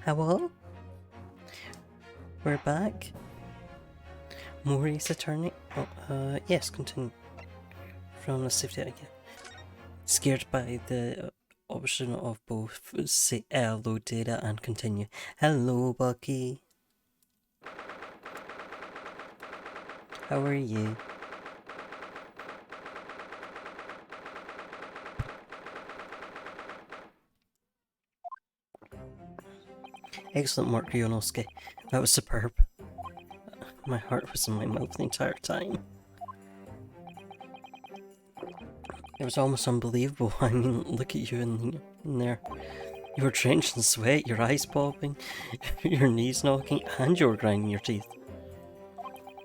Hello? We're back. Maurice attorney? Oh, yes, continue. From the safety again. Scared by the option of both say load data and continue. Hello, Bucky. How are you? Excellent work, Yonosuke. That was superb. My heart was in my mouth the entire time. It was almost unbelievable. I mean, look at you in there. You were drenched in sweat, your eyes popping, your knees knocking, and you were grinding your teeth.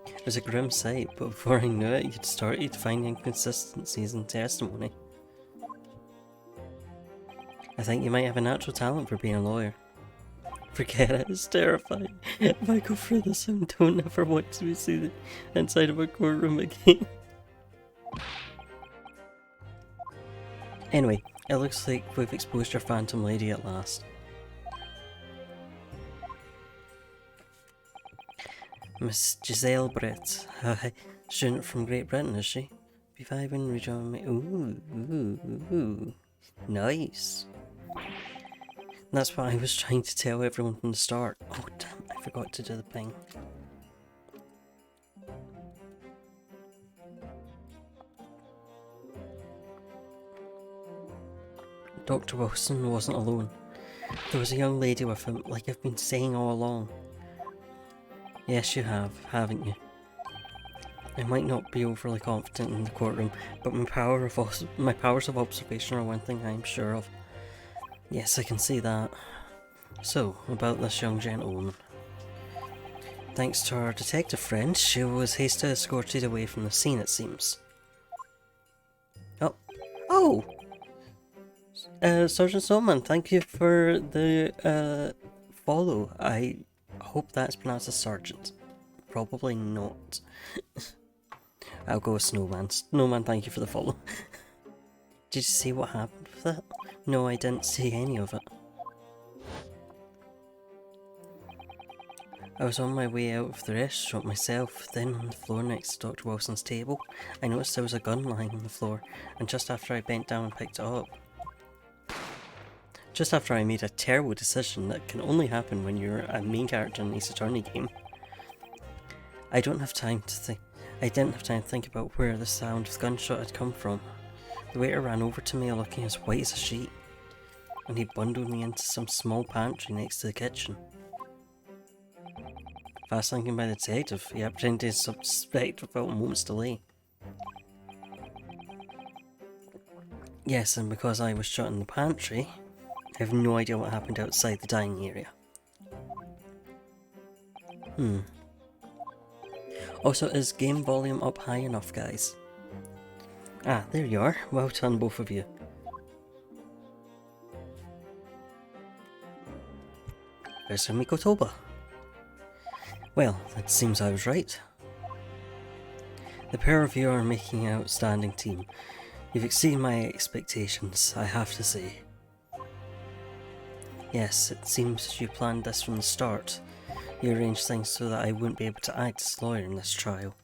It was a grim sight, but before I knew it, you'd started finding inconsistencies in testimony. I think you might have a natural talent for being a lawyer. Forget it, it's terrifying. If I go through this, I don't ever want to see the inside of a courtroom again. Anyway, it looks like we've exposed your phantom lady at last. Miss Giselle Brett, student from Great Britain, is she? B5 and rejoin me. Ooh, nice. That's what I was trying to tell everyone from the start. Oh damn, I forgot to do the ping. Dr. Wilson wasn't alone. There was a young lady with him, like I've been saying all along. Yes, you have, haven't you? I might not be overly confident in the courtroom, but my powers of observation are one thing I'm sure of. Yes, I can see that. So, about this young gentlewoman. Thanks to our detective friend, she was hastily escorted away from the scene, it seems. Oh! Sergeant Solman, thank you for the follow. I hope that's pronounced as Sergeant. Probably not. I'll go with Snowman. Snowman, thank you for the follow. Did you see what happened with it? No, I didn't see any of it. I was on my way out of the restaurant myself, then on the floor next to Dr. Wilson's table, I noticed there was a gun lying on the floor, and just after I bent down and picked it up. Just after I made a terrible decision that can only happen when you're a main character in an Ace Attorney game. I didn't have time to think about where the sound of the gunshot had come from. The waiter ran over to me looking as white as a sheet, and he bundled me into some small pantry next to the kitchen. Fast thinking by the detective, he apprehended his suspect without a moment's delay. Yes, and because I was shot in the pantry, I have no idea what happened outside the dining area. Also, is game volume up high enough, guys? Ah, there you are. Well done, both of you. There's Miko Toba. Well, it seems I was right. The pair of you are making an outstanding team. You've exceeded my expectations, I have to say. Yes, it seems you planned this from the start. You arranged things so that I wouldn't be able to act as lawyer in this trial.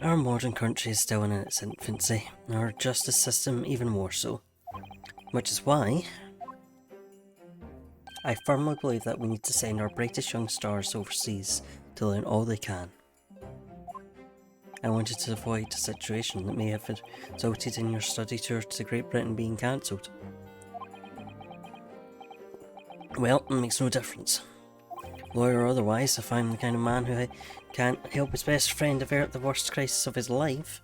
Our modern country is still in its infancy, our justice system even more so. Which is why I firmly believe that we need to send our brightest young stars overseas to learn all they can. I wanted to avoid a situation that may have resulted in your study tour to Great Britain being cancelled. Well, it makes no difference. Lawyer or otherwise, if I'm the kind of man who can't help his best friend avert the worst crisis of his life,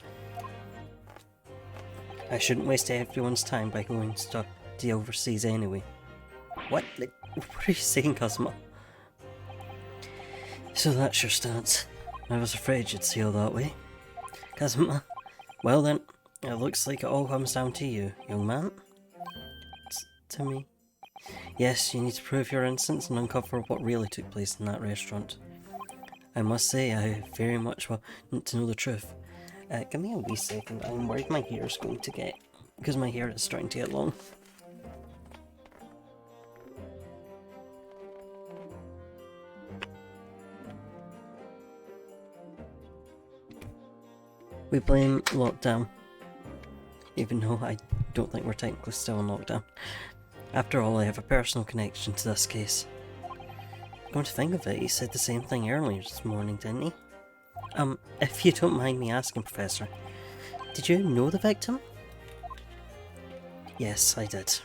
I shouldn't waste everyone's time by going to study overseas anyway. What? What are you saying, Kazuma? So that's your stance. I was afraid you'd feel that way. Kazuma, well then, it looks like it all comes down to you, young man. To me. Yes, you need to prove your innocence and uncover what really took place in that restaurant. I must say, I very much want to know the truth. Give me a wee second, I'm worried my hair is going to get, because my hair is starting to get long. We blame lockdown, even though I don't think we're technically still in lockdown. After all, I have a personal connection to this case. Come to think of it, he said the same thing earlier this morning, didn't he? If you don't mind me asking, Professor, did you know the victim? Yes, I did.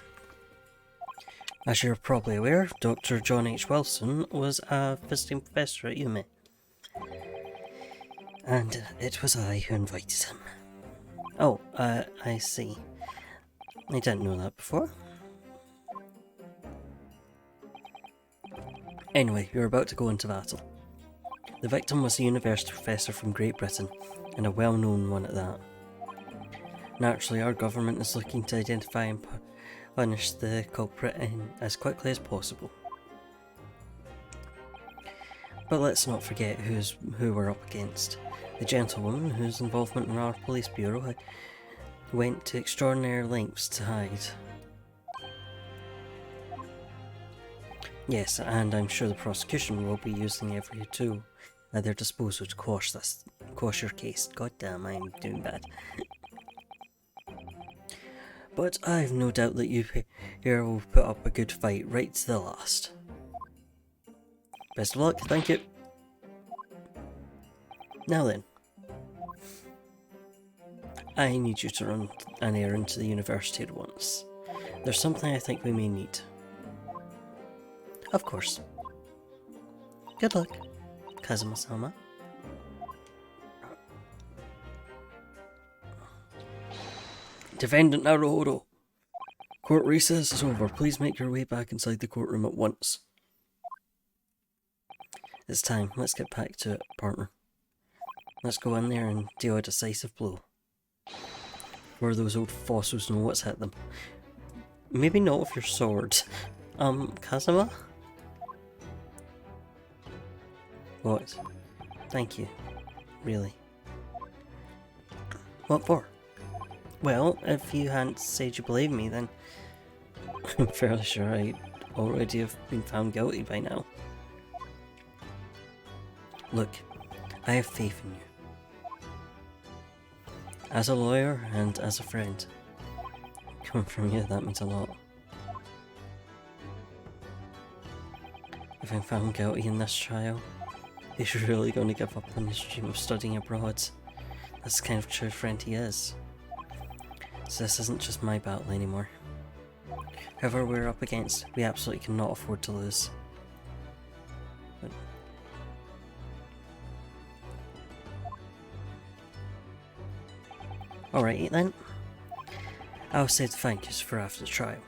As you're probably aware, Dr. John H. Wilson was a visiting professor at UME. And it was I who invited him. Oh, I see. I didn't know that before. Anyway, you're about to go into battle. The victim was a university professor from Great Britain, and a well-known one at that. Naturally, our government is looking to identify and punish the culprit as quickly as possible. But let's not forget who we're up against. The gentlewoman whose involvement in our police bureau went to extraordinary lengths to hide. Yes, and I'm sure the prosecution will be using every tool at their disposal to quash your case. God damn, I'm doing bad. But I've no doubt that you here will put up a good fight right to the last. Best of luck, thank you. Now then, I need you to run an errand to the university at once. There's something I think we may need. Of course. Good luck, Kazuma-sama. Defendant Naruhodo. Court recess is over. Please make your way back inside the courtroom at once. It's time. Let's get back to it, partner. Let's go in there and deal a decisive blow. Where those old fossils know what's hit them. Maybe not with your sword. Kazuma? What? Thank you. Really. What for? Well, if you hadn't said you believe me, then I'm fairly sure I'd already have been found guilty by now. Look, I have faith in you. As a lawyer and as a friend. Coming from you, that means a lot. If I'm found guilty in this trial, is he really going to give up on his dream of studying abroad? That's the kind of true friend he is. So this isn't just my battle anymore. Whoever we're up against, we absolutely cannot afford to lose. But alright then. I'll say the thank yous for after the trial.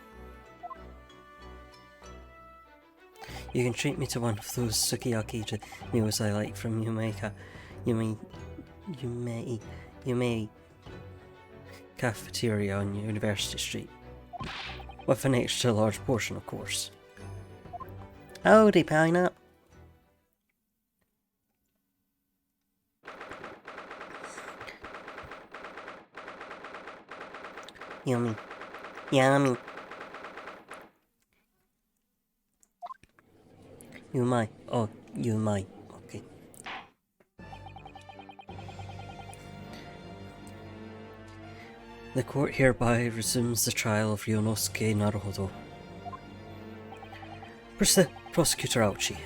You can treat me to one of those sukiyaki meals I like from Yume cafeteria on University Street. With an extra large portion, of course. Howdy, Pineapple. Yummy. Yummy. You might. Oh, you might. Okay. The court hereby resumes the trial of Ryonosuke Naruhodo. Prosecutor Ouchi,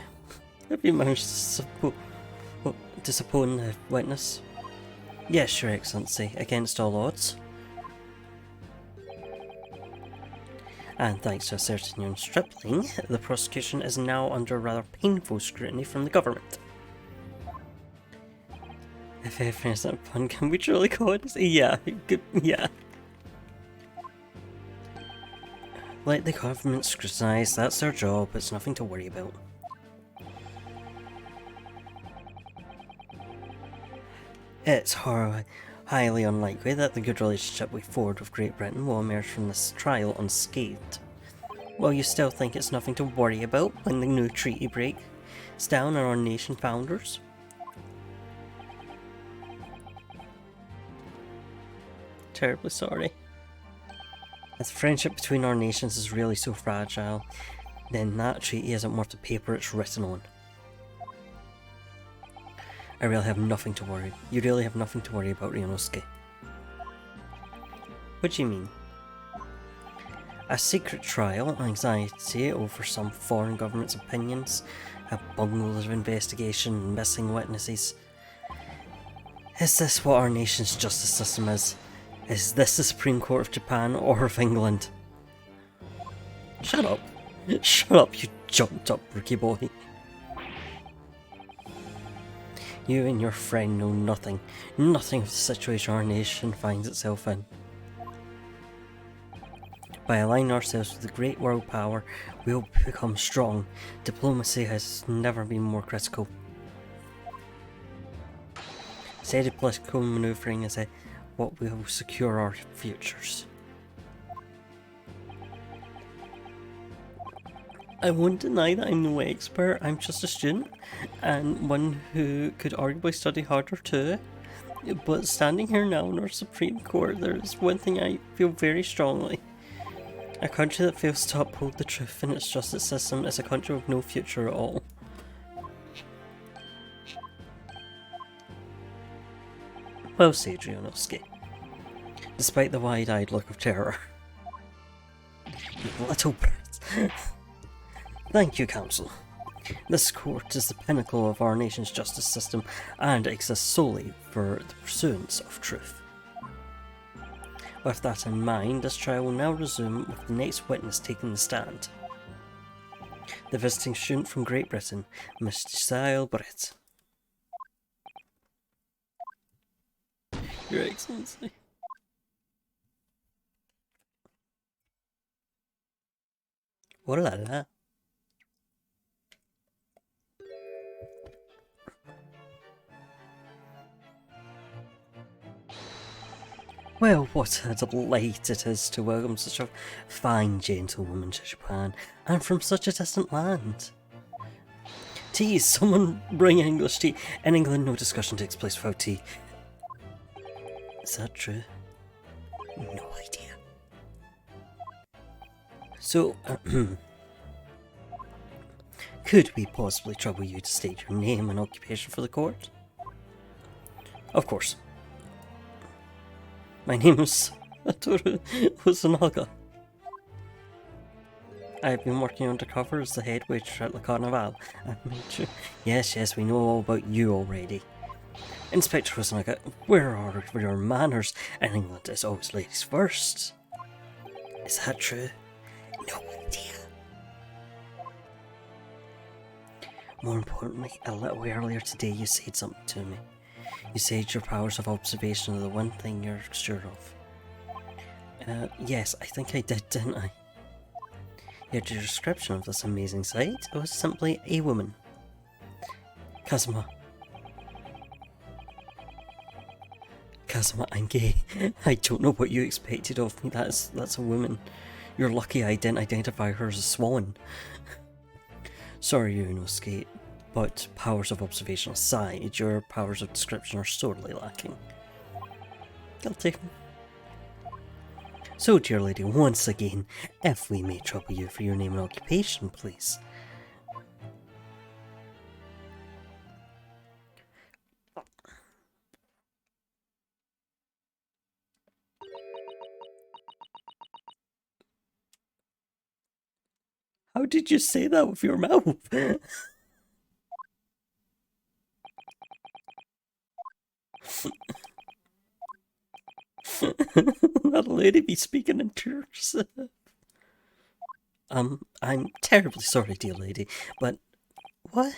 have you managed to suppone the witness? Yes, Your Excellency, against all odds. And thanks to a certain young stripling, the prosecution is now under rather painful scrutiny from the government. If everything is not fun, can we truly call it? Yeah, yeah. Let the government scrutinise, that's their job, it's nothing to worry about. It's highly unlikely that the good relationship we forward with Great Britain will emerge from this trial unscathed. Well, you still think it's nothing to worry about when the new treaty breaks down on our nation founders? Terribly sorry. If the friendship between our nations is really so fragile, then that treaty isn't worth the paper it's written on. I really have nothing to worry. You really have nothing to worry about, Ryunosuke. What do you mean? A secret trial, anxiety over some foreign government's opinions, a bungle of investigation, missing witnesses. Is this what our nation's justice system is? Is this the Supreme Court of Japan or of England? Shut up. Shut up, you jumped up rookie boy. You and your friend know nothing of the situation our nation finds itself in. By aligning ourselves with the great world power, we'll become strong. Diplomacy has never been more critical. Steady political manoeuvring is what will secure our futures. I won't deny that I'm no expert, I'm just a student, and one who could arguably study harder too. But standing here now in our Supreme Court, there's one thing I feel very strongly. A country that fails to uphold the truth in its justice system is a country with no future at all. Well said, Ryunosuke, despite the wide-eyed look of terror. You little brat. Thank you, Council. This court is the pinnacle of our nation's justice system and exists solely for the pursuance of truth. With that in mind, this trial will now resume with the next witness taking the stand. The visiting student from Great Britain, Miss Giselle Brett. Your Excellency. Oh la la. Well, what a delight it is to welcome such a fine gentlewoman to Japan, and from such a distant land. Tea, someone bring English tea. In England, no discussion takes place without tea. Is that true? No idea. So, could we possibly trouble you to state your name and occupation for the court? Of course. My name is Satoru Osunaga. I've been working undercover as the head waiter at La Carnival. Yes, we know all about you already. Inspector Osunaga, where are your manners? In England, it's always ladies first. Is that true? No idea. More importantly, a little earlier today you said something to me. You said your powers of observation are the one thing you're sure of. Yes, I think I did, didn't I? Yet your description of this amazing sight was simply a woman. Kazuma, I'm gay. I don't know what you expected of me. That's a woman. You're lucky I didn't identify her as a swan. Sorry, Ryunosuke, but powers of observation aside, your powers of description are sorely lacking. Guilty. So, dear lady, once again, if we may trouble you for your name and occupation, please. How did you say that with your mouth? That lady be speaking in terms. I'm terribly sorry, dear lady, but what?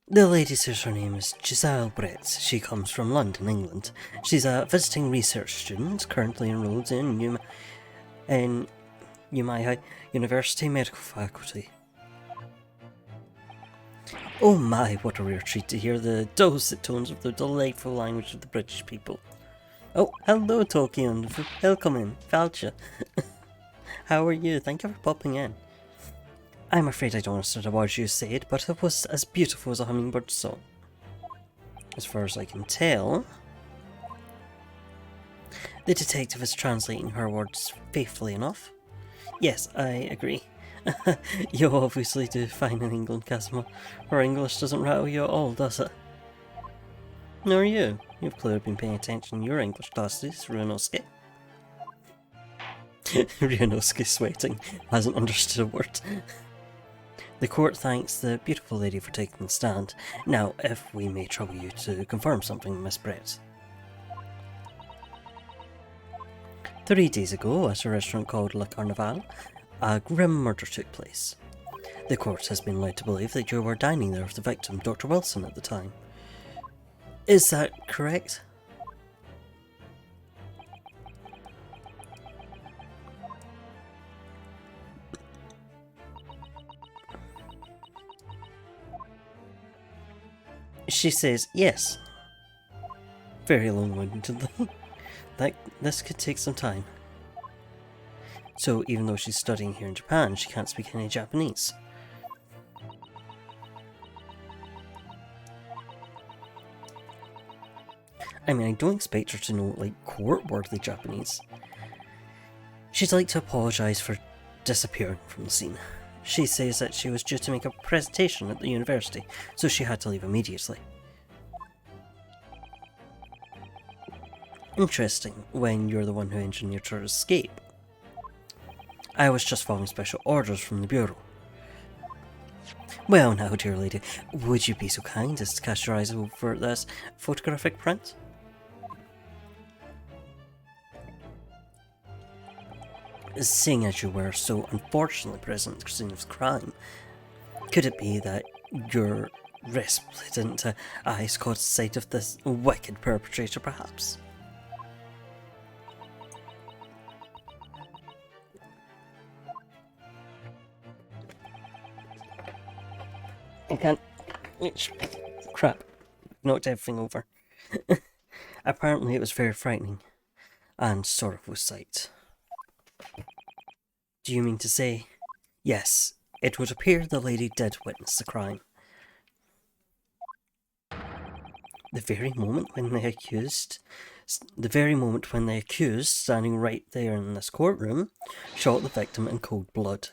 The lady says her name is Giselle Brett. She comes from London, England. She's a visiting research student, currently enrolled in Umai University Medical Faculty. Oh my, what a rare treat to hear the dulcet tones of the delightful language of the British people. Oh, hello Tokyo, and welcome in, Falcha. How are you? Thank you for popping in. I'm afraid I don't understand a word you said, but it was as beautiful as a hummingbird's song. As far as I can tell, The detective is translating her words faithfully enough. Yes, I agree. You obviously do fine in England, Casimir. Her English doesn't rattle you at all, does it? Nor you. You've clearly been paying attention in your English classes, Ryunosuke. Ryunosuke, sweating, hasn't understood a word. The court thanks the beautiful lady for taking the stand. Now, if we may trouble you to confirm something, Miss Brett. 3 days ago, at a restaurant called Le Carnaval, a grim murder took place. The court has been led to believe that you were dining there with the victim, Dr. Wilson, at the time. Is that correct? She says yes. Very long-windedly. This could take some time. So even though she's studying here in Japan, she can't speak any Japanese. I mean, I don't expect her to know, like, court-worthy Japanese. She'd like to apologise for disappearing from the scene. She says that she was due to make a presentation at the university, so she had to leave immediately. Interesting, when you're the one who engineered her escape. I was just following special orders from the Bureau. Well now, dear lady, would you be so kind as to cast your eyes over this photographic print? Seeing as you were so unfortunately present at the scene of the crime, could it be that your resplendent eyes caught sight of this wicked perpetrator, perhaps? I can't. Crap. Knocked everything over. Apparently it was very frightening and sorrowful sight. Do you mean to say? Yes, it would appear the lady did witness the crime. The very moment when the accused, standing right there in this courtroom, shot the victim in cold blood.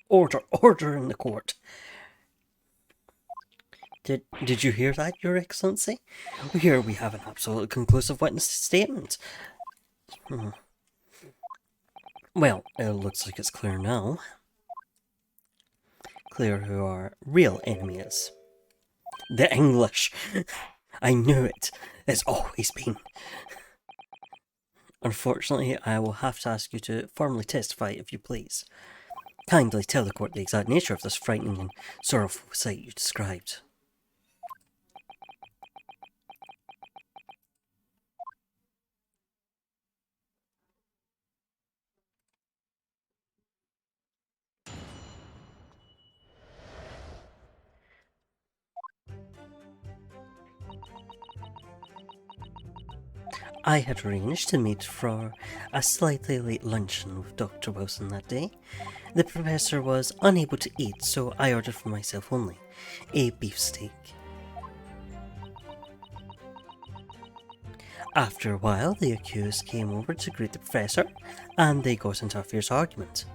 Order in the court. Did you hear that, Your Excellency? Here we have an absolute conclusive witness statement. Well, it looks like it's clear now. Clear who our real enemy is. The English! I knew it! It's always been. Unfortunately, I will have to ask you to formally testify, if you please. Kindly tell the court the exact nature of this frightening and sorrowful sight you described. I had arranged to meet for a slightly late luncheon with Dr. Wilson that day. The professor was unable to eat, so I ordered for myself only a beefsteak. After a while, the accused came over to greet the professor, and they got into a fierce argument.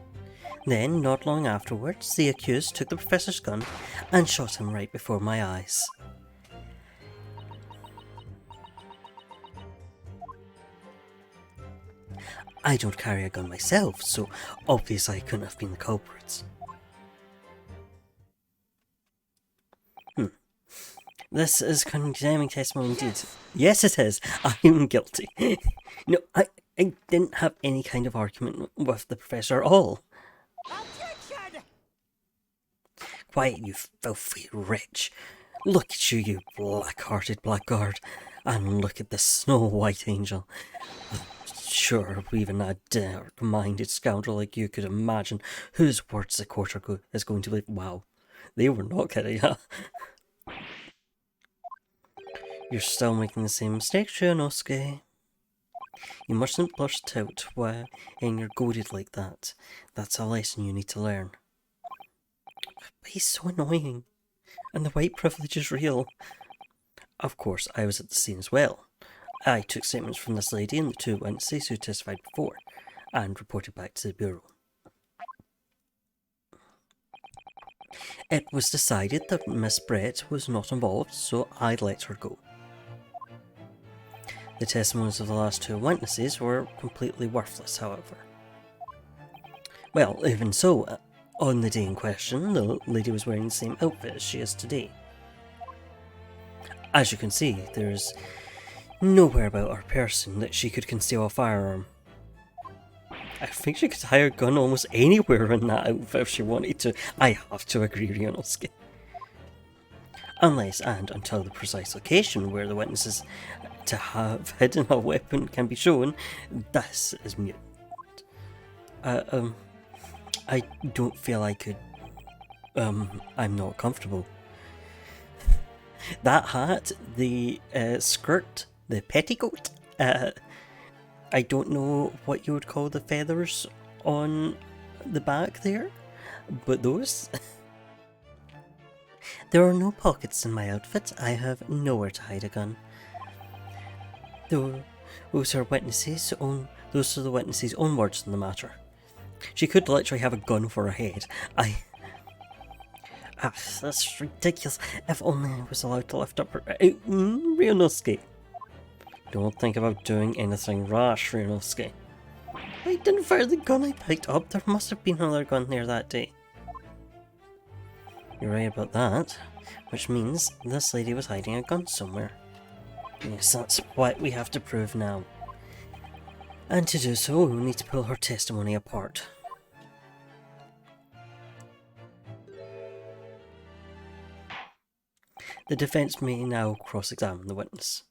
Then, not long afterwards, the accused took the professor's gun and shot him right before my eyes. I don't carry a gun myself, so obviously I couldn't have been the culprits. This is condemning testimony indeed. Yes, it is. I am guilty. No, I didn't have any kind of argument with the professor at all. Objection! Quiet, you filthy wretch. Look at you, you black-hearted blackguard. And look at this snow-white angel. Sure, even a dark-minded scoundrel like you could imagine whose words the court is going to believe. Wow, they were not kidding, huh? You're still making the same mistake, Ryunosuke. You mustn't burst out when you're goaded like that. That's a lesson you need to learn. But he's so annoying. And the white privilege is real. Of course, I was at the scene as well. I took statements from this lady and the two witnesses who testified before, and reported back to the Bureau. It was decided that Miss Brett was not involved, so I let her go. The testimonies of the last two witnesses were completely worthless, however. Well, even so, on the day in question, the lady was wearing the same outfit as she is today. As you can see, there's nowhere about her person that she could conceal a firearm. I think she could hide a gun almost anywhere in that outfit if she wanted to. I have to agree, Ryunosuke. Unless and until the precise location where the witnesses to have hidden a weapon can be shown, this is mute. I don't feel I could. I'm not comfortable. That hat, the skirt, the petticoat, I don't know what you would call the feathers on the back there, but those. There are no pockets in my outfit. I have nowhere to hide a gun. Those are the witnesses' own words on the matter. She could literally have a gun for her head. That's ridiculous. If only I was allowed to lift up her. Ryunosuke. Don't think about doing anything rash, Ryunosuke. I didn't fire the gun I picked up. There must have been another gun there that day. You're right about that, which means this lady was hiding a gun somewhere. Yes, that's what we have to prove now. And to do so, we'll need to pull her testimony apart. The defence may now cross-examine the witness.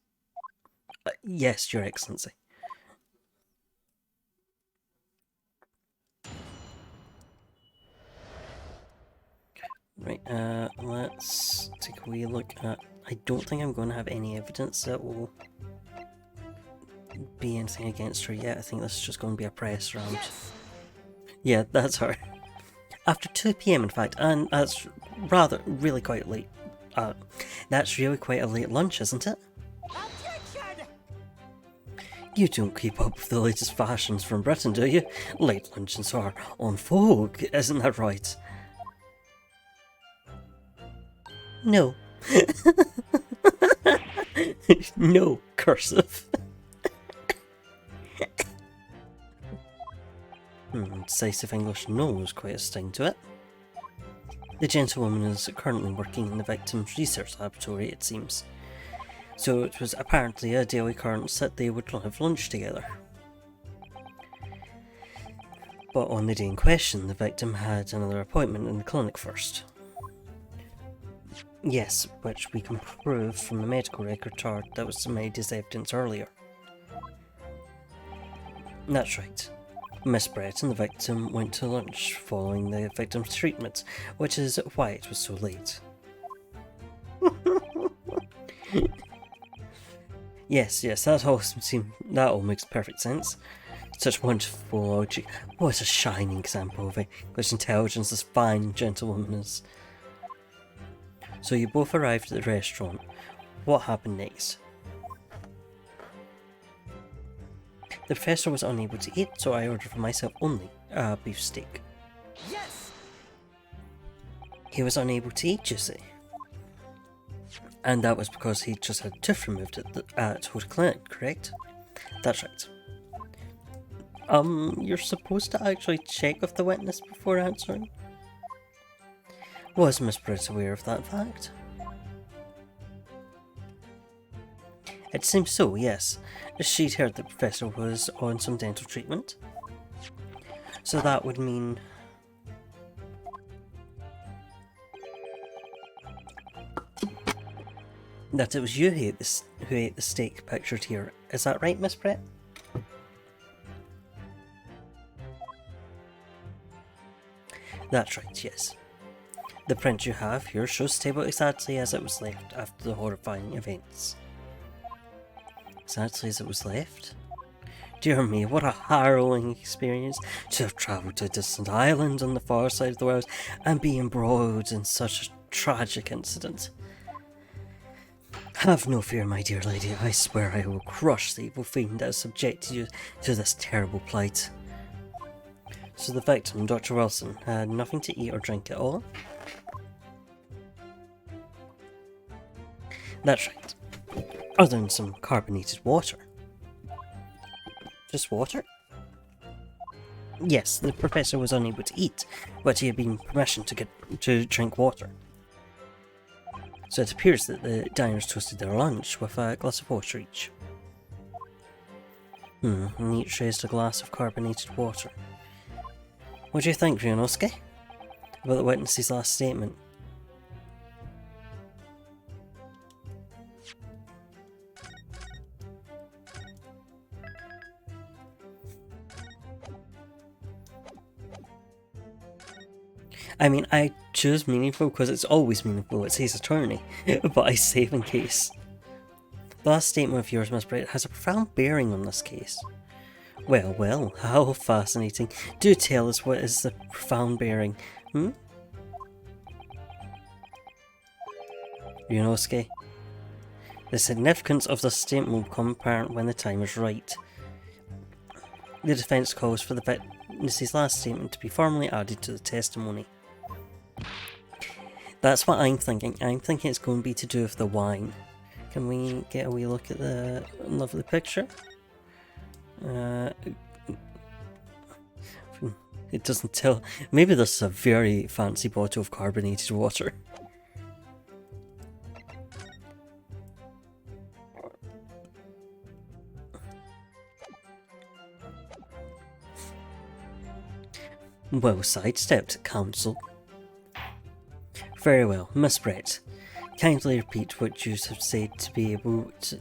Yes, Your Excellency. Right, let's take a wee look at... I don't think I'm going to have any evidence that will be anything against her yet. I think this is just going to be a press round. Yes. Yeah, that's her. After 2 PM in fact, and that's really quite late. That's really quite a late lunch, isn't it? Objection! You don't keep up with the latest fashions from Britain, do you? Late luncheons are en vogue, isn't that right? No. No, cursive. Decisive English no is quite a sting to it. The gentlewoman is currently working in the victim's research laboratory, it seems. So it was apparently a daily occurrence that they would have lunch together. But on the day in question, the victim had another appointment in the clinic first. Yes, which we can prove from the medical record chart that was submitted as evidence earlier. That's right. Miss Brett and the victim went to lunch following the victim's treatment, which is why it was so late. Yes, that all makes perfect sense. Such wonderful logic. What a shining example of English intelligence this fine gentlewoman is. So you both arrived at the restaurant. What happened next? The professor was unable to eat, so I ordered for myself only a beef steak. Yes! He was unable to eat, you see. And that was because he just had a tooth removed at the Hoda Clinic, correct? That's right. You're supposed to actually check with the witness before answering? Was Miss Brett aware of that fact? It seems so, yes. She'd heard the professor was on some dental treatment. So that would mean... that it was you who ate the steak pictured here. Is that right, Miss Brett? That's right, yes. The print you have here shows the table exactly as it was left after the horrifying events. Exactly as it was left? Dear me, what a harrowing experience to have travelled to a distant island on the far side of the world and be embroiled in such a tragic incident. Have no fear, my dear lady. I swear I will crush the evil fiend that has subjected you to this terrible plight. So the victim, Dr. Wilson, had nothing to eat or drink at all? That's right. Other than some carbonated water. Just water? Yes, the professor was unable to eat, but he had been permission to drink water. So it appears that the diners toasted their lunch with a glass of water each. And each raised a glass of carbonated water. What do you think, Ryunosuke? About the witness's last statement? I mean, I choose meaningful because it's always meaningful, it's his attorney, but I save in case. The last statement of yours, Miss Bright, has a profound bearing on this case. Well, well, how fascinating. Do tell us what is the profound bearing, Ryunosuke? The significance of this statement will become apparent when the time is right. The defence calls for the witness's last statement to be formally added to the testimony. That's what I'm thinking. I'm thinking it's going to be to do with the wine. Can we get a wee look at the lovely picture? It doesn't tell. Maybe this is a very fancy bottle of carbonated water. Well sidestepped, counsel. Very well, Miss Brett. Kindly repeat what you have said to be able to.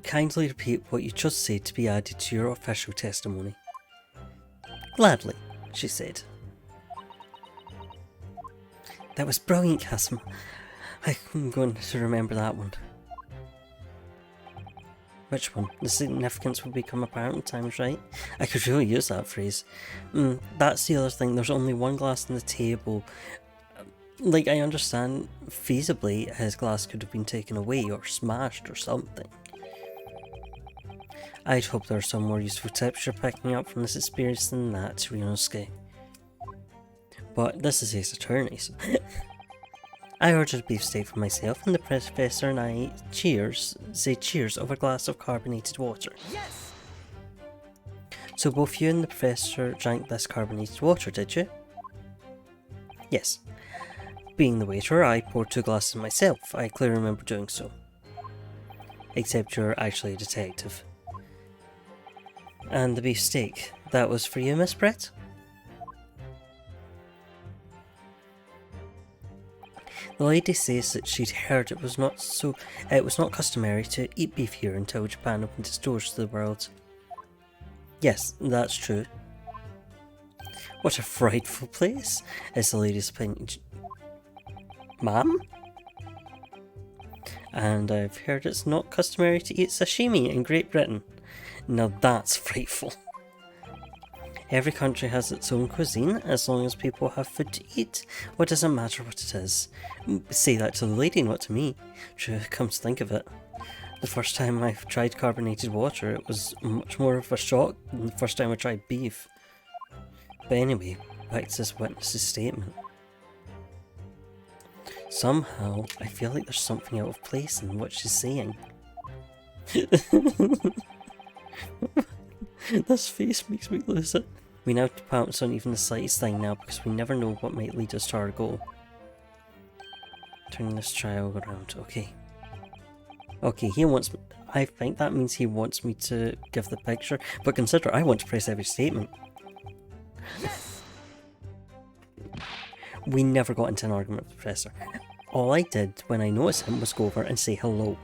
Kindly repeat what you just said to be added to your official testimony. Gladly, she said. That was brilliant, Cassim. I'm going to remember that one. Which one? The significance will become apparent when time is right? I could really use that phrase. That's the other thing, there's only one glass on the table. Like, I understand, feasibly, his glass could have been taken away or smashed or something. I'd hope there are some more useful tips you're picking up from this experience than that, Ryunosuke. But this is his attorney, so I ordered a beefsteak for myself, and the professor and I say cheers over a glass of carbonated water. Yes! So both you and the professor drank this carbonated water, did you? Yes. Being the waiter, I poured 2 glasses myself. I clearly remember doing so. Except you're actually a detective. And the beefsteak, that was for you, Miss Brett? The lady says that she'd heard it was not customary to eat beef here until Japan opened its doors to the world. Yes, that's true. What a frightful place, is the lady's opinion. Ma'am? And I've heard it's not customary to eat sashimi in Great Britain. Now that's frightful. Every country has its own cuisine, as long as people have food to eat. What does it matter what it is? Say that to the lady, not to me. True, come to think of it. The first time I tried carbonated water, it was much more of a shock than the first time I tried beef. But anyway, back to this witness's statement. Somehow, I feel like there's something out of place in what she's saying. This face makes me lose it. We now pounce on even the slightest thing now because we never know what might lead us to our goal. Turning this trial around, okay. Okay, he wants me. I think that means he wants me to give the picture, but consider I want to press every statement. We never got into an argument with the professor. All I did when I noticed him was go over and say hello.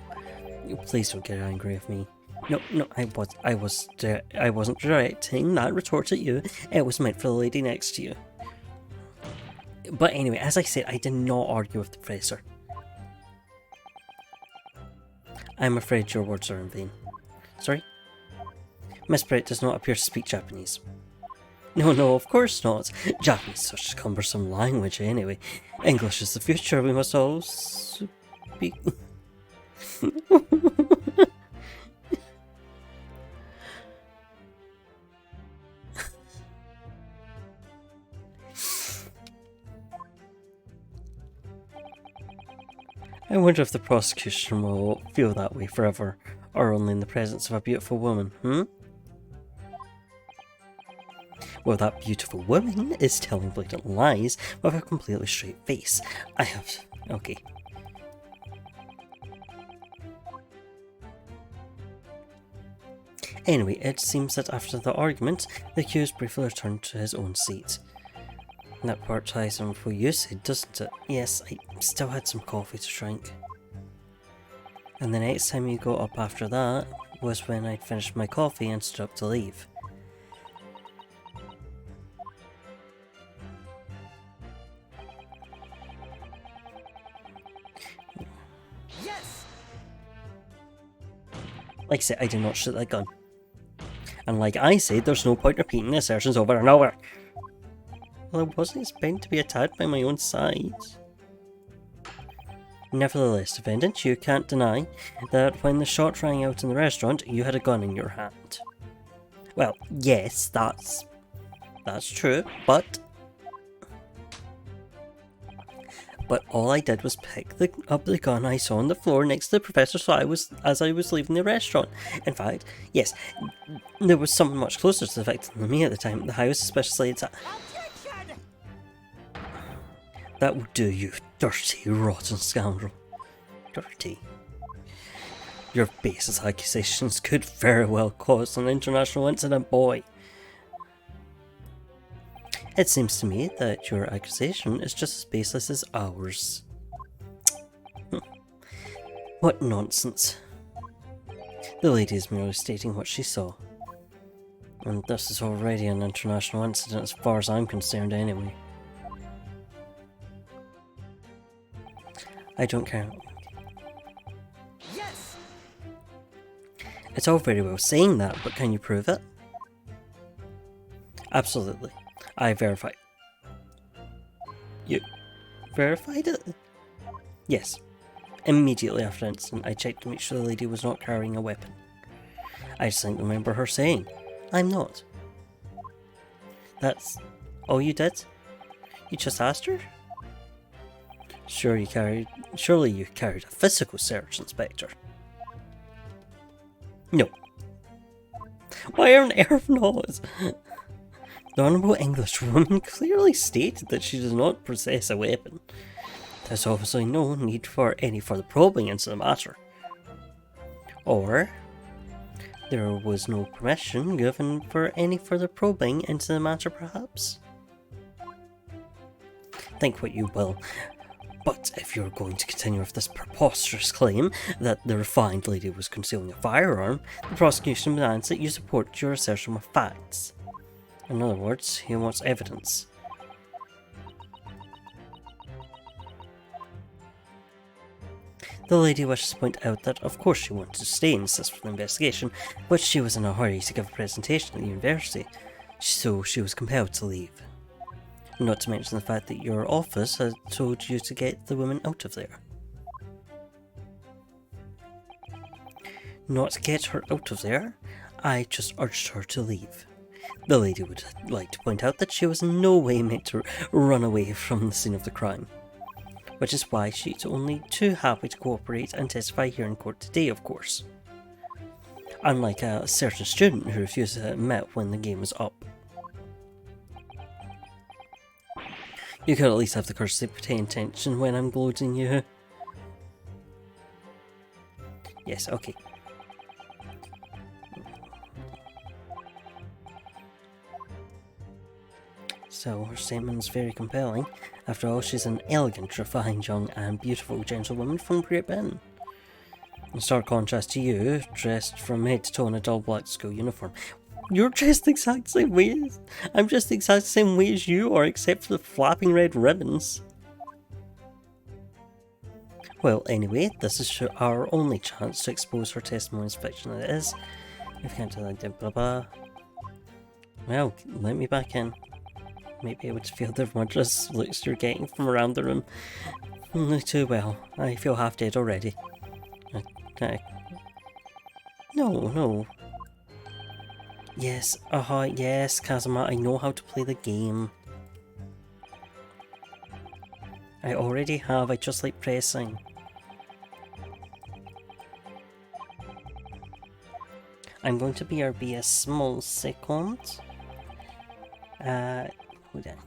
Please don't get angry with me. No, I wasn't directing that retort at you. It was meant for the lady next to you. But anyway, as I said, I did not argue with the professor. I'm afraid your words are in vain. Sorry? Miss Brett does not appear to speak Japanese. No, of course not. Japanese is such a cumbersome language anyway. English is the future, we must all speak. I wonder if the prosecution will feel that way forever, or only in the presence of a beautiful woman, Well, that beautiful woman is telling blatant lies with a completely straight face. I have... okay. Anyway, it seems that after the argument, the accused briefly returned to his own seat. That part ties in with what you said, doesn't it? Yes, I still had some coffee to drink. And the next time you got up after that was when I'd finished my coffee and stood up to leave. Yes! Like I said, I did not shoot that gun. And like I said, there's no point repeating the assertions over and over. Well, I wasn't expecting to be attacked by my own sides. Nevertheless, defendant, you can't deny that when the shot rang out in the restaurant, you had a gun in your hand. Well, yes, that's true, but all I did was pick up the gun I saw on the floor next to the professor as I was leaving the restaurant. In fact, yes, there was someone much closer to the victim than me at the time. The highly suspiciously attacked. That will do, you dirty, rotten scoundrel. Dirty. Your baseless accusations could very well cause an international incident, boy. It seems to me that your accusation is just as baseless as ours. What nonsense. The lady is merely stating what she saw. And this is already an international incident as far as I'm concerned anyway. I don't care. Yes! It's all very well saying that, but can you prove it? Absolutely. I verified. You verified it? Yes. Immediately after the incident, I checked to make sure the lady was not carrying a weapon. I distinctly remember her saying, "I'm not." That's all you did? You just asked her? Surely you carried a physical search, Inspector. No. Why on earth not? The Honourable English woman clearly stated that she does not possess a weapon. There's obviously no need for any further probing into the matter. Or, there was no permission given for any further probing into the matter, perhaps? Think what you will. But if you're going to continue with this preposterous claim that the refined lady was concealing a firearm, the prosecution demands that you support your assertion with facts. In other words, he wants evidence. The lady wishes to point out that of course she wanted to stay and assist with the investigation, but she was in a hurry to give a presentation at the university, so she was compelled to leave. Not to mention the fact that your office had told you to get the woman out of there. Not get her out of there, I just urged her to leave. The lady would like to point out that she was in no way meant to run away from the scene of the crime, which is why she's only too happy to cooperate and testify here in court today, of course. Unlike a certain student who refused to admit when the game was up. You could at least have the courtesy to pay attention when I'm gloating you. Yes, okay. So, her statement is very compelling. After all, she's an elegant, refined, young and beautiful gentlewoman from Great Britain. In stark contrast to you, dressed from head to toe in a dull black school uniform. You're dressed the exact same way as... I'm dressed the exact same way as you are, except for the flapping red ribbons. Well, anyway, this is our only chance to expose her testimony as fiction it is. If you can't do that, blah blah. Well, let me back in. Maybe I would feel the murderous looks you're getting from around the room. Only too well. I feel half dead already. Okay. No. Yes, yes, Kazuma, I know how to play the game. I already have, I just like pressing. I'm going to BRB a small second. Hold on.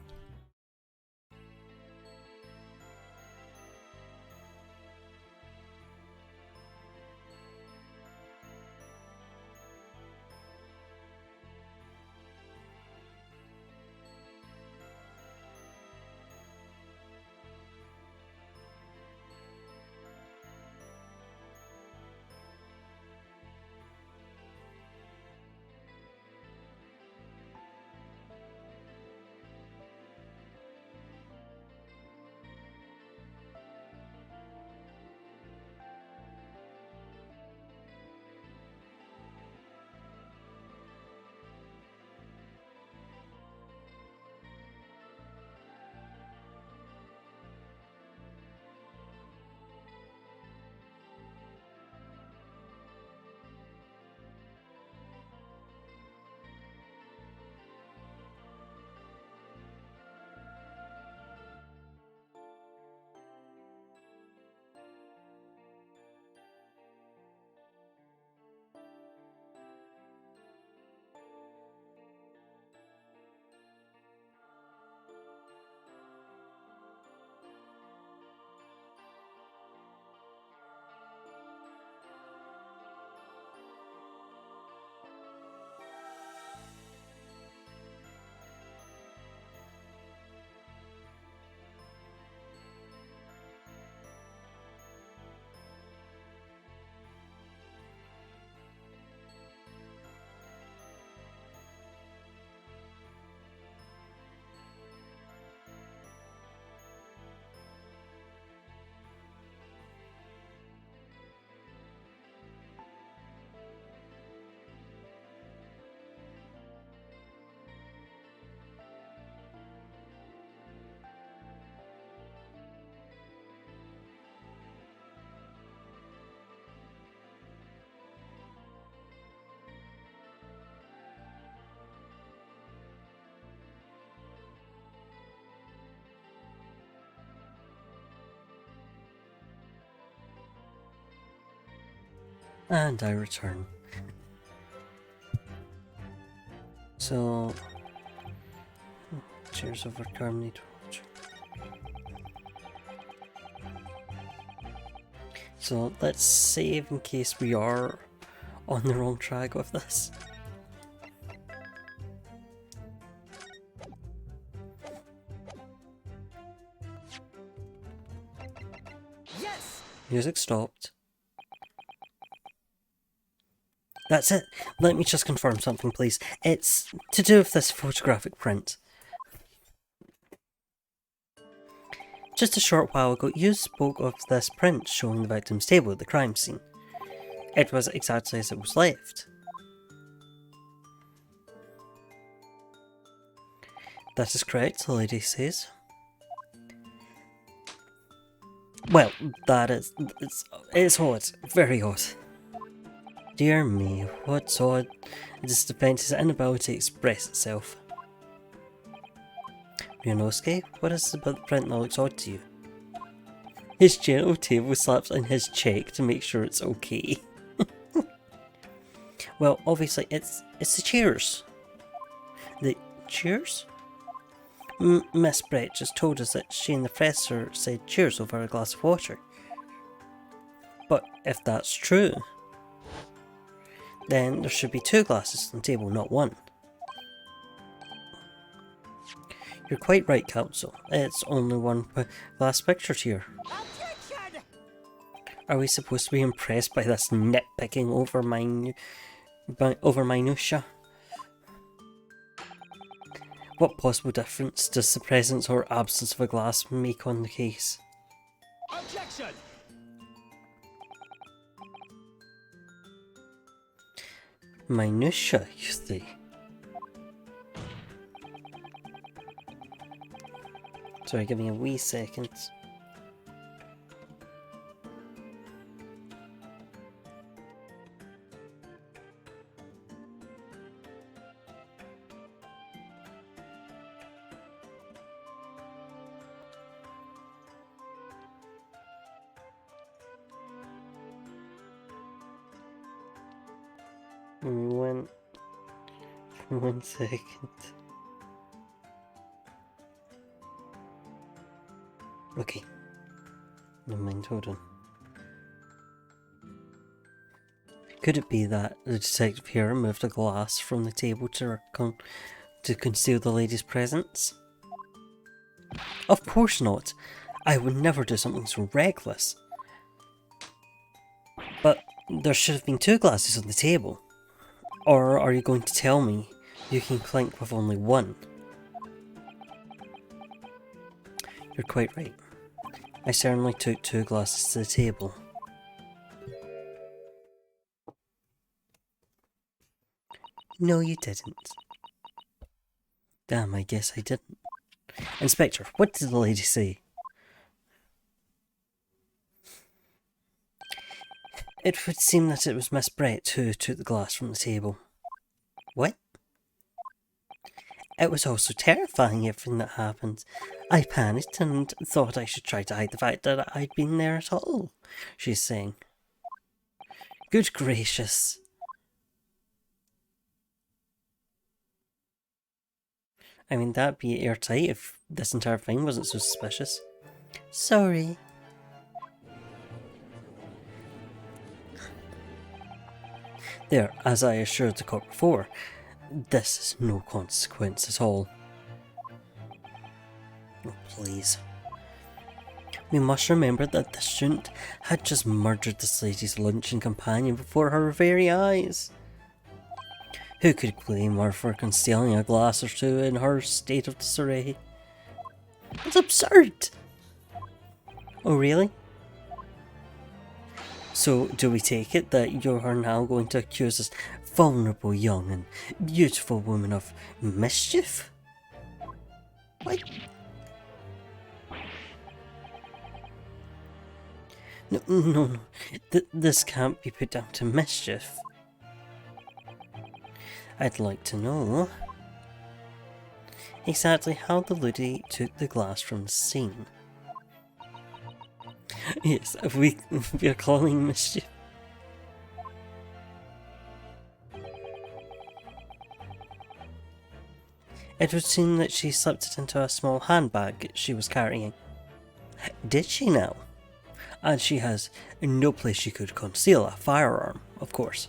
And I return. So, cheers over carbonate water. So let's save in case we are on the wrong track with this. Yes! Music stopped. That's it. Let me just confirm something, please. It's to do with this photographic print. Just a short while ago, you spoke of this print showing the victim's table at the crime scene. It was exactly as it was left. That is correct, the lady says. Well, that is... it's odd. Very odd. Dear me, what's odd? It is to prevent his inability to express itself. Ryunosuke, what is it about the print that looks odd to you? His gentle table slaps on his cheek to make sure it's okay. Well, obviously, it's the chairs. The chairs? Miss Brett just told us that she and the professor said cheers over a glass of water. But if that's true, then there should be 2 glasses on the table, not 1. You're quite right, Counsel. It's only 1 glass picture here. Objection! Are we supposed to be impressed by this nitpicking over minutia? What possible difference does the presence or absence of a glass make on the case? Objection! Minutia, you see. Sorry, give me a wee second. One second. Okay. Never mind, hold on. Could it be that the detective here moved a glass from the table to conceal the lady's presence? Of course not! I would never do something so reckless. But there should have been 2 glasses on the table. Or are you going to tell me you can clink with only 1? You're quite right. I certainly took 2 glasses to the table. No, you didn't. Damn, I guess I didn't. Inspector, what did the lady say? It would seem that it was Miss Brett who took the glass from the table. What? It was all so terrifying, everything that happened. I panicked and thought I should try to hide the fact that I'd been there at all, she's saying. Good gracious. I mean, that'd be airtight if this entire thing wasn't so suspicious. Sorry. There, as I assured the court before, this is no consequence at all. Oh, please. We must remember that the student had just murdered this lady's luncheon companion before her very eyes. Who could blame her for concealing a glass or 2 in her state of disarray? It's absurd! Oh, really? So, do we take it that you are now going to accuse this vulnerable, young and beautiful woman of mischief? What? No. This can't be put down to mischief. I'd like to know exactly how the lady took the glass from the scene. Yes, if we are calling mischief. It would seem that she slipped it into a small handbag she was carrying. Did she now? And she has no place she could conceal a firearm, of course.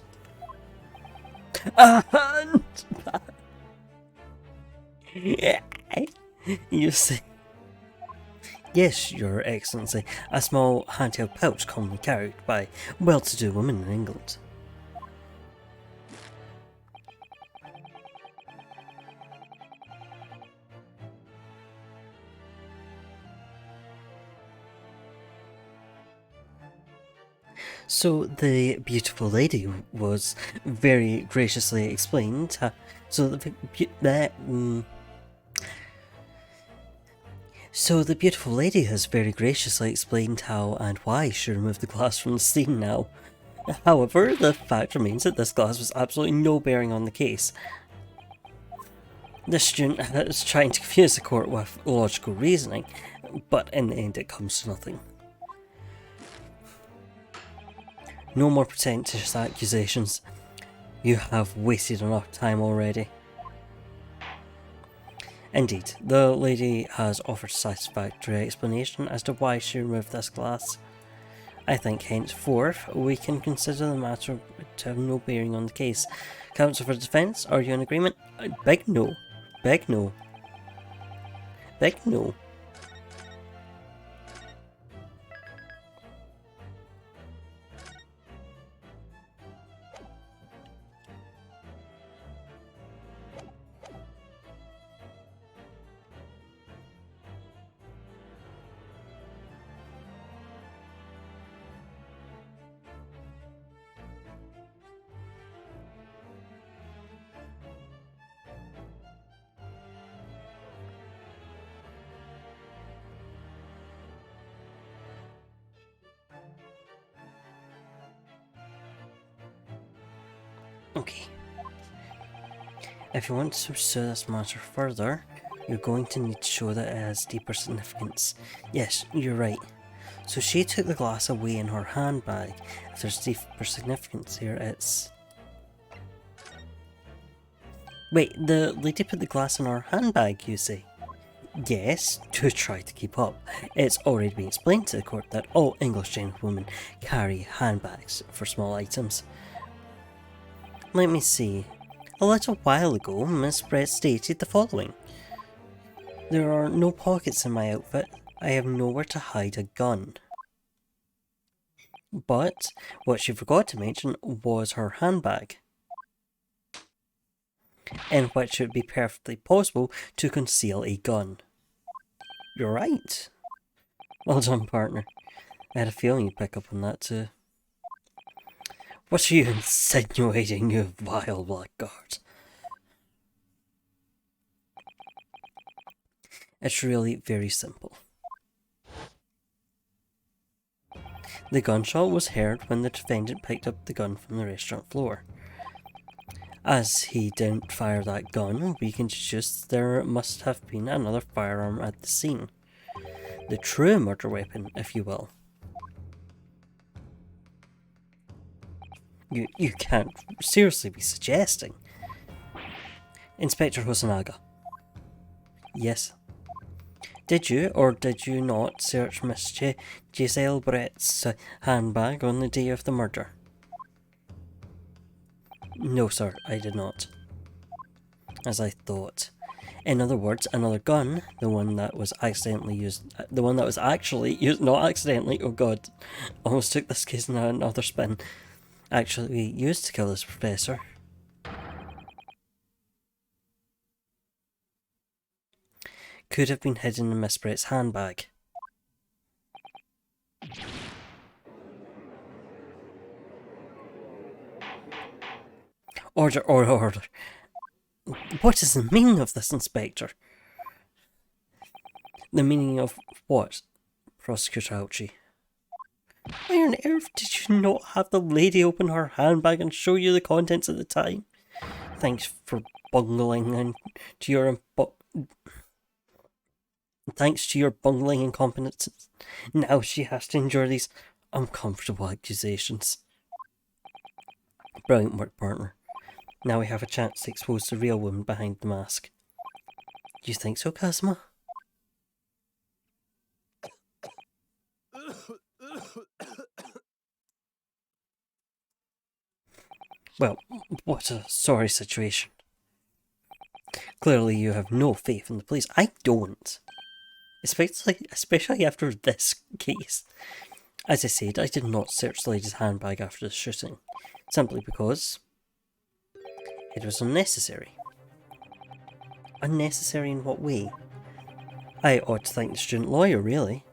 You see. Yes, Your Excellency, a small handheld pouch commonly carried by well-to-do women in England. So the beautiful lady was very graciously explained. So the beautiful lady has very graciously explained how and why she removed the glass from the scene now. However, the fact remains that this glass was absolutely no bearing on the case. The student is trying to confuse the court with logical reasoning, but in the end it comes to nothing. No more pretentious accusations. You have wasted enough time already. Indeed, the lady has offered a satisfactory explanation as to why she removed this glass. I think henceforth we can consider the matter to have no bearing on the case. Counsel for the defence, are you in agreement? Big no. Big no. Big no. Okay. If you want to pursue this matter further, you're going to need to show that it has deeper significance. Yes, you're right. So she took the glass away in her handbag. If there's deeper significance here, it's... Wait, the lady put the glass in her handbag, you say? Yes, to try to keep up. It's already been explained to the court that all English gentlewomen carry handbags for small items. Let me see. A little while ago, Miss Brett stated the following. There are no pockets in my outfit. I have nowhere to hide a gun. But what she forgot to mention was her handbag, in which it would be perfectly possible to conceal a gun. You're right. Well done, partner. I had a feeling you'd pick up on that too. What are you insinuating, you vile blackguard? It's really very simple. The gunshot was heard when the defendant picked up the gun from the restaurant floor. As he didn't fire that gun, we can deduce there must have been another firearm at the scene. The true murder weapon, if you will. You can't seriously be suggesting. Inspector Hosanaga. Yes. Did you or did you not search Miss Giselle Brett's handbag on the day of the murder? No, sir, I did not. As I thought. In other words, another gun, the one that was actually used, not accidentally, oh god, almost took this case in another spin, actually used to kill this professor. Could have been hidden in Miss Brett's handbag. Order, order, order. What is the meaning of this, Inspector? The meaning of what, Prosecutor Ouchie? Why on earth did you not have the lady open her handbag and show you the contents at the time? Thanks for bungling and to your Thanks to your bungling incompetence, now she has to endure these uncomfortable accusations. Brilliant work, partner. Now we have a chance to expose the real woman behind the mask. Do you think so, Kazuma? Well, what a sorry situation. Clearly you have no faith in the police. I don't. Especially after this case. As I said, I did not search the lady's handbag after the shooting, simply because it was unnecessary. Unnecessary in what way? I ought to thank the student lawyer, really.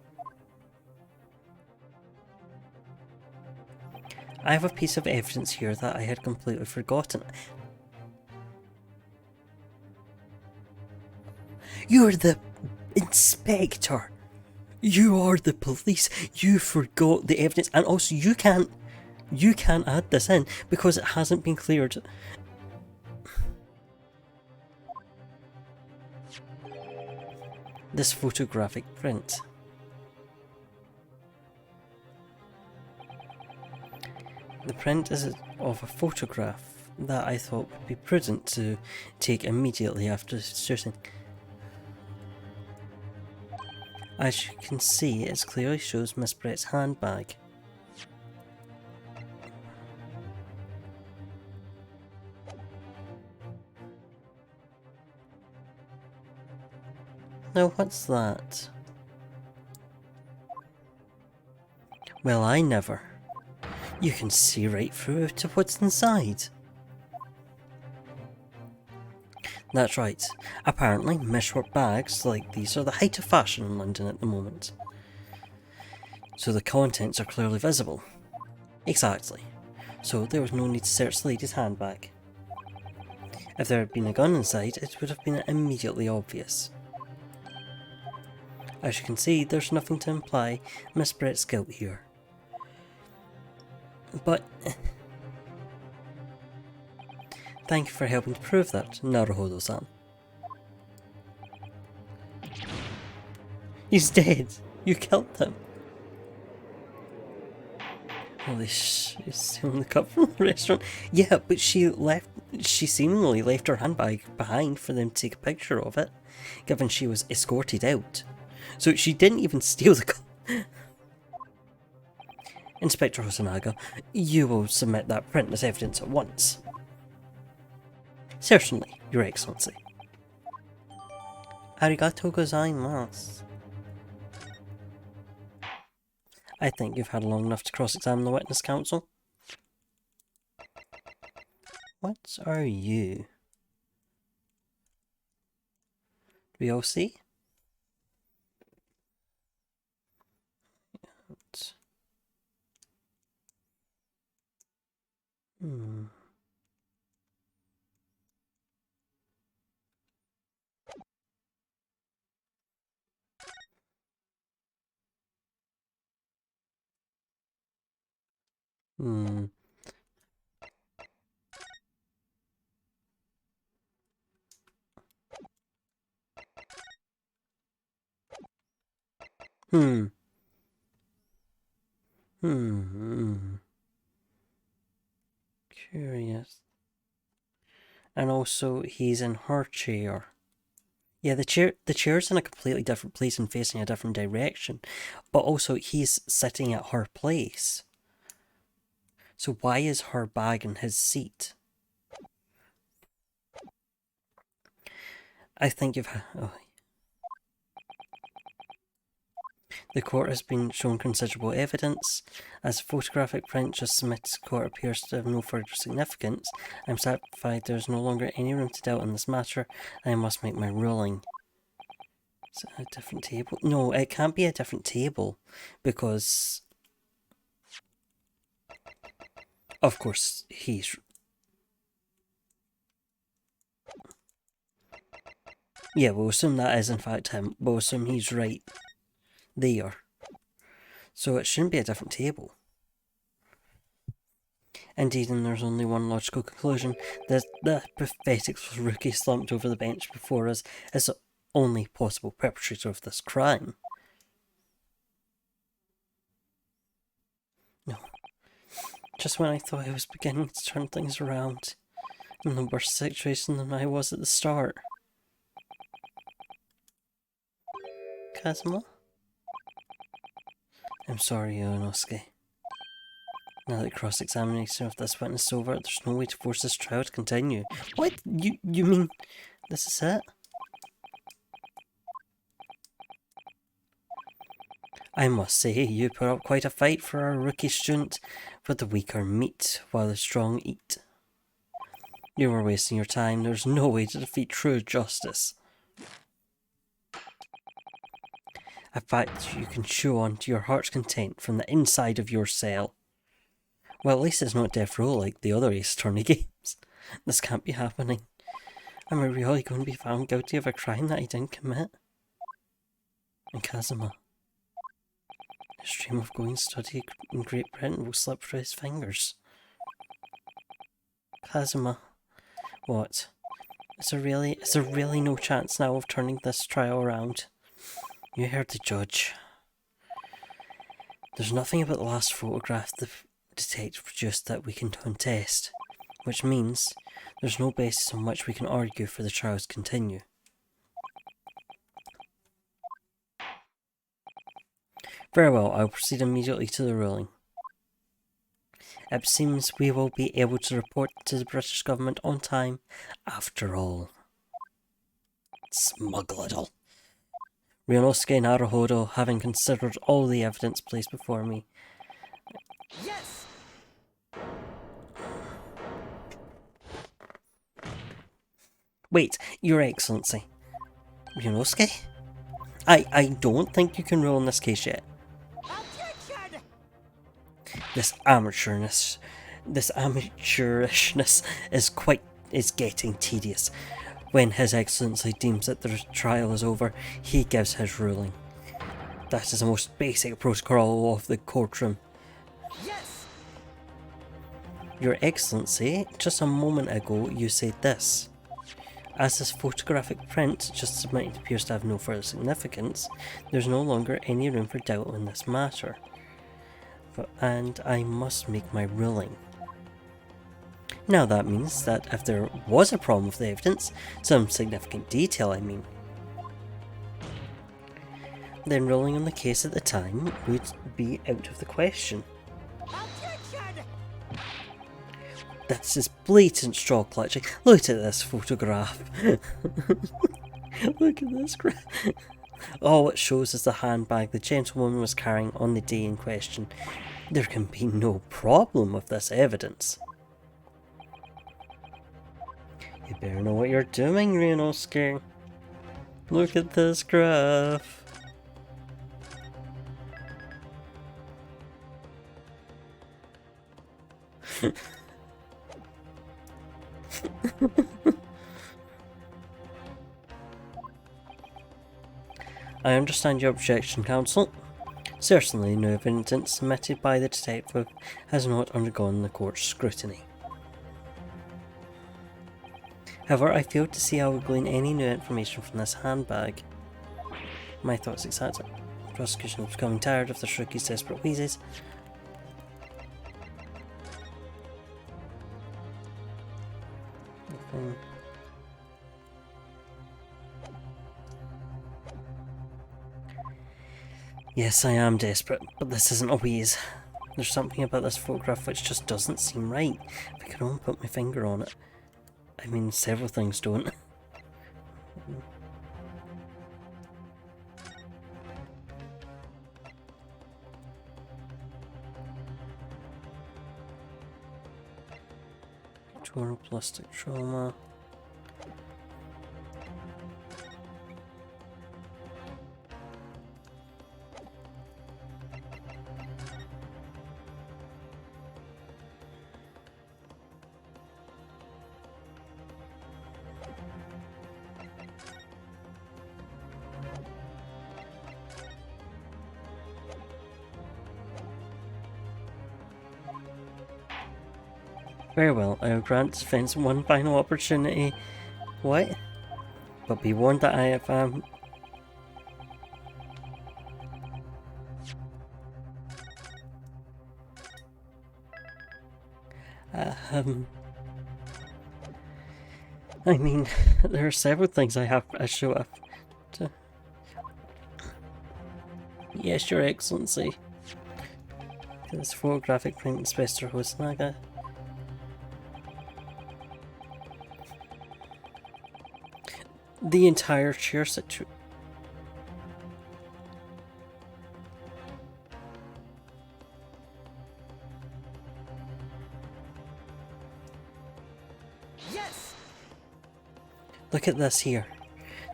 I have a piece of evidence here that I had completely forgotten. You're the inspector. You are the police. You forgot the evidence, and also you can't add this in because it hasn't been cleared. This photographic print. The print is of a photograph that I thought would be prudent to take immediately after the shooting. As you can see, it clearly shows Miss Brett's handbag. Now what's that? Well, I never. You can see right through to what's inside. That's right. Apparently, meshwork bags like these are the height of fashion in London at the moment. So the contents are clearly visible. Exactly. So there was no need to search the lady's handbag. If there had been a gun inside, it would have been immediately obvious. As you can see, there's nothing to imply Miss Brett's guilt here. But thank you for helping to prove that, Naruhodo-san. He's dead! You killed him! Holy sh... Is stealing the cup from the restaurant? Yeah, but she left... She seemingly left her handbag behind for them to take a picture of it, given she was escorted out. So she didn't even steal the Inspector Hosonaga, you will submit that print as evidence at once. Certainly, Your Excellency. Arigato gozaimasu. I think you've had long enough to cross-examine the witness, counsel. What are you? Do we all see? Hmm. Hmm. Hmm. Hmm. Curious. And also, he's in her chair. Yeah, the chair's in a completely different place and facing a different direction. But also, he's sitting at her place. So why is her bag in his seat? I think you've... Oh. The court has been shown considerable evidence. As the photographic print just submitted to court appears to have no further significance, I'm satisfied there is no longer any room to doubt on this matter, and I must make my ruling. Is it a different table? No, it can't be a different table, because... Of course, he's... Yeah, we'll assume that is in fact him. We'll assume he's right there. So it shouldn't be a different table. Indeed, and there's only one logical conclusion. The pathetic rookie slumped over the bench before us is the only possible perpetrator of this crime. No. Just when I thought I was beginning to turn things around, in the worse situation than I was at the start. Kazuma? I'm sorry, Ionosuke. Now that cross-examination of this witness is over, there's no way to force this trial to continue. What? You mean this is it? I must say, you put up quite a fight for our rookie student, but the weak are meat, while the strong eat. You were wasting your time. There's no way to defeat true justice. A fact you can chew on to your heart's content from the inside of your cell. Well, at least it's not death row like the other Ace Attorney games. This can't be happening. Am I really going to be found guilty of a crime that I didn't commit? And Kazuma, his dream of going to study in Great Britain will slip through his fingers. Kazuma, what? Is there really no chance now of turning this trial around? You heard the judge. There's nothing about the last photograph the detective produced that we can contest, which means there's no basis on which we can argue for the trial to continue. Very well, I'll proceed immediately to the ruling. It seems we will be able to report to the British government on time, after all. Smug little. Ryunosuke Naruhodo, having considered all the evidence placed before me. Yes! Wait, Your Excellency. Ryunosuke? I don't think you can rule in this case yet. Objection! This amateurishness is getting tedious. When His Excellency deems that the trial is over, he gives his ruling. That is the most basic protocol of the courtroom. Yes! Your Excellency, just a moment ago you said this. As this photographic print just submitted appears to have no further significance, there's no longer any room for doubt on this matter. And I must make my ruling. Now that means that if there was a problem with the evidence, some significant detail I mean, then ruling on the case at the time would be out of the question. Objection! That's just blatant straw clutching. Look at this photograph. Look at this. All it shows is the handbag the gentlewoman was carrying on the day in question. There can be no problem with this evidence. You better know what you're doing, Ryunosuke. Look at this graph. I understand your objection, counsel. Certainly no evidence submitted by the detective has not undergone the court's scrutiny. However, I failed to see how we glean any new information from this handbag. My thoughts exactly. The prosecution was becoming tired of the rookie's desperate wheezes. Yes, I am desperate, but this isn't a wheeze. There's something about this photograph which just doesn't seem right. If I could only put my finger on it. I mean, several things don't. Plastic trauma. Very well, I will grant defense one final opportunity. What? But be warned that I have I mean, there are several things I show up to. Yes, Your Excellency. This photographic print, Inspector Hosnaga. The entire chair situation. Yes! Look at this here.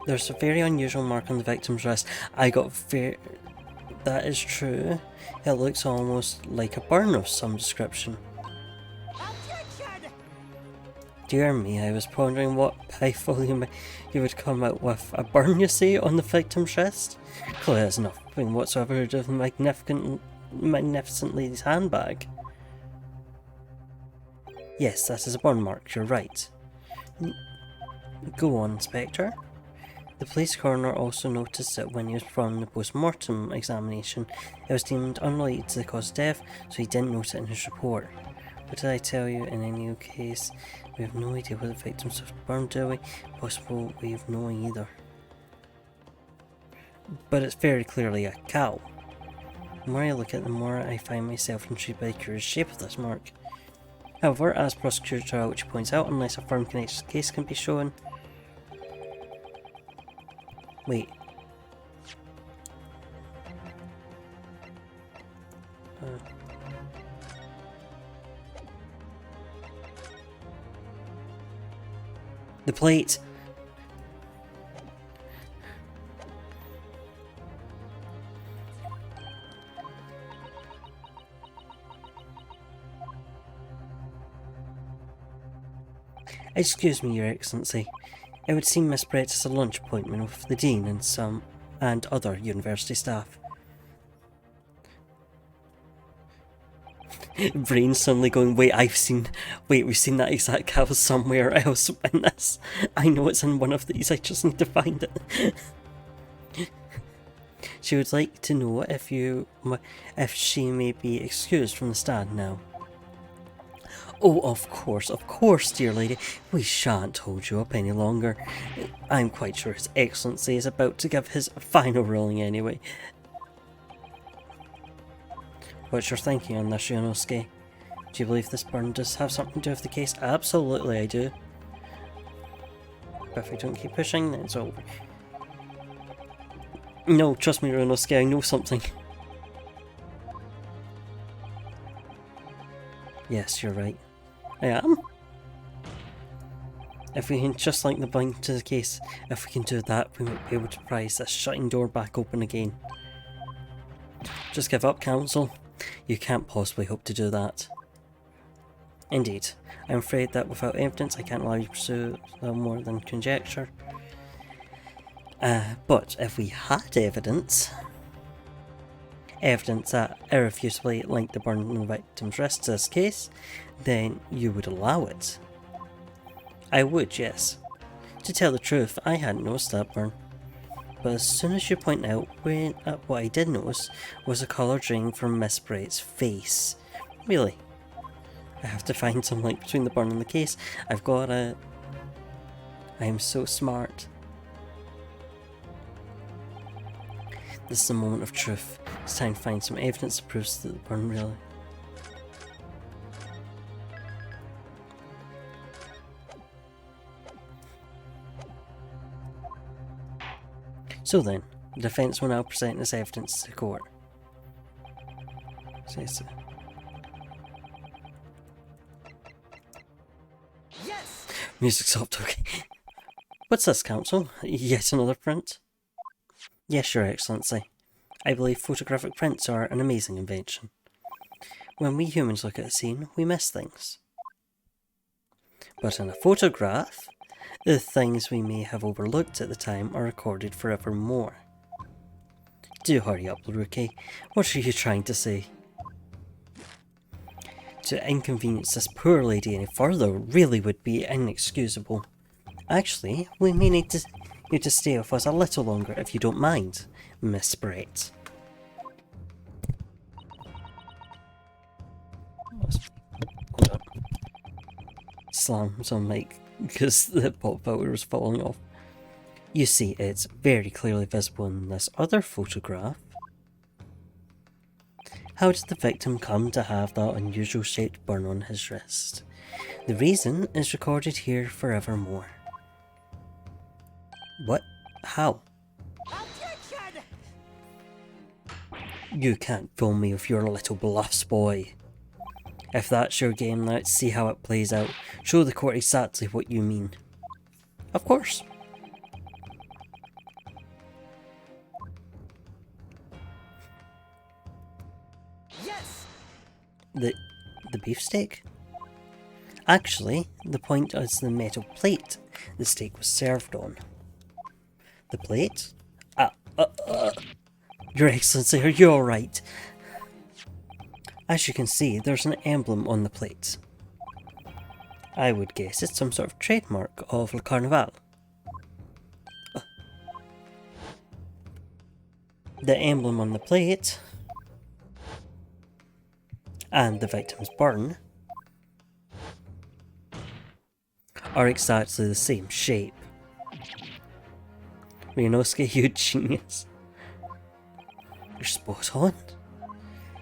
There's a very unusual mark on the victim's wrist. That is true. It looks almost like a burn of some description. Objection! Dear me, I was pondering what piffle you would come out with. A burn, you say, on the victim's wrist? Clearly has nothing whatsoever to do with the magnificent lady's handbag. Yes, that is a burn mark, you're right. Go on, Inspector. The police coroner also noticed that when he was performing the post-mortem examination, it was deemed unrelated to the cause of death, so he didn't note it in his report. What did I tell you? In any case, we have no idea what the victim suffered burn, do we? Possible way of knowing either. But it's very clearly a cow. The more I look at it, the more I find myself intrigued by the curious shape of this mark. However, as Prosecutor Ouch points out, unless a firm connection case can be shown... Wait. The plate! Excuse me, Your Excellency. It would seem Miss Brett has a lunch appointment with the Dean and other university staff. Brain suddenly going, wait, we've seen that exact cow somewhere else in this. I know it's in one of these, I just need to find it. She would like to know if she may be excused from the stand now. Oh, of course, dear lady. We shan't hold you up any longer. I'm quite sure His Excellency is about to give his final ruling anyway. What's your thinking on this, Yonosuke? Do you believe this burn does have something to do with the case? Absolutely, I do. But if I don't keep pushing, then it's over. No, trust me, Yonosuke, I know something. Yes, you're right. I am. If we can just link the blink to the case, if we can do that, we might be able to prise this shutting door back open again. Just give up, Council. You can't possibly hope to do that. Indeed. I'm afraid that without evidence I can't allow you to pursue more than conjecture. But if we had evidence that irrefutably linked the burn on the victim's wrist to this case, then you would allow it. I would, yes. To tell the truth, I hadn't noticed that burn. But as soon as you point out what I did notice was a colour draining from Miss Bright's face. Really? I have to find some link between the burn and the case. I am so smart. This is the moment of truth. It's time to find some evidence that proves that the burn really... So then, the defence will now present this evidence to the court. Yes. Music stopped, okay. What's this, Council? Yet another print? Yes, Your Excellency. I believe photographic prints are an amazing invention. When we humans look at a scene, we miss things. But in a photograph, the things we may have overlooked at the time are recorded forevermore. Do hurry up, Rookie. What are you trying to say? To inconvenience this poor lady any further really would be inexcusable. Actually, we may need you to stay with us a little longer if you don't mind, Miss Brett. Hold on. Slams on mic because the pop filter was falling off. You see, it's very clearly visible in this other photograph. How did the victim come to have that unusual shaped burn on his wrist? The reason is recorded here forevermore. What? How? Objection! You can't fool me with your little bluffs, boy. If that's your game, let's see how it plays out. Show the court exactly what you mean. Of course. Yes. The beefsteak? Actually, the point is the metal plate the steak was served on. The plate? Your Excellency, are you alright? As you can see, there's an emblem on the plate. I would guess it's some sort of trademark of Le Carnival. The emblem on the plate and the victim's burn are exactly the same shape. Ryunosuke, you genius. You're spot on.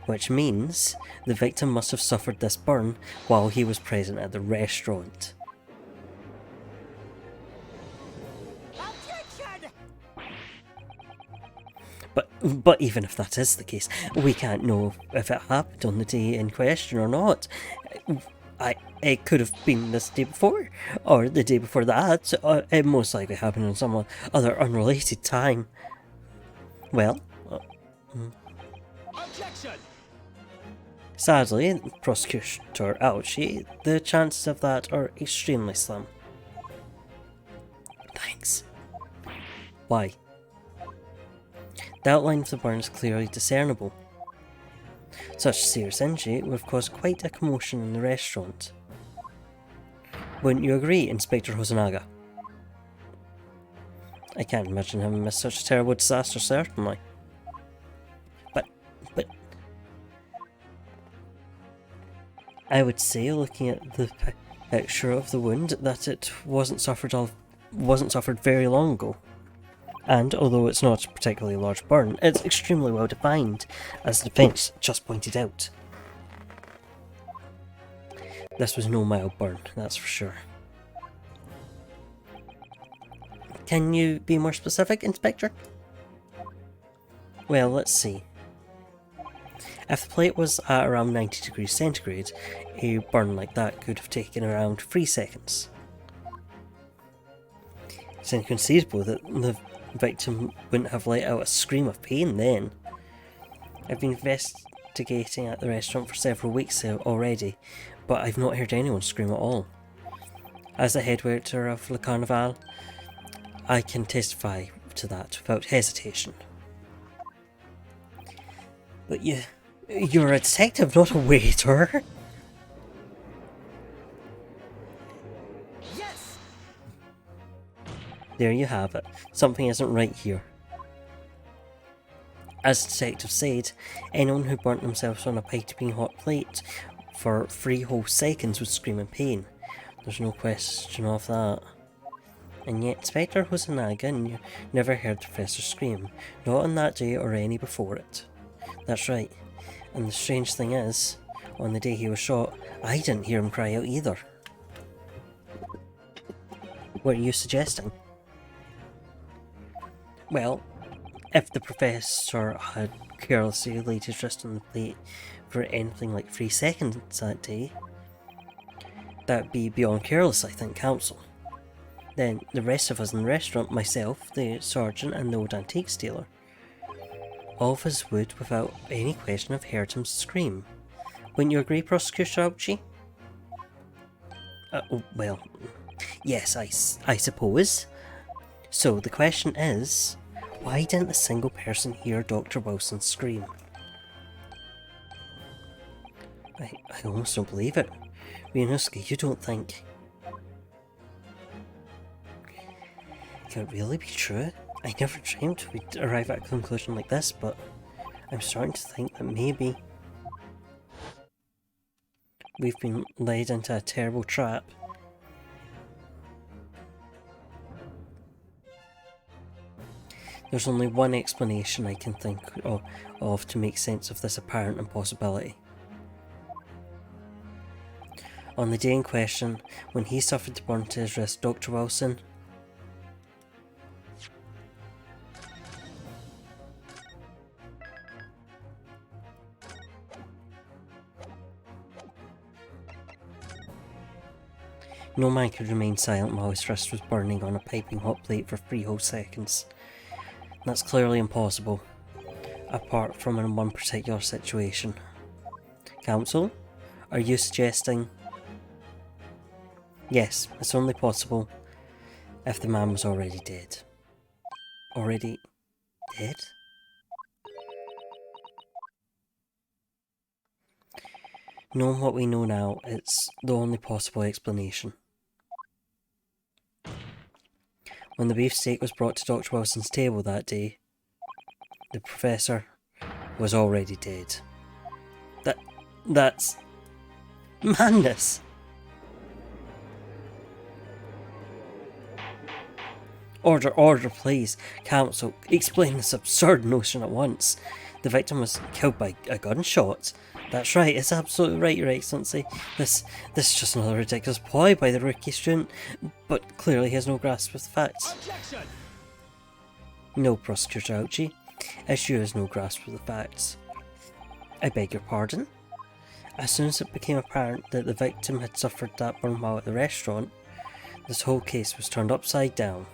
Which means the victim must have suffered this burn while he was present at the restaurant. Objection! But even if that is the case, we can't know if it happened on the day in question or not. It could have been this day before, or the day before that, or it most likely happened on some other unrelated time. Well, Objection! sadly, Prosecutor Ouchie, the chances of that are extremely slim. Thanks. Why? The outline of the burn is clearly discernible. Such serious injury would have caused quite a commotion in the restaurant. Wouldn't you agree, Inspector Hosonaga? I can't imagine having missed such a terrible disaster, certainly. But... I would say, looking at the picture of the wound, that it wasn't suffered very long ago. And although it's not a particularly large burn, it's extremely well defined, as the defence just pointed out. This was no mild burn, that's for sure. Can you be more specific, Inspector? Well, let's see. If the plate was at around 90 degrees centigrade, a burn like that could have taken around 3 seconds. It's inconceivable that the victim wouldn't have let out a scream of pain then. I've been investigating at the restaurant for several weeks already, but I've not heard anyone scream at all. As the head waiter of Le Carnival, I can testify to that without hesitation. But you're a detective, not a waiter. Yes! There you have it. Something isn't right here. As the detective said, anyone who burnt themselves on a piping hot plate for 3 whole seconds would scream in pain. There's no question of that. And yet Inspector Hosanaga never heard the professor scream, not on that day or any before it. That's right, and the strange thing is, on the day he was shot, I didn't hear him cry out either. What are you suggesting? Well, if the professor had carelessly laid his wrist on the plate for anything like 3 seconds that day, that'd be beyond careless, I think, counsel. Then the rest of us in the restaurant, myself, the sergeant and the old antiques dealer, all of us would, without any question, have heard him scream. Wouldn't you agree, Prosecutor Alchi? Well, yes, I suppose. So the question is, why didn't a single person hear Dr. Wilson scream? I almost don't believe it. Ryunosuke, you don't think... Can it really be true? I never dreamed we'd arrive at a conclusion like this, but I'm starting to think that maybe we've been led into a terrible trap. There's only one explanation I can think of to make sense of this apparent impossibility. On the day in question, when he suffered the burn to his wrist, Dr. Wilson... No man could remain silent while his wrist was burning on a piping hot plate for 3 whole seconds. That's clearly impossible, apart from in one particular situation. Counsel, are you suggesting... Yes, it's only possible if the man was already dead. Already dead? Knowing what we know now, it's the only possible explanation. When the beefsteak was brought to Dr. Wilson's table that day, the professor was already dead. That's... madness! Order, please. Counsel, explain this absurd notion at once. The victim was killed by a gunshot. That's right, it's absolutely right, Your Excellency. This is just another ridiculous ploy by the rookie student, but clearly he has no grasp of the facts. Objection! No, Prosecutor Alchi. Issue has no grasp of the facts. I beg your pardon? As soon as it became apparent that the victim had suffered that burn while at the restaurant, this whole case was turned upside down.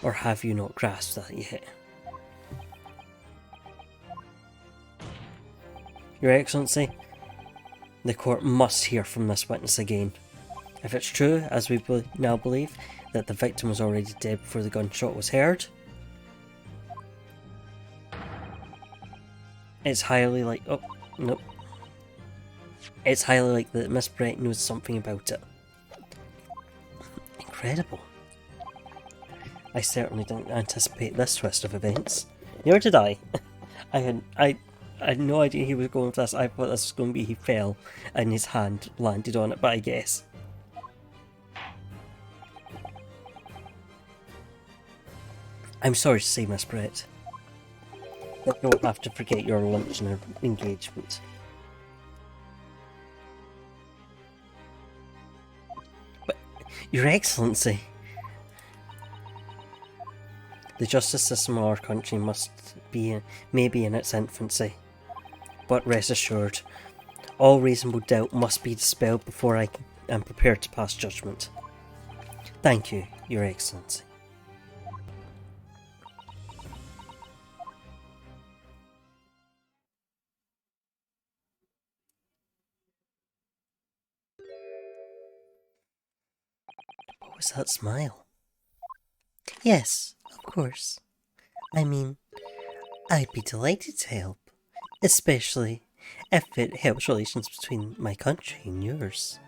Or have you not grasped that yet? Your Excellency, the court must hear from this witness again. If it's true, as we now believe, that the victim was already dead before the gunshot was heard, it's highly like... oh, nope. It's highly likely that Miss Brett knows something about it. Incredible. I certainly didn't anticipate this twist of events. Nor did I. I I had no idea he was going with this. I thought this was going to be he fell and his hand landed on it, but I guess. I'm sorry to say, Miss Brett. You don't have to forget your lunch and engagement. But, Your Excellency, the justice system of our country may be in its infancy, but rest assured, all reasonable doubt must be dispelled before I am prepared to pass judgment. Thank you, Your Excellency. What was that smile? Yes, of course. I mean, I'd be delighted to help, especially if it helps relations between my country and yours.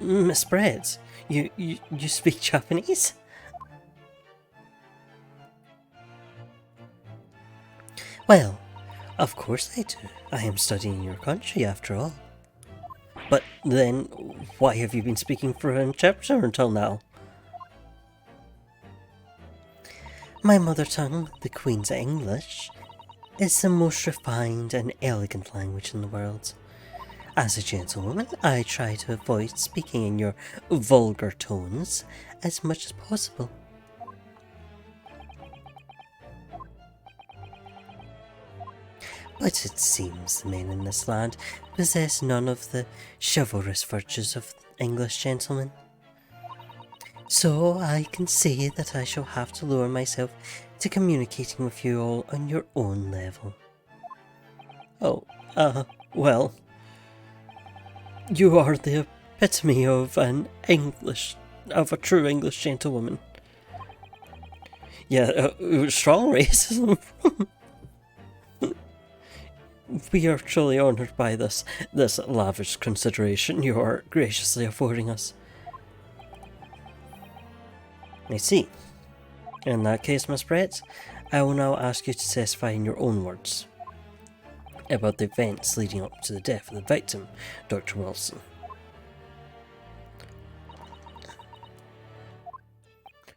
Miss Brett, you speak Japanese? Well, of course I do. I am studying your country after all. But then, why have you been speaking for an interpreter until now? My mother tongue, the Queen's English, is the most refined and elegant language in the world. As a gentlewoman, I try to avoid speaking in your vulgar tones as much as possible. But it seems the men in this land possess none of the chivalrous virtues of English gentlemen. So I can see that I shall have to lower myself to communicating with you all on your own level. Well, you are the epitome of a true English gentlewoman. Yeah, strong racism. We are truly honoured by this lavish consideration you are graciously affording us. I see. In that case, Miss Brett, I will now ask you to testify in your own words about the events leading up to the death of the victim, Dr. Wilson.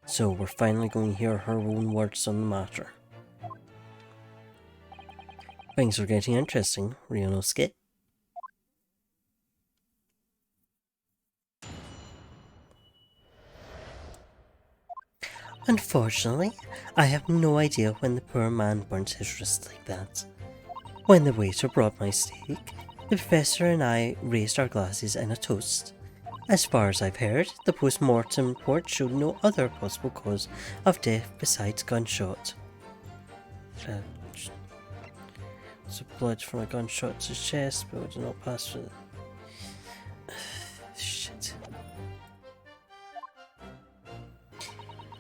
So we're finally going to hear her own words on the matter. Things are getting interesting, Ryunosuke. Unfortunately, I have no idea when the poor man burnt his wrist like that. When the waiter brought my steak, the professor and I raised our glasses in a toast. As far as I've heard, the post-mortem report showed no other possible cause of death besides gunshot. So blood from a gunshot to his chest, but did not pass through the... Shit.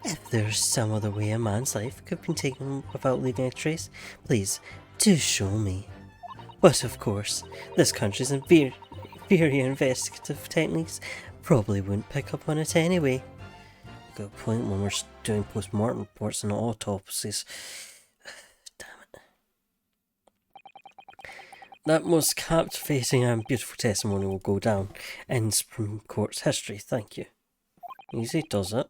If there's some other way a man's life could have been taken without leaving a trace, please, do show me. But of course, this country's inferior investigative techniques probably wouldn't pick up on it anyway. Got a point when we're doing post-mortem reports and autopsies. Damn it. That most captivating and beautiful testimony will go down in Supreme Court's history, thank you. Easy does it.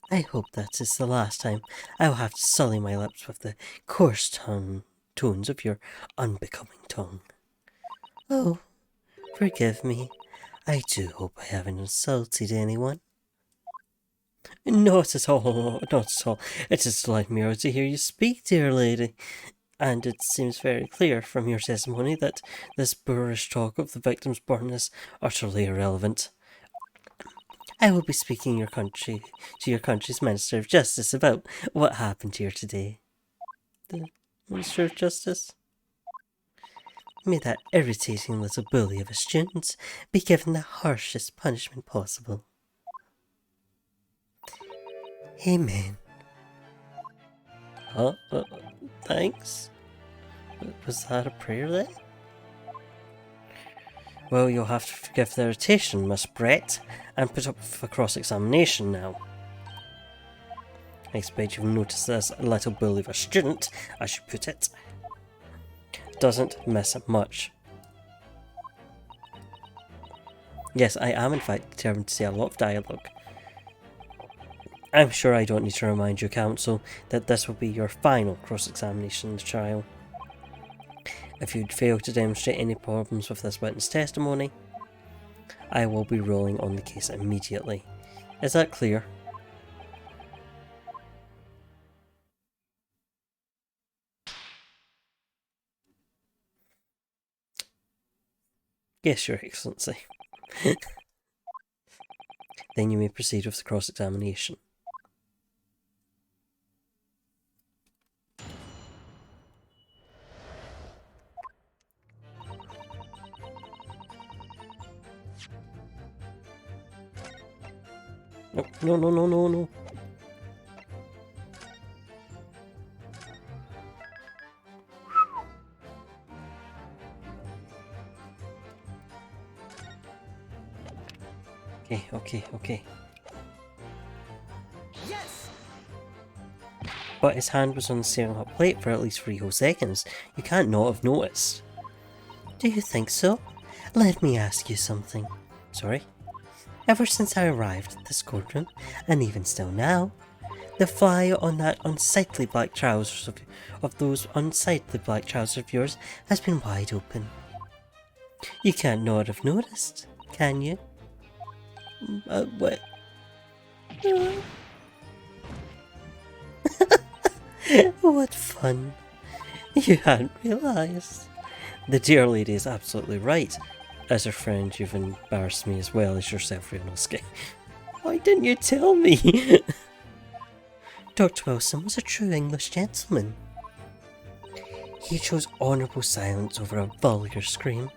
I hope that is the last time I will have to sully my lips with the coarse tones of your unbecoming tongue. Oh, forgive me. I do hope I haven't insulted anyone. Not at all, not at all. It is delight me to hear you speak, dear lady. And it seems very clear from your testimony that this boorish talk of the victim's burn is utterly irrelevant. I will be speaking to your country's Minister of Justice about what happened here today. The Minister of Justice? May that irritating little bully of a student be given the harshest punishment possible. Amen. Thanks? Was that a prayer then? Well, you'll have to forgive the irritation, Miss Brett, and put up for cross-examination now. I expect you've noticed this little bully of a student, as you put it, doesn't miss much. Yes, I am in fact determined to say a lot of dialogue. I'm sure I don't need to remind you, Counsel, that this will be your final cross-examination in the trial. If you'd fail to demonstrate any problems with this witness testimony, I will be ruling on the case immediately. Is that clear? Yes, Your Excellency. Then you may proceed with the cross-examination. No. Okay. Yes! But his hand was on the steering wheel plate for at least 3 whole seconds. You can't not have noticed. Do you think so? Let me ask you something. Sorry? Ever since I arrived at this courtroom, and even still now, the fly on that unsightly black trousers of those unsightly black trousers of yours has been wide open. You can't not have noticed, can you? What? What fun. You hadn't realised. The dear lady is absolutely right. As her friend, you've embarrassed me as well as yourself, Ryunosuke. Why didn't you tell me? Dr. Wilson was a true English gentleman. He chose honourable silence over a vulgar scream.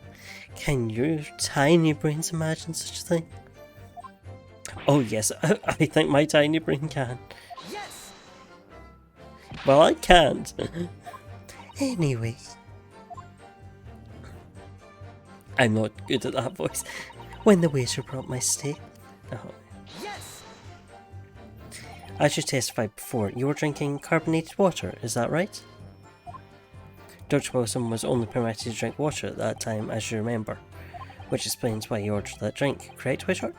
Can your tiny brains imagine such a thing? Oh yes, I think my tiny brain can. Yes! Well, I can't. Anyway. I'm not good at that voice. When the waiter brought my steak... Oh. Yes! As you testified before, you were drinking carbonated water, is that right? Dr. Wilson was only permitted to drink water at that time, as you remember, which explains why he ordered that drink, correct, Wishart?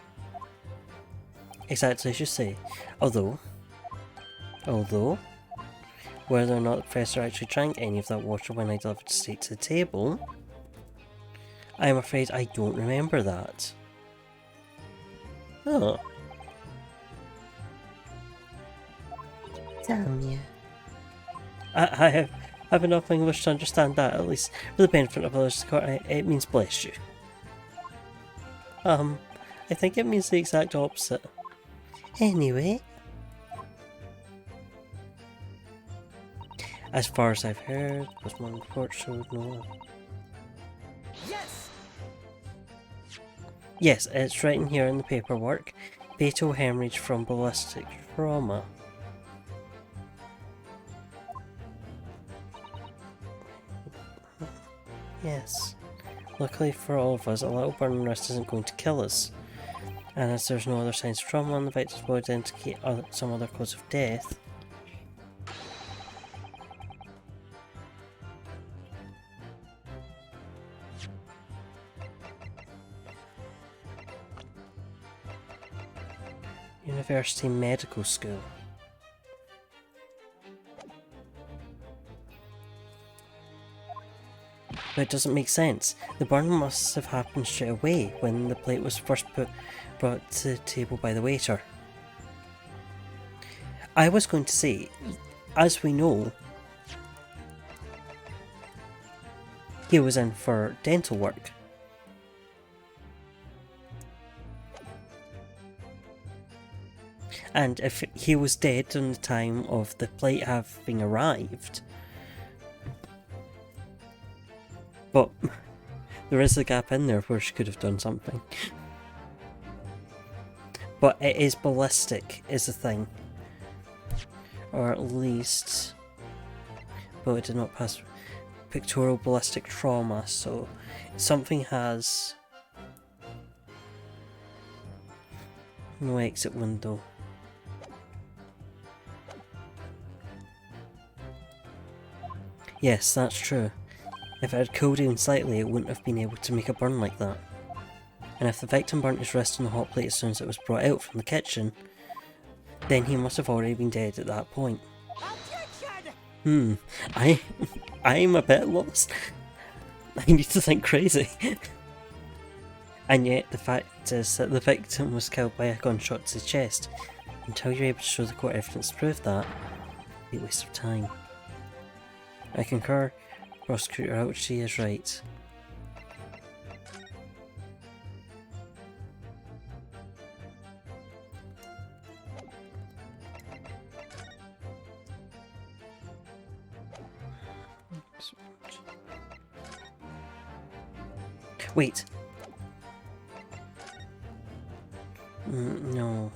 Exactly as you say. Although, whether or not the professor actually drank any of that water when I delivered the steak to the table, I'm afraid I don't remember that. Oh. Damn you. I have enough English to understand that, at least for the benefit of others. It means bless you. I think it means the exact opposite. Anyway. As far as I've heard, was one report showed no... Yes! Yes, it's written here in the paperwork. Fatal hemorrhage from ballistic trauma. Yes. Luckily for all of us, a little burn wrist isn't going to kill us. And as there's no other signs of trauma on the victim's body to indicate some other cause of death, University Medical School. But it doesn't make sense. The burn must have happened straight away when the plate was first brought to the table by the waiter. I was going to say, as we know, he was in for dental work. And if he was dead on the time of the plate having arrived... But there is a gap in there where she could have done something. But it is ballistic, is the thing. Or at least... But it did not pass pictorial ballistic trauma, so something has... No exit window. Yes, that's true. If it had cooled even slightly, it wouldn't have been able to make a burn like that. And if the victim burnt his wrist on the hot plate as soon as it was brought out from the kitchen, then he must have already been dead at that point. Objection! I'm a bit lost. I need to think crazy. And yet, the fact is that the victim was killed by a gunshot to the chest. Until you're able to show the court evidence to prove that, it'd be a waste of time. I concur. Prosecutor Ouchie is right. Wait. No.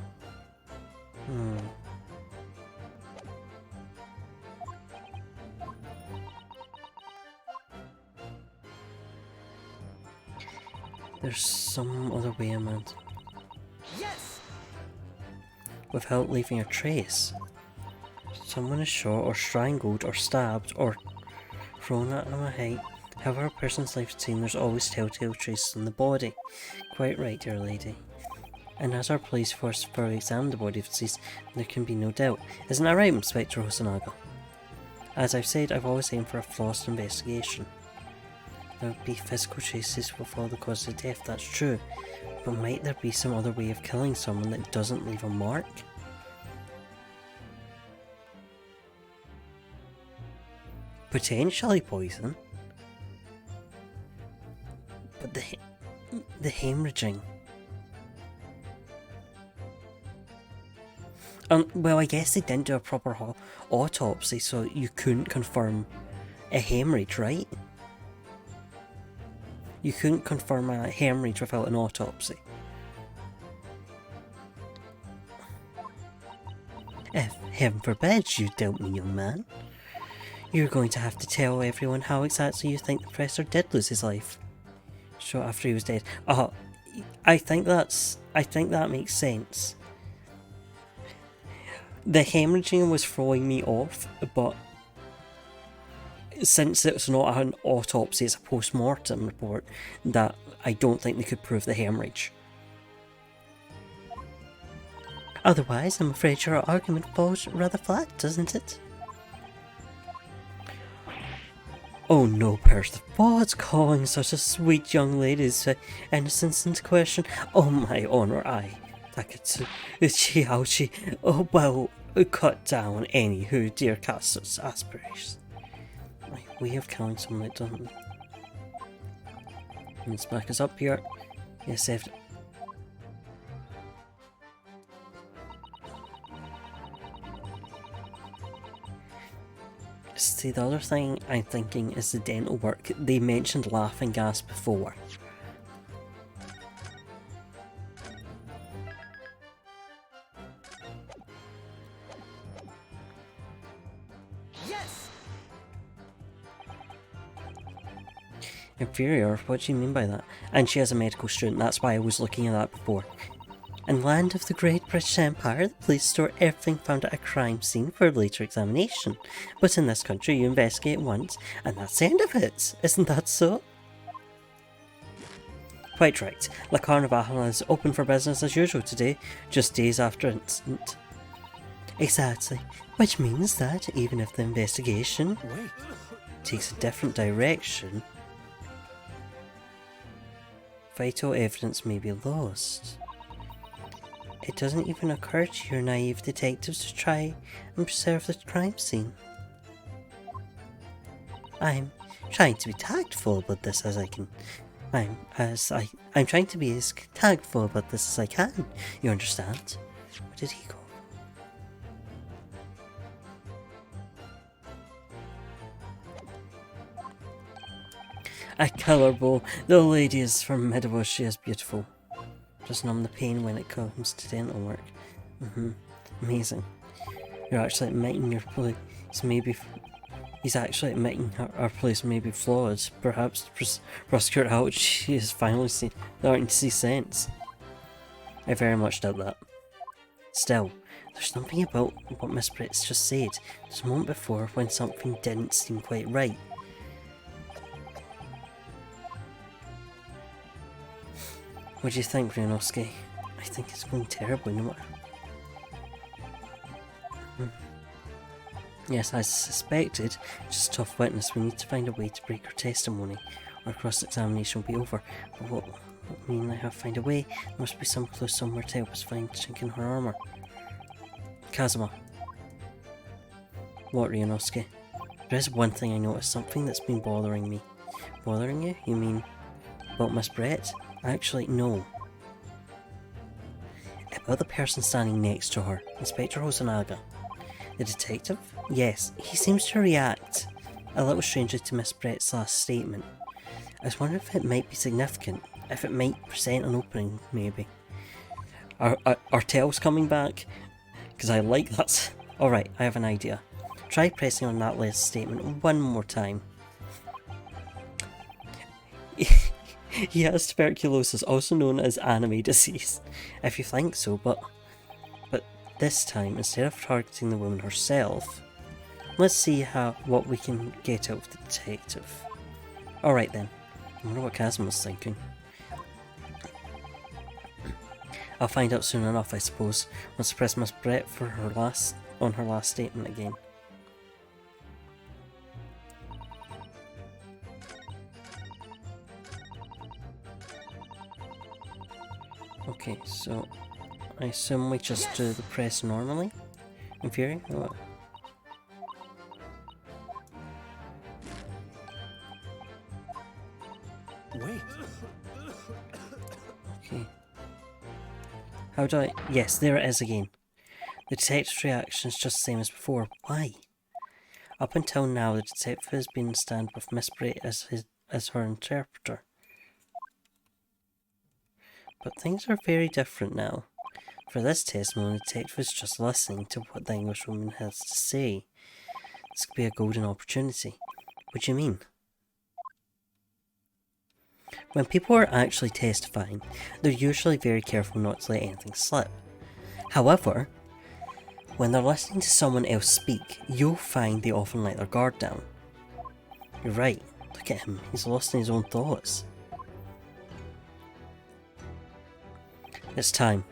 There's some other way, Amanda. Yes! Without leaving a trace. Someone is shot or strangled or stabbed or thrown at a height. However a person's life is seen, there's always telltale traces on the body. Quite right, dear lady. And as our police force further examine the body of deceased, there can be no doubt. Isn't that right, Inspector Hosonaga? As I've said, I've always aimed for a flawless investigation. There would be physical traces will follow the cause of death, that's true. But might there be some other way of killing someone that doesn't leave a mark? Potentially poison. But the hemorrhaging. Well, I guess they didn't do a proper autopsy, so you couldn't confirm a hemorrhage, right? You couldn't confirm a hemorrhage without an autopsy. If heaven forbid you doubt me, young man, you're going to have to tell everyone how exactly you think the professor did lose his life. So after he was dead. I think that makes sense. The hemorrhaging was throwing me off, but since it's not an autopsy, it's a post-mortem report, that I don't think they could prove the hemorrhage. Otherwise, I'm afraid your argument falls rather flat, doesn't it? Oh no, Perth, what's calling such a sweet young lady's innocence into question? Oh my honour, Takatsu, Chiauchi, oh well, cut down anywho, dear Castle's aspirations. My way of killing someone that doesn't. Let's back us up here. Yes, saved it. See, the other thing I'm thinking is the dental work. They mentioned laughing gas before. Yes! Inferior? What do you mean by that? And she is a medical student, that's why I was looking at that before. In land of the Great British Empire, the police store everything found at a crime scene for later examination. But in this country, you investigate once, and that's the end of it. Isn't that so? Quite right. La Carnival is open for business as usual today, just days after incident. Exactly. Which means that even if the investigation takes a different direction, vital evidence may be lost. It doesn't even occur to your naive detectives to try and preserve the crime scene. I'm trying to be tactful about this as I can. I'm trying to be as tactful about this as I can. You understand? What did he call? A killer bow. The lady is formidable. She is beautiful. Just numb the pain when it comes to dental work. Amazing. You're actually admitting your police maybe. He's actually admitting our police may be flawed. Perhaps Prosecutor Ouch is finally starting to see sense. I very much doubt that. Still, There's something about what Miss Britt's just said. There's a moment before when something didn't seem quite right. What do you think, Ryunosuke? I think it's going terribly, no matter. Yes, as suspected, just a tough witness. We need to find a way to break her testimony, or cross-examination will be over. But what mean I have to find a way? There must be some clue somewhere to help us find chink in her armour. Kazuma. What, Ryunosuke? There is one thing I noticed, something that's been bothering me. Bothering you? You mean about Miss Brett? Actually, no. About the person standing next to her, Inspector Hosonaga. The detective? Yes, he seems to react a little strangely to Miss Brett's last statement. I was wondering if it might be significant, if it might present an opening, maybe. Are Tails coming back? Because I like that. Alright, I have an idea. Try pressing on that last statement one more time. He has tuberculosis, also known as anime disease. If you think so, but this time, instead of targeting the woman herself, let's see what we can get out of the detective. Alright then. I wonder what Kazuma's thinking. I'll find out soon enough, I suppose. Let's press Miss Brett for her last statement again. Okay, so I assume we just do the press normally? In theory? Oh. Wait. Okay. How do I... Yes, there it is again. The detective's reaction is just the same as before. Why? Up until now, the detective has been in stand with Miss Brett as her interpreter. But things are very different now. For this testimony, the detective is just listening to what the Englishwoman has to say. This could be a golden opportunity. What do you mean? When people are actually testifying, they're usually very careful not to let anything slip. However, when they're listening to someone else speak, you'll find they often let their guard down. You're right, look at him, he's lost in his own thoughts. It's time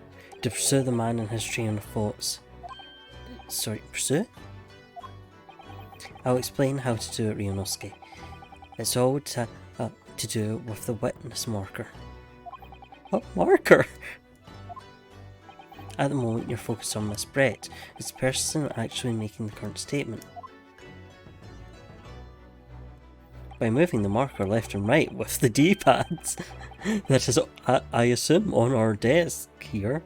to pursue the man in his train of thoughts. Sorry, pursue? I'll explain how to do it, Ryunosuke. It's all to do with the witness marker. What marker? At the moment you're focused on Miss Brett. It's the person actually making the current statement. By moving the marker left and right with the D-pads, that is, I assume, on our desk here,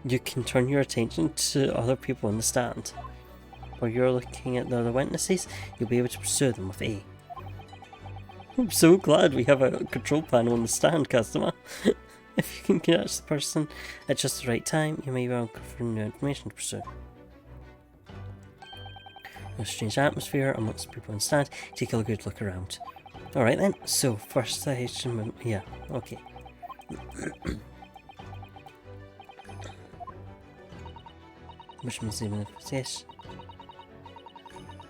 you can turn your attention to other people in the stand. While you're looking at the other witnesses, you'll be able to pursue them with A. I'm so glad we have a control panel on the stand, customer. If you can catch the person at just the right time, you may well for new information to pursue. A strange atmosphere amongst people in the stand. Take a good look around. Alright then, so first I should... yeah, okay. Which means even if it's yes.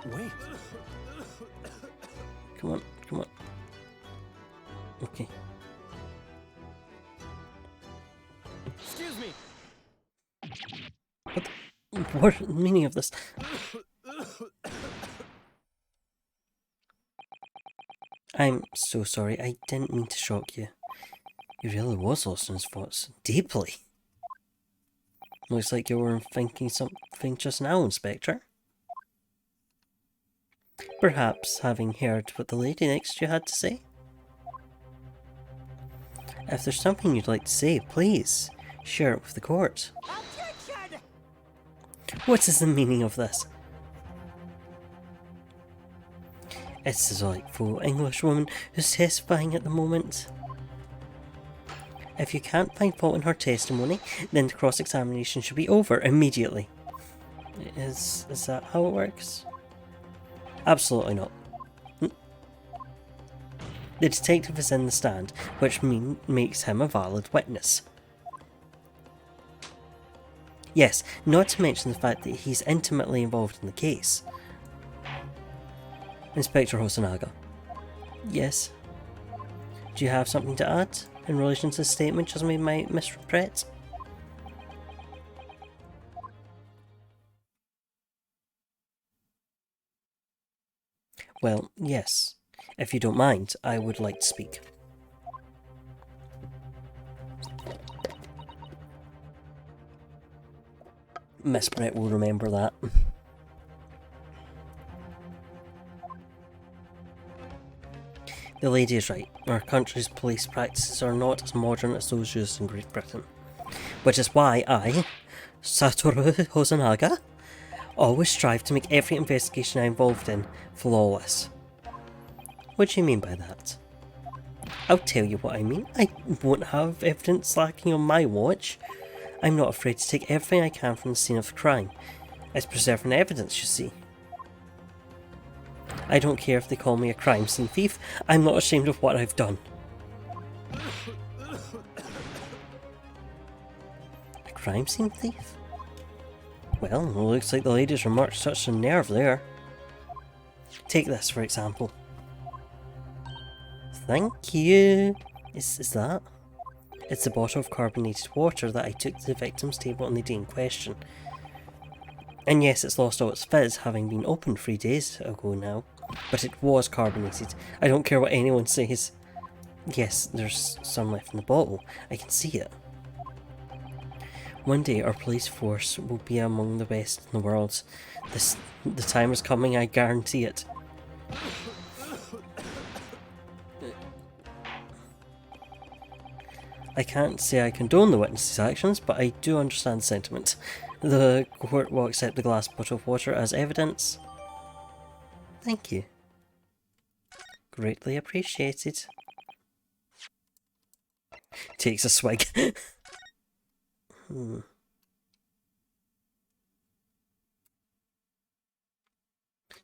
Wait. Come on, come on. Okay. Excuse me. What's the meaning of this? I'm so sorry, I didn't mean to shock you. He really was lost in his thoughts. Deeply. Looks like you were thinking something just now, Inspector. Perhaps having heard what the lady next to you had to say? If there's something you'd like to say, please share it with the court. Objection! What is the meaning of this? It's a delightful Englishwoman who's testifying at the moment. If you can't find fault in her testimony, then the cross-examination should be over immediately. Is that how it works? Absolutely not. The detective is in the stand, which makes him a valid witness. Yes, not to mention the fact that he's intimately involved in the case. Inspector Hosonaga. Yes? Do you have something to add in relation to the statement just made by Miss Brett? Well, yes. If you don't mind, I would like to speak. Miss Brett will remember that. The lady is right. Our country's police practices are not as modern as those used in Great Britain. Which is why I, Satoru Hosonaga, always strive to make every investigation I'm involved in flawless. What do you mean by that? I'll tell you what I mean. I won't have evidence lacking on my watch. I'm not afraid to take everything I can from the scene of the crime. It's preserving evidence, you see. I don't care if they call me a crime scene thief. I'm not ashamed of what I've done. A crime scene thief? Well, it looks like the lady's remarks touched a nerve there. Take this, for example. Thank you. Is that? It's a bottle of carbonated water that I took to the victim's table on the day in question. And yes, it's lost all its fizz, having been opened 3 days ago now. But it was carbonated. I don't care what anyone says. Yes, there's some left in the bottle. I can see it. One day our police force will be among the best in the world. The time is coming, I guarantee it. I can't say I condone the witness's actions, but I do understand the sentiment. The court will accept the glass bottle of water as evidence. Thank you. Greatly appreciated. Takes a swig.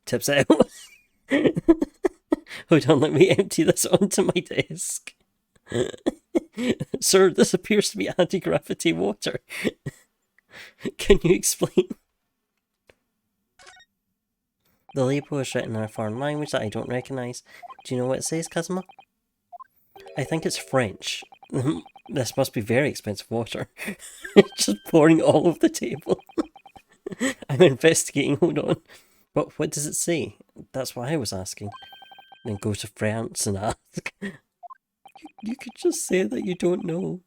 Tips it out. Hold on, let me empty this onto my desk. Sir, this appears to be anti-gravity water. Can you explain? The label is written in a foreign language that I don't recognise. Do you know what it says, Kazuma? I think it's French. This must be very expensive water. Just pouring all over the table. I'm investigating, hold on. But what does it say? That's what I was asking. Then go to France and ask. You could just say that you don't know.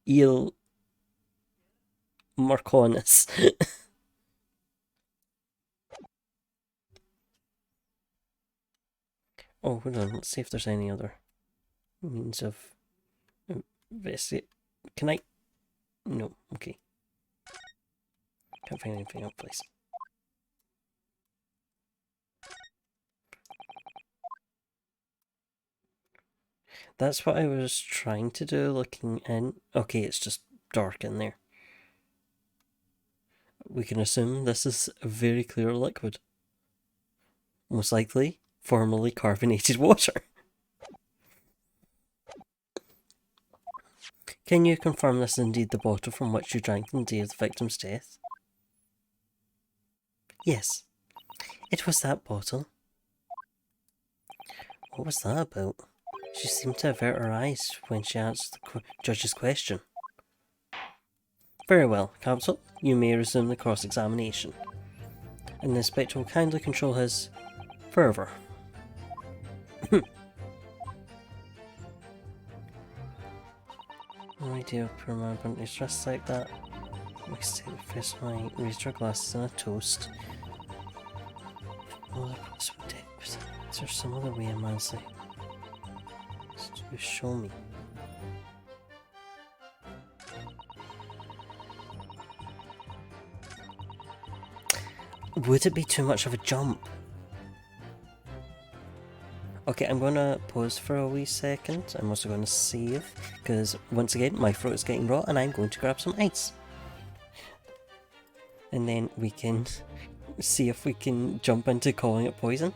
Il Marconis. Oh, hold on. Let's see if there's any other means of investigate. Can I? No. Okay. Can't find anything else, please. That's what I was trying to do, looking in. Okay, it's just dark in there. We can assume this is a very clear liquid. Most likely, formerly carbonated water. Can you confirm this is indeed the bottle from which you drank on the day of the victim's death? Yes, it was that bottle. What was that about? She seemed to avert her eyes when she answered the judge's question. Very well, counsel. You may resume the cross-examination. And the inspector will kindly control his fervour. No idea of poor man Bunty's dressed like that. We stay the first night, raised our glasses and a toast. Oh, is there some other way a man say? You show me. Would it be too much of a jump? Okay, I'm gonna pause for a wee second. I'm also gonna save, because once again, my throat is getting raw and I'm going to grab some ice. And then we can see if we can jump into calling it poison.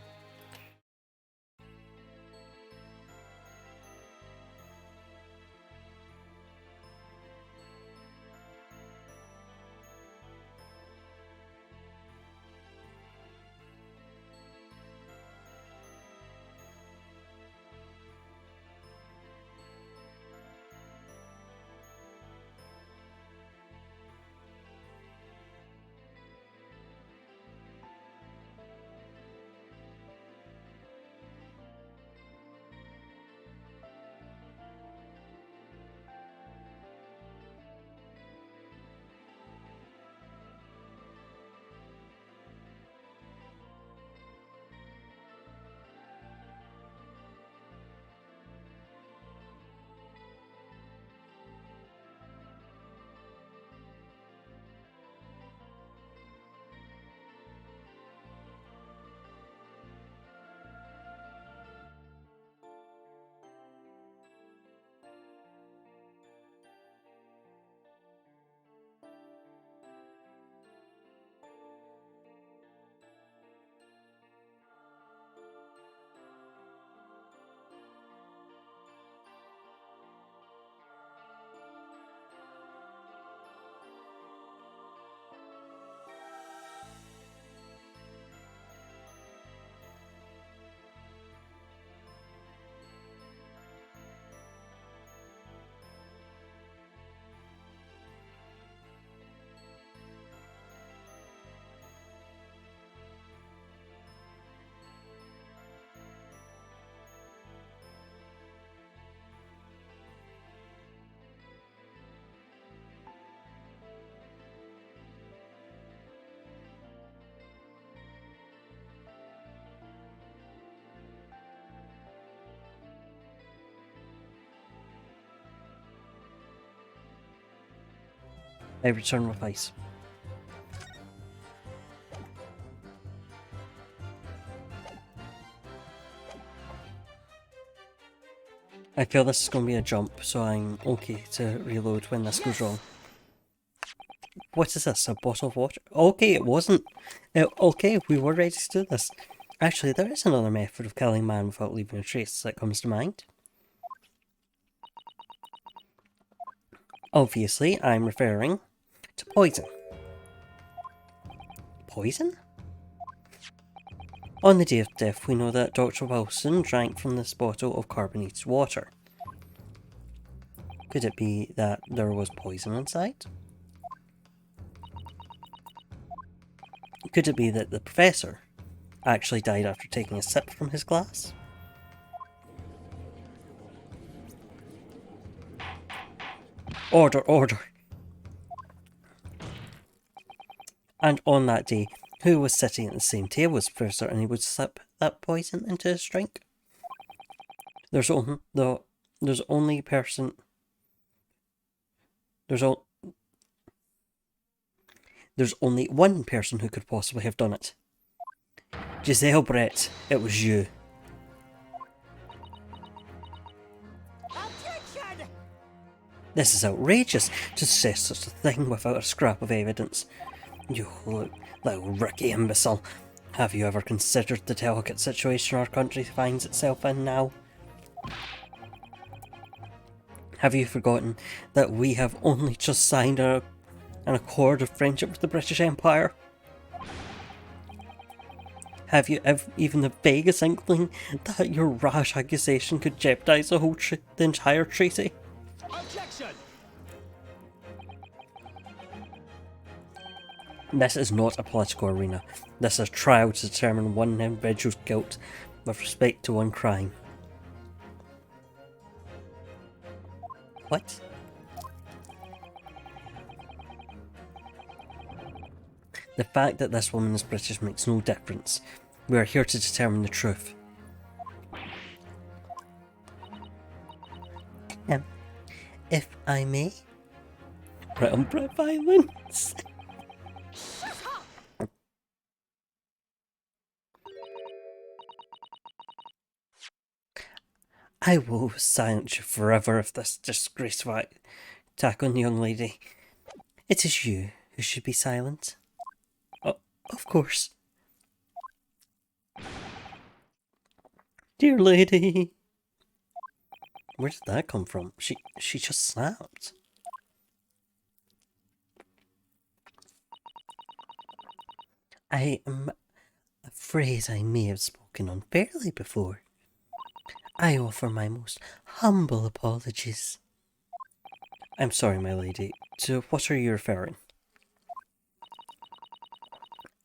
I return with ice. I feel this is going to be a jump, so I'm okay to reload when this goes wrong. What is this? A bottle of water? Okay, it wasn't. Okay, we were ready to do this. Actually, there is another method of killing man without leaving a trace that comes to mind. Obviously, I'm referring to poison. Poison? On the day of death, we know that Dr. Wilson drank from this bottle of carbonated water. Could it be that there was poison inside? Could it be that the professor actually died after taking a sip from his glass? Order, order! And on that day, who was sitting at the same table as the professor and he would slip that poison into his drink? There's only one person who could possibly have done it. Giselle Brett, it was you. Objection! This is outrageous to say such a thing without a scrap of evidence. You little rookie imbecile. Have you ever considered the delicate situation our country finds itself in now? Have you forgotten that we have only just signed an accord of friendship with the British Empire? Have you even the vaguest inkling that your rash accusation could jeopardise the entire treaty? Objection! This is not a political arena. This is a trial to determine one individual's guilt with respect to one crime. What? The fact that this woman is British makes no difference. We are here to determine the truth. If I may? Brown bread violence. I will silence you forever if this disgraceful attack on the young lady. It is you who should be silent. Oh, of course. Dear lady. Where did that come from? She just snapped. I am afraid I may have spoken unfairly before. I offer my most humble apologies. I'm sorry, my lady. To what are you referring?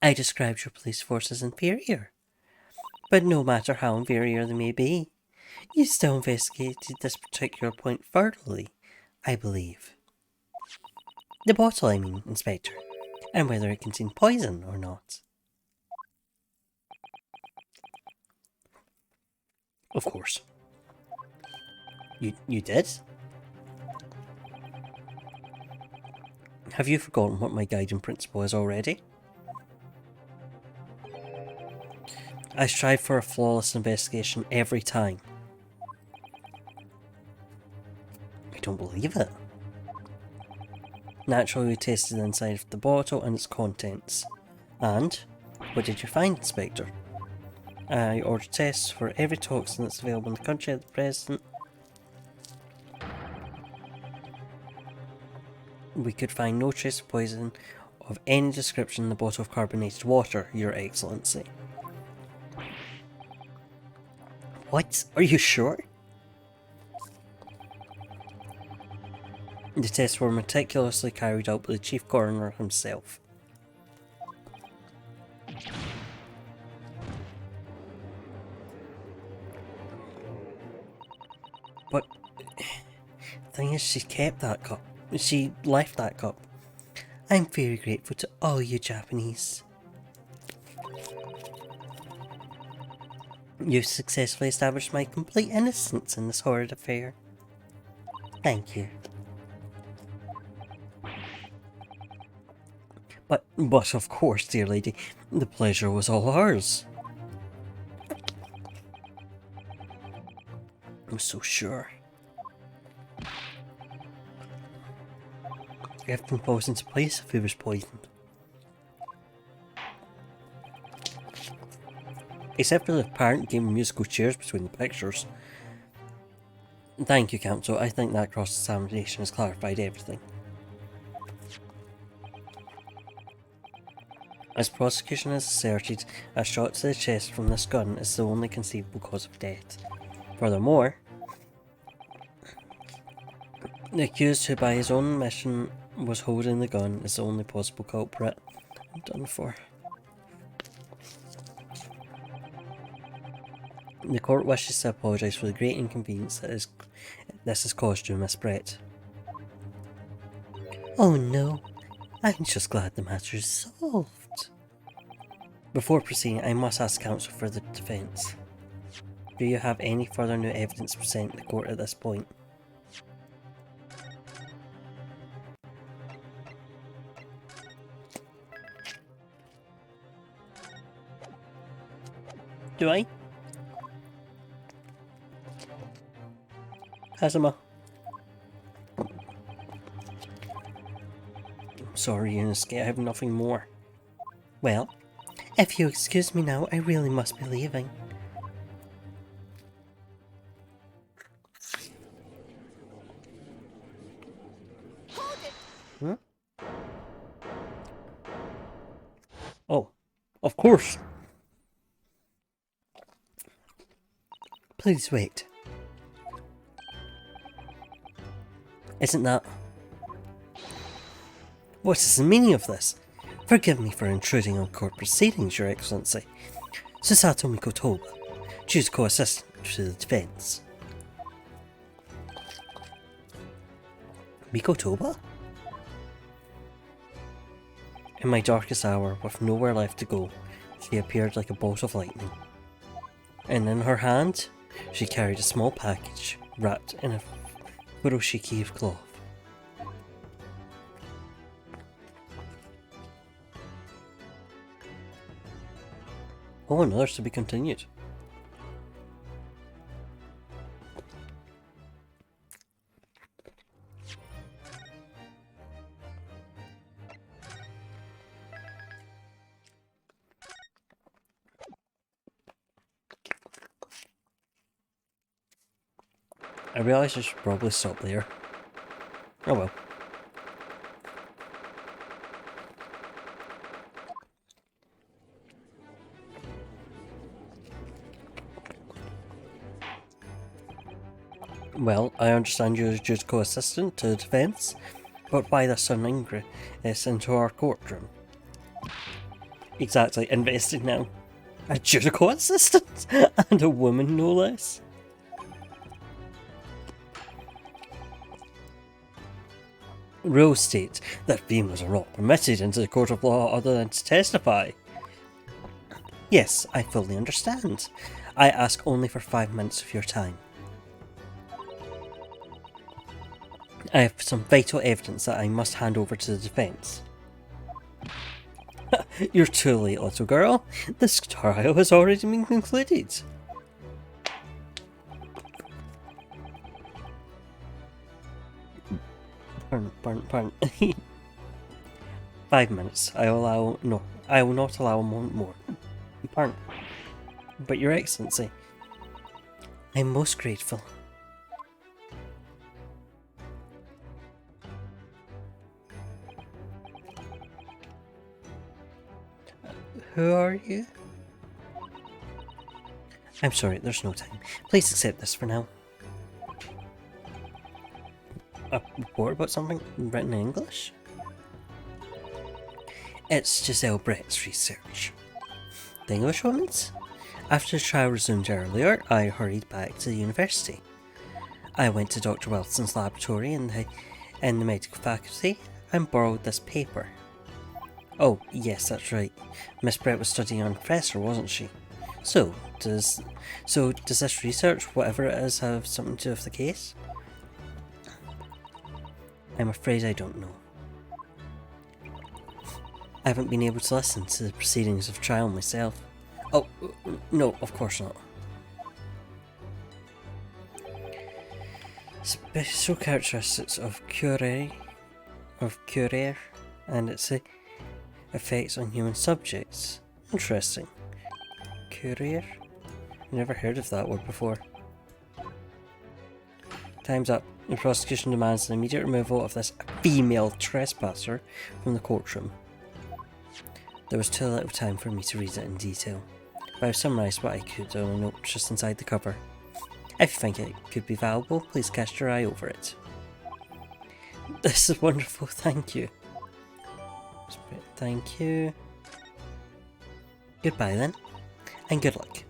I described your police force as inferior. But no matter how inferior they may be, you still investigated this particular point thoroughly, I believe. The bottle, I mean, Inspector, and whether it contained poison or not. Of course. You did? Have you forgotten what my guiding principle is already? I strive for a flawless investigation every time. I don't believe it. Naturally, we tested the inside of the bottle and its contents. And what did you find, Inspector? I ordered tests for every toxin that's available in the country at the present. We could find no trace of poison of any description in the bottle of carbonated water, Your Excellency. What? Are you sure? The tests were meticulously carried out by the Chief Coroner himself. But the thing is, she kept that cup. She left that cup. I'm very grateful to all you Japanese. You've successfully established my complete innocence in this horrid affair. Thank you. But of course, dear lady, the pleasure was all ours. I'm so sure. Everything falls into place if he was poisoned. Except for the apparent game of musical chairs between the pictures. Thank you, Counsel. I think that cross-examination has clarified everything. As prosecution has asserted, a shot to the chest from this gun is the only conceivable cause of death. Furthermore, the accused, who by his own admission was holding the gun, is the only possible culprit. I'm done for. The court wishes to apologise for the great inconvenience that this has caused you, Miss Brett. Oh no, I'm just glad the matter is solved. Before proceeding, I must ask counsel for the defence. Do you have any further new evidence to present to the court at this point? Do I? Kazuma. I'm sorry, Yunosuke, I have nothing more. Well, if you excuse me now, I really must be leaving. Hold it! Huh? Oh, of course. Please wait. Isn't that... What is the meaning of this? Forgive me for intruding on court proceedings, Your Excellency. Susato Mikotoba, choose co-assistant to the defence. Mikotoba? In my darkest hour, with nowhere left to go, she appeared like a bolt of lightning. And in her hand, she carried a small package wrapped in a furoshiki of cloth. Oh, and others to be continued. I realise I should probably stop there. Oh well. Well, I understand you're just co-assistant to the defence, but why this sudden ingress into our courtroom? Exactly, invested now. A judico assistant? And a woman, no less. Rules state that females are not permitted into the court of law other than to testify. Yes, I fully understand. I ask only for 5 minutes of your time. I have some vital evidence that I must hand over to the defence. You're too late, little girl. This trial has already been concluded. Pardon. 5 minutes. I will not allow a moment more. Pardon. But Your Excellency, I'm most grateful. Who are you? I'm sorry, there's no time. Please accept this for now. A report about something written in English? It's Giselle Brett's research. The Englishwoman's? After the trial resumed earlier, I hurried back to the university. I went to Dr. Wilson's laboratory in the medical faculty and borrowed this paper. Oh, yes, that's right. Miss Brett was studying on Professor, wasn't she? So does this research, whatever it is, have something to do with the case? I'm afraid I don't know. I haven't been able to listen to the proceedings of trial myself. Oh, no, of course not. Special characteristics of Curie, and its effects on human subjects. Interesting. Courier? Never heard of that word before. Time's up. The prosecution demands the immediate removal of this female trespasser from the courtroom. There was too little time for me to read it in detail, but I've summarised what I could on a note just inside the cover. If you think it could be valuable, please cast your eye over it. This is wonderful, thank you. Thank you. Goodbye then, and good luck.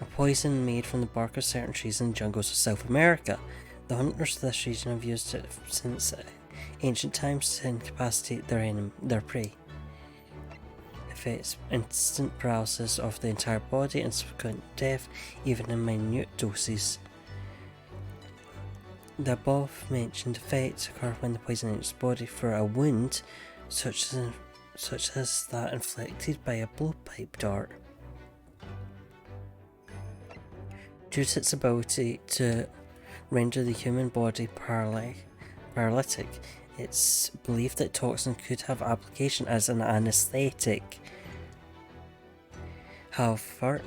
A poison made from the bark of certain trees in the jungles of South America. The hunters of this region have used it since ancient times to incapacitate their prey. Affects instant paralysis of the entire body and subsequent death, even in minute doses. The above mentioned effects occur when the poison enters the body for a wound, such as that inflicted by a blowpipe dart. Due to its ability to render the human body paralytic, it's believed that toxin could have application as an anesthetic. However,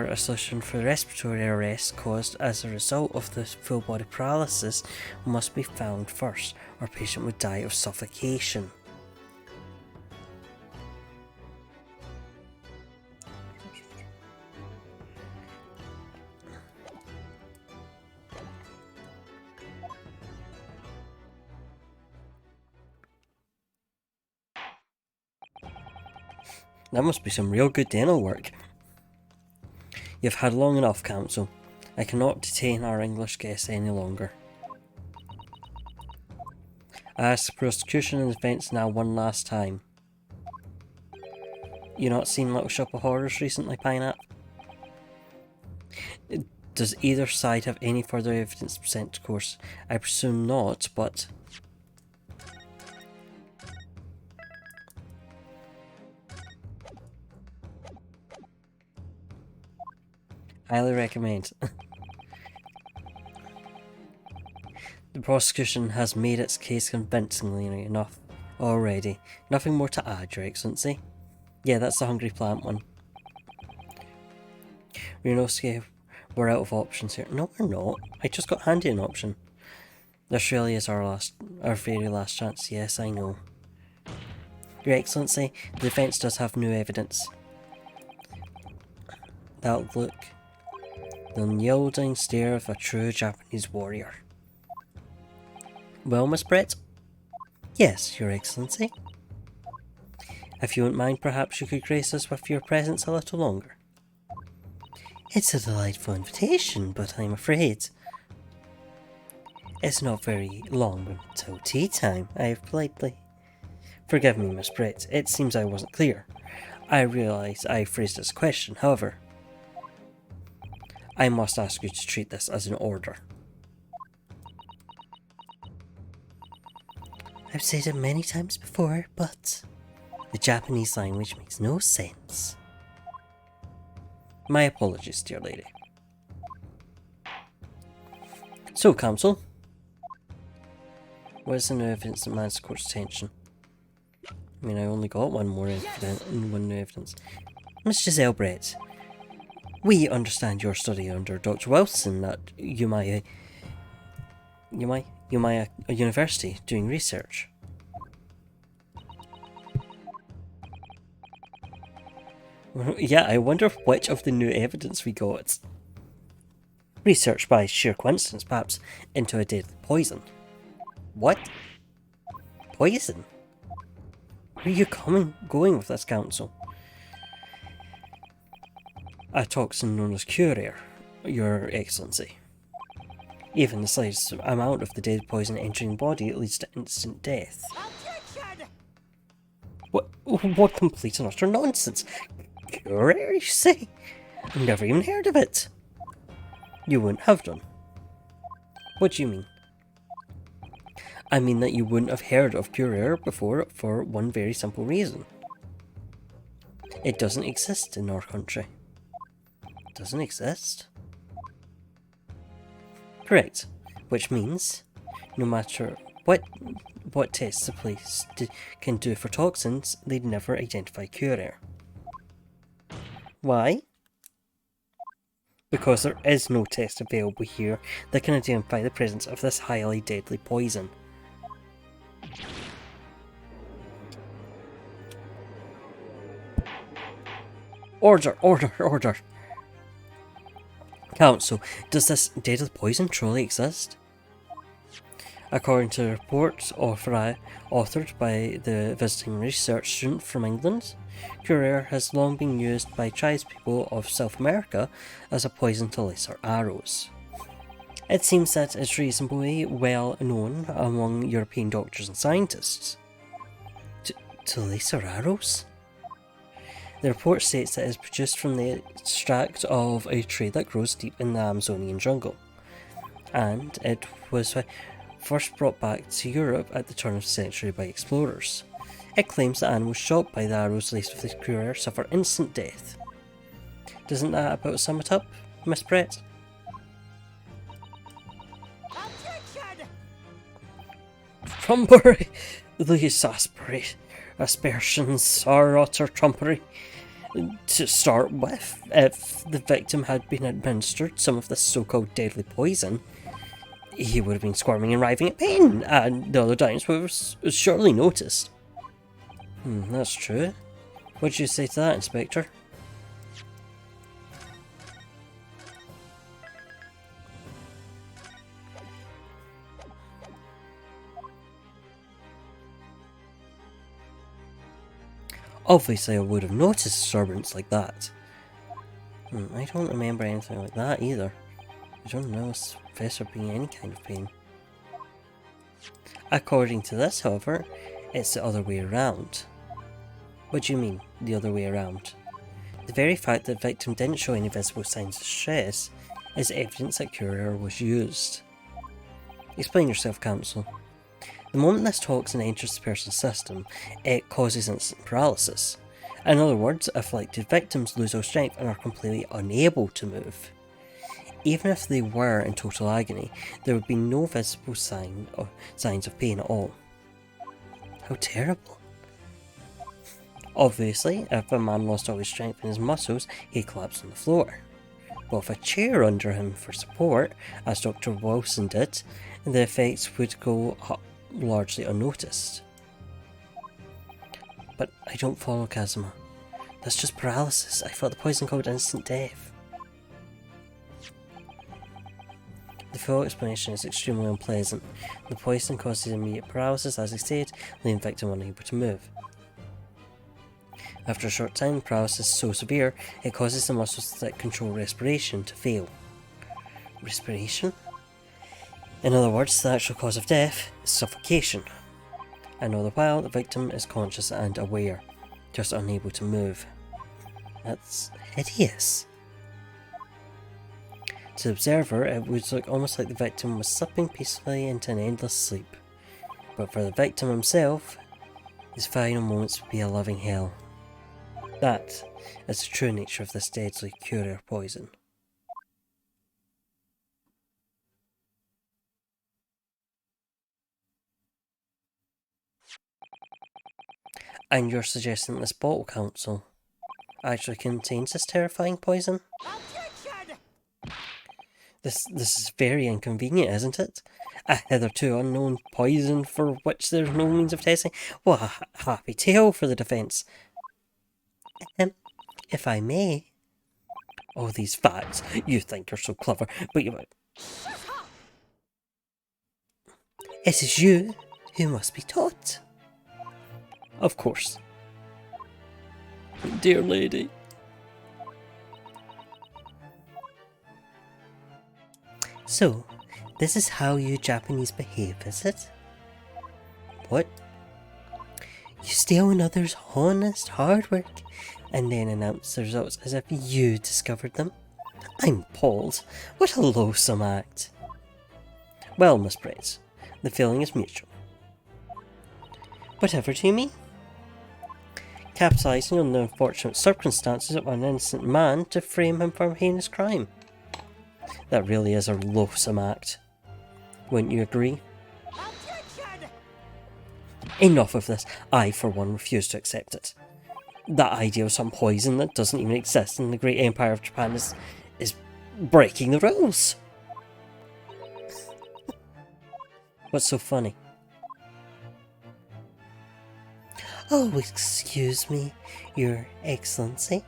a solution for respiratory arrest caused as a result of the full body paralysis must be found first, or the patient would die of suffocation. That must be some real good dental work. You've had long enough, counsel. I cannot detain our English guests any longer. I ask the prosecution and defence now one last time. You not seen Little Shop of Horrors recently, Pineapple? Does either side have any further evidence to present to court? I presume not, but... highly recommend. The prosecution has made its case convincingly enough already. Nothing more to add, Your Excellency. Yeah, that's the Hungry Plant one. Ryunosuke, we're out of options here. No, we're not. I just got handed an option. This really is our very last chance. Yes, I know. Your Excellency, the defence does have new evidence. That'll look. The unyielding stare of a true Japanese warrior. Well, Miss Brett? Yes, Your Excellency. If you wouldn't mind, perhaps you could grace us with your presence a little longer. It's a delightful invitation, but I'm afraid it's not very long until tea time. I have politely... Forgive me, Miss Brett, it seems I wasn't clear. I realise I phrased this question, however... I must ask you to treat this as an order. I've said it many times before, but the Japanese language makes no sense. My apologies, dear lady. So, counsel, what is the new evidence that demands the court's attention? I mean, I only got one new evidence. Miss Giselle Brett, we understand your study under Dr. Wilson at Umaya University doing research. Yeah, I wonder which of the new evidence we got. Research by sheer coincidence, perhaps, into a deadly poison. What? Poison? Where are you going with this, counsel? A toxin known as Courier, Your Excellency. Even the slightest amount of the deadly poison entering the body leads to instant death. What complete and utter nonsense! Courier, you say? I've never even heard of it. You wouldn't have done. What do you mean? I mean that you wouldn't have heard of Courier before for one very simple reason. It doesn't exist in our country. It doesn't exist. Correct. Which means, no matter what tests the police can do for toxins, they'd never identify Courier. Why? Because there is no test available here that can identify the presence of this highly deadly poison. Order, order, order! Council, does this deadly poison truly exist? According to reports authored by the visiting research student from England, Courier has long been used by tribespeople of South America as a poison to laser arrows. It seems that it's reasonably well known among European doctors and scientists. To laser arrows? The report states that it is produced from the extract of a tree that grows deep in the Amazonian jungle, and it was first brought back to Europe at the turn of the century by explorers. It claims that animals shot by the arrows laced with the Courier suffer instant death. Doesn't that about sum it up, Miss Brett? Objection! Trumpery! These aspersions are utter trumpery. To start with, if the victim had been administered some of this so-called deadly poison, he would have been squirming and writhing in pain, and the other diners would have surely noticed. That's true. What do you say to that, Inspector? Obviously I would have noticed disturbance like that. I don't remember anything like that either. I don't know this professor being any kind of pain. According to this, however, it's the other way around. What do you mean, the other way around? The very fact that the victim didn't show any visible signs of stress is evidence that Courier was used. Explain yourself, Counsel. The moment this toxin enters the person's system, it causes instant paralysis. In other words, afflicted victims lose all strength and are completely unable to move. Even if they were in total agony, there would be no visible signs of pain at all. How terrible. Obviously, if a man lost all his strength in his muscles, he'd collapse on the floor. But with a chair under him for support, as Dr. Wilson did, the effects would go largely unnoticed. But I don't follow, Kazuma. That's just paralysis. I thought the poison called instant death. The full explanation is extremely unpleasant. The poison causes immediate paralysis, as I said, leaving the victim unable to move. After a short time, the paralysis is so severe, it causes the muscles that control respiration to fail. Respiration? In other words, the actual cause of death is suffocation. And all the while, the victim is conscious and aware, just unable to move. That's hideous. To the observer, it would look almost like the victim was slipping peacefully into an endless sleep. But for the victim himself, his final moments would be a living hell. That is the true nature of this deadly Courier poison. And you're suggesting that this bottle, Counsel, actually contains this terrifying poison? Objection! This is very inconvenient, isn't it? A hitherto unknown poison for which there's no means of testing. What a happy tale for the defence. If I may. All these facts, you think you're so clever, but you... It is you who must be taught. Of course. Dear lady. So, this is how you Japanese behave, is it? What? You steal another's honest hard work and then announce the results as if you discovered them? I'm appalled. What a loathsome act. Well, Miss Brett, the feeling is mutual. Whatever do you mean? Capitalising on the unfortunate circumstances of an innocent man to frame him for a heinous crime. That really is a loathsome act. Wouldn't you agree? Objection! Enough of this. I, for one, refuse to accept it. That idea of some poison that doesn't even exist in the great empire of Japan is breaking the rules. What's so funny? Oh, excuse me, Your Excellency.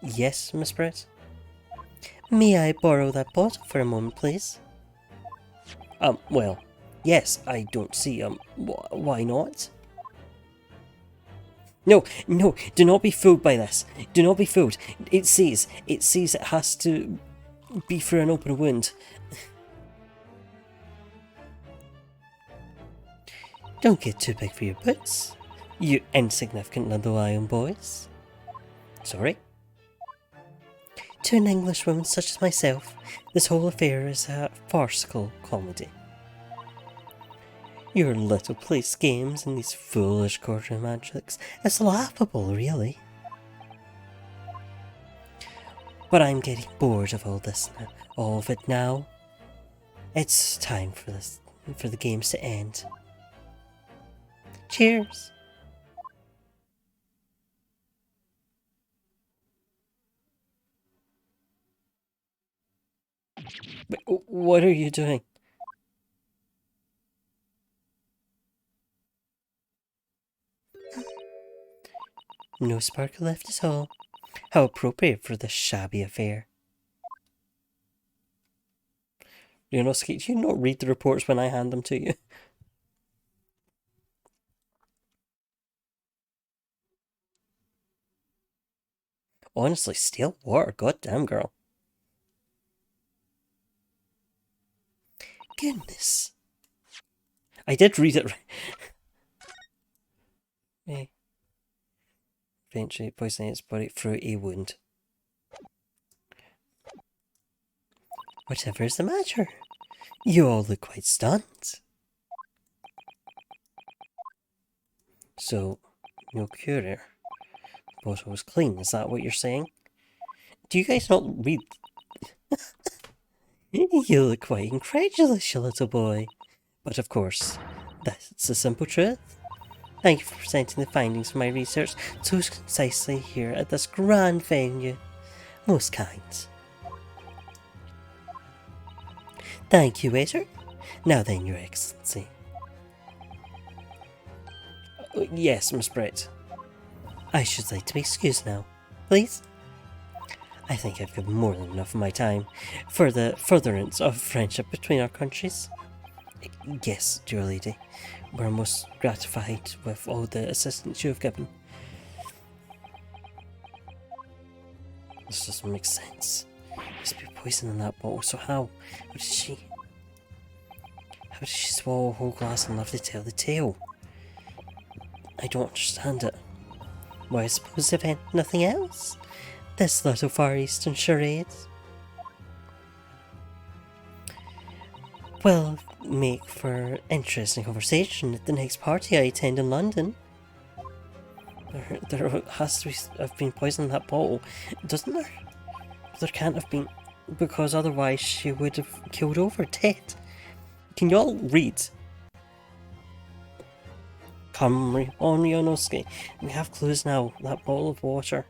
Yes, Miss Brett? May I borrow that bottle for a moment, please? Well, yes, I don't see, why not? No, do not be fooled by this. Do not be fooled. It says it has to be for an open wound. Don't get too big for your boots, you insignificant little iron boys. Sorry? To an Englishwoman such as myself, this whole affair is a farcical comedy. Your little place games and these foolish courtroom antics is laughable, really. But I'm getting bored of all of it now. It's time for the games to end. Cheers! But what are you doing? No sparkle left at all. How appropriate for this shabby affair. Do you not read the reports when I hand them to you? Honestly, stale water, goddamn girl. Goodness. I did read it right. Hey. Eventually poisoning its body through a wound. Whatever is the matter? You all look quite stunned. So, no cure. The bottle was clean, is that what you're saying? Do you guys not read? You look quite incredulous, you little boy. But of course, that's the simple truth. Thank you for presenting the findings of my research so concisely here at this grand venue. Most kind. Thank you, waiter. Now then, Your Excellency. Yes, Miss Brett. I should like to be excused now, please. I think I've given more than enough of my time for the furtherance of friendship between our countries. Yes, dear lady. We're most gratified with all the assistance you have given. This doesn't make sense. There's be poison in that bottle, so how did she swallow a whole glass and live to tell the tale? I don't understand it. Well, I suppose if nothing else, this little Far Eastern charade will make for interesting conversation at the next party I attend in London. There has to have been poison in that bottle, doesn't there? There can't have been, because otherwise she would have killed over dead. Can you all read? Come on, Ryonosuke. We have clues now. That bottle of water.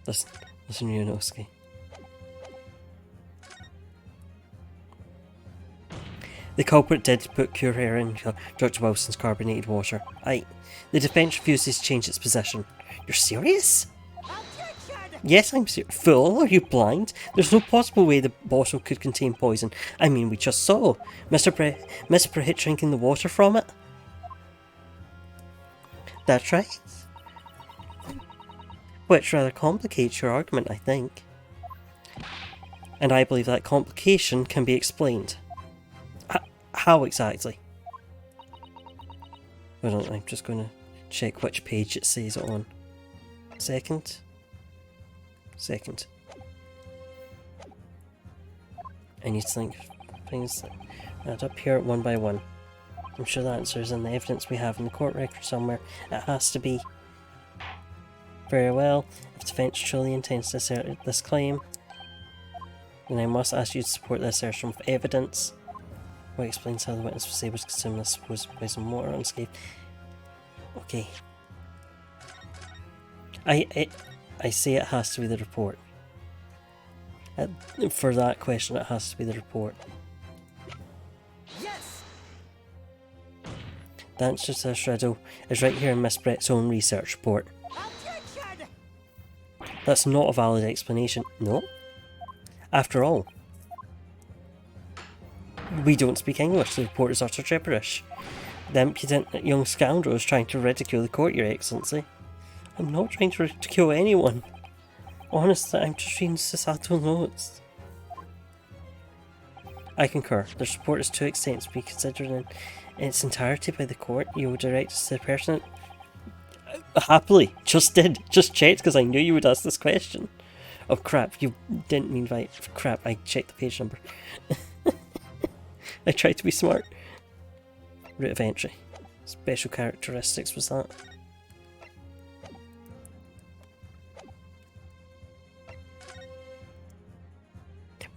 Listen, Ryonosuke. The culprit did put pure air in Dr. Wilson's carbonated water. The defense refuses to change its position. You're serious? Yes, I'm serious. Fool, are you blind? There's no possible way the bottle could contain poison. I mean, we just saw Mr. Prehitt drinking the water from it. That's right. Which rather complicates your argument, I think. And I believe that complication can be explained. How exactly? Hold on, I'm just going to check which page it says it on. Second. I need to think things that add up here one by one. I'm sure the answer is in the evidence we have in the court record somewhere. It has to be. Very well. If defence truly intends to assert this claim, then I must ask you to support the assertion with evidence. What explains how the witness was able to consume this supposed poison water unscathed. Okay. I say it has to be the report. For that question, it has to be the report. Yes. The answer to this riddle is right here in Miss Brett's own research report. Objection. That's not a valid explanation. No. After all, we don't speak English. The report is utter gibberish. The impudent young scoundrel is trying to ridicule the court, Your Excellency. I'm not trying to ridicule anyone. Honestly, I'm just reading Sasato notes. I concur. This report is too extensive to be considered in its entirety by the court. You will direct us to the person. Happily. Just checked because I knew you would ask this question. Oh crap, you didn't mean right. Crap, I checked the page number. I tried to be smart. Route of entry. Special characteristics was that?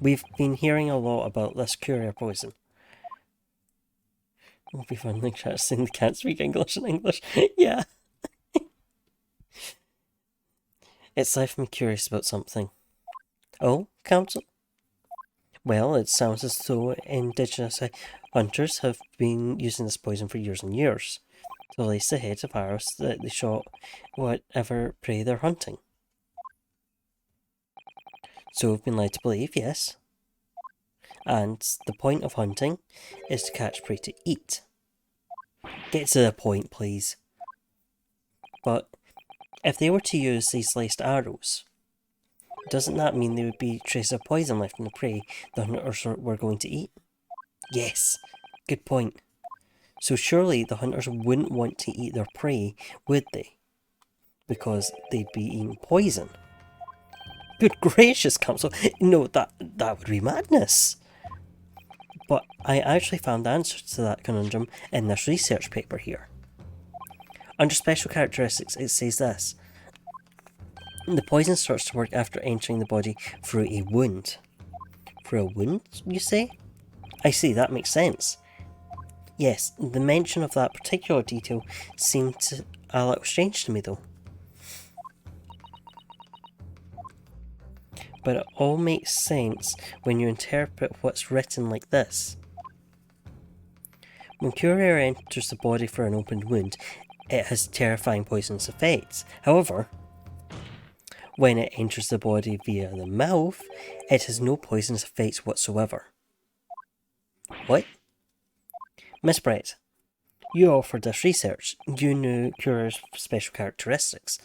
We've been hearing a lot about this courier poison. It would be fun like chat saying they can't speak English in English. Yeah. It's left me curious about something. Oh, Council? Well, it sounds as though indigenous hunters have been using this poison for years and years to release the heads of arrows that they shot whatever prey they're hunting. So we've been led to believe, yes. And the point of hunting is to catch prey to eat. Get to the point, please. But if they were to use these sliced arrows, doesn't that mean there would be traces of poison left in the prey the hunters were going to eat? Yes, good point. So surely the hunters wouldn't want to eat their prey, would they? Because they'd be eating poison. Good gracious, Council! No, that would be madness! But I actually found the answer to that conundrum in this research paper here. Under special characteristics, it says this. The poison starts to work after entering the body through a wound. Through a wound, you say? I see, that makes sense. Yes, the mention of that particular detail seemed a little strange to me though. But it all makes sense when you interpret what's written like this. When courier enters the body for an opened wound, it has terrifying poisonous effects. However, when it enters the body via the mouth, it has no poisonous effects whatsoever. What? Miss Brett, you offered this research. You knew Curier's special characteristics.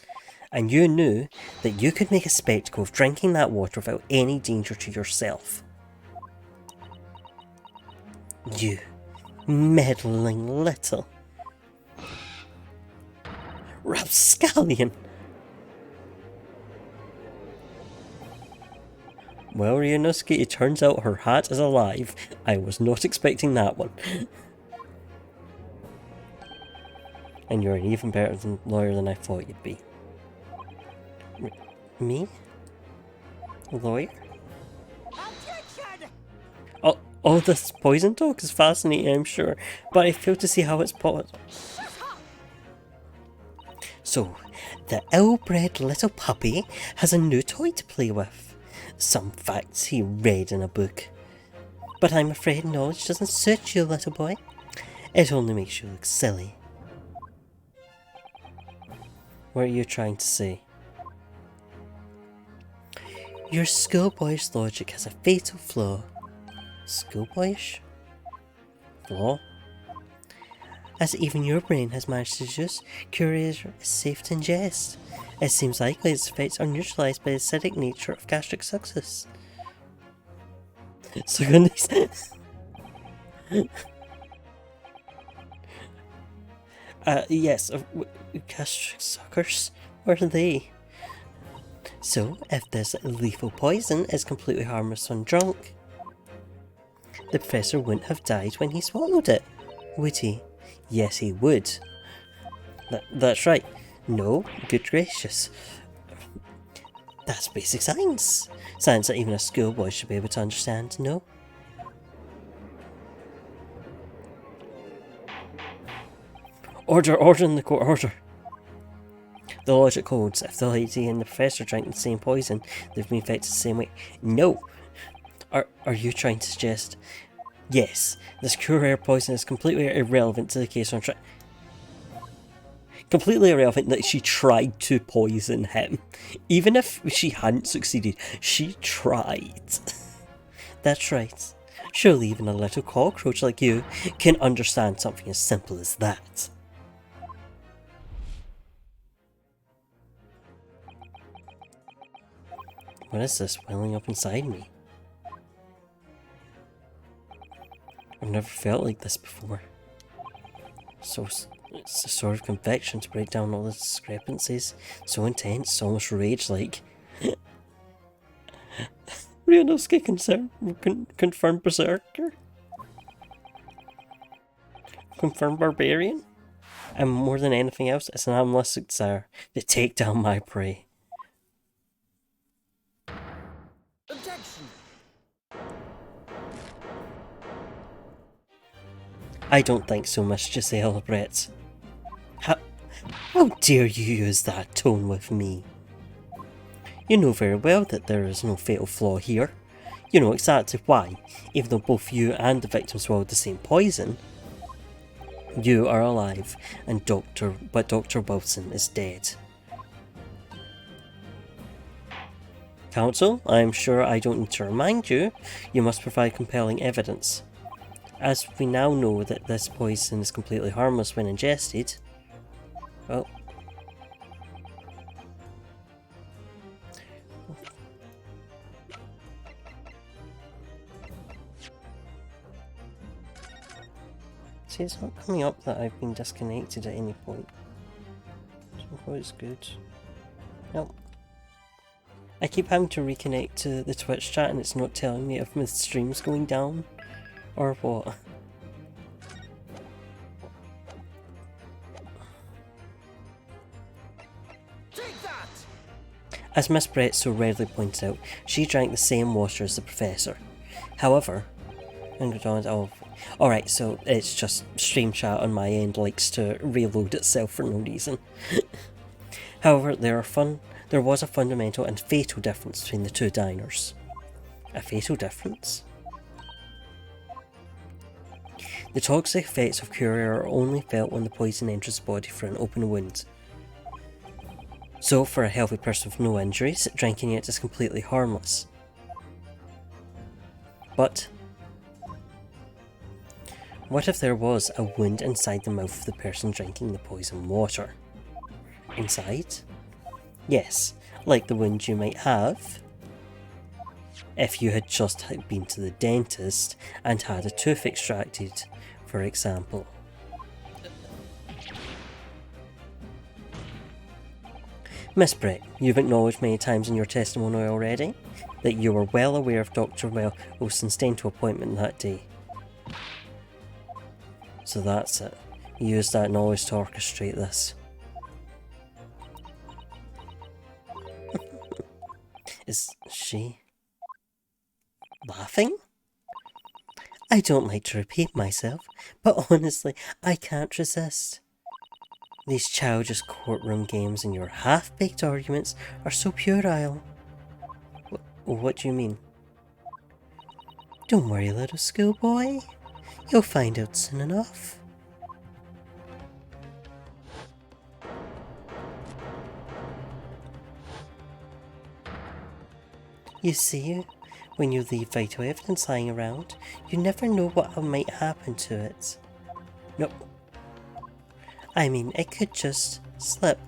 And you knew that you could make a spectacle of drinking that water without any danger to yourself. You meddling little rapscallion. Well, Ryunosuke, it turns out her hat is alive. I was not expecting that one. And you're an even better lawyer than I thought you'd be. Me? Lawyer? Objection! Oh, this poison talk is fascinating, I'm sure, but I fail to see how it's possible. So, the ill-bred little puppy has a new toy to play with. Some facts he read in a book. But I'm afraid knowledge doesn't suit you, little boy. It only makes you look silly. What are you trying to say? Your schoolboyish logic has a fatal flaw. Schoolboyish? Flaw? As even your brain has managed to deduce, Courier is safe to ingest. It seems likely its effects are neutralized by the acidic nature of gastric succus. So goodness. Yes, gastric suckers? What are they? So, if this lethal poison is completely harmless when drunk, The professor wouldn't have died when he swallowed it, would he? Yes, he would. That's right. No, good gracious. That's basic science. Science that even a schoolboy should be able to understand, no? Order in the court, order. The logic holds. If the lady and the professor drank the same poison, they've been affected the same way. No! Are you trying to suggest... Yes, this cure poison is completely irrelevant to the case on track. Completely irrelevant that she tried to poison him. Even if she hadn't succeeded, she tried. That's right. Surely even a little cockroach like you can understand something as simple as that. What is this welling up inside me? I've never felt like this before. So it's a sort of conviction to break down all the discrepancies. So intense, almost rage-like. Rianovsky confirmed berserker? Confirmed barbarian? And more than anything else, it's an animalistic desire to take down my prey. Objection. I don't think so, Miss Giselle Brett. How dare you use that tone with me? You know very well that there is no fatal flaw here. You know exactly why, even though both you and the victim swallowed the same poison. You are alive, and Dr. Wilson is dead. Counsel, I am sure I don't need to remind you, you must provide compelling evidence. As we now know that this poison is completely harmless when ingested, well... See, it's not coming up that I've been disconnected at any point. So it's good. Nope. I keep having to reconnect to the Twitch chat and it's not telling me if my stream's going down or what. Take that! As Miss Brett so readily points out, she drank the same water as the professor. However, alright, so it's just stream chat on my end likes to reload itself for no reason. However, there was a fundamental and fatal difference between the two diners. A fatal difference? The toxic effects of Curia are only felt when the poison enters the body through an open wound. So, for a healthy person with no injuries, drinking it is completely harmless. But what if there was a wound inside the mouth of the person drinking the poison water? Inside? Yes, like the wound you might have if you had just been to the dentist and had a tooth extracted, for example. Miss Brett, you've acknowledged many times in your testimony already that you were well aware of Dr. Wilson's dental appointment that day. So that's it. You used that knowledge to orchestrate this. Is she laughing? I don't like to repeat myself, but honestly, I can't resist. These childish courtroom games and your half-baked arguments are so puerile. What do you mean? Don't worry, little schoolboy. You'll find out soon enough. You see, when you leave vital evidence lying around, you never know what might happen to it. Nope. I mean, it could just slip.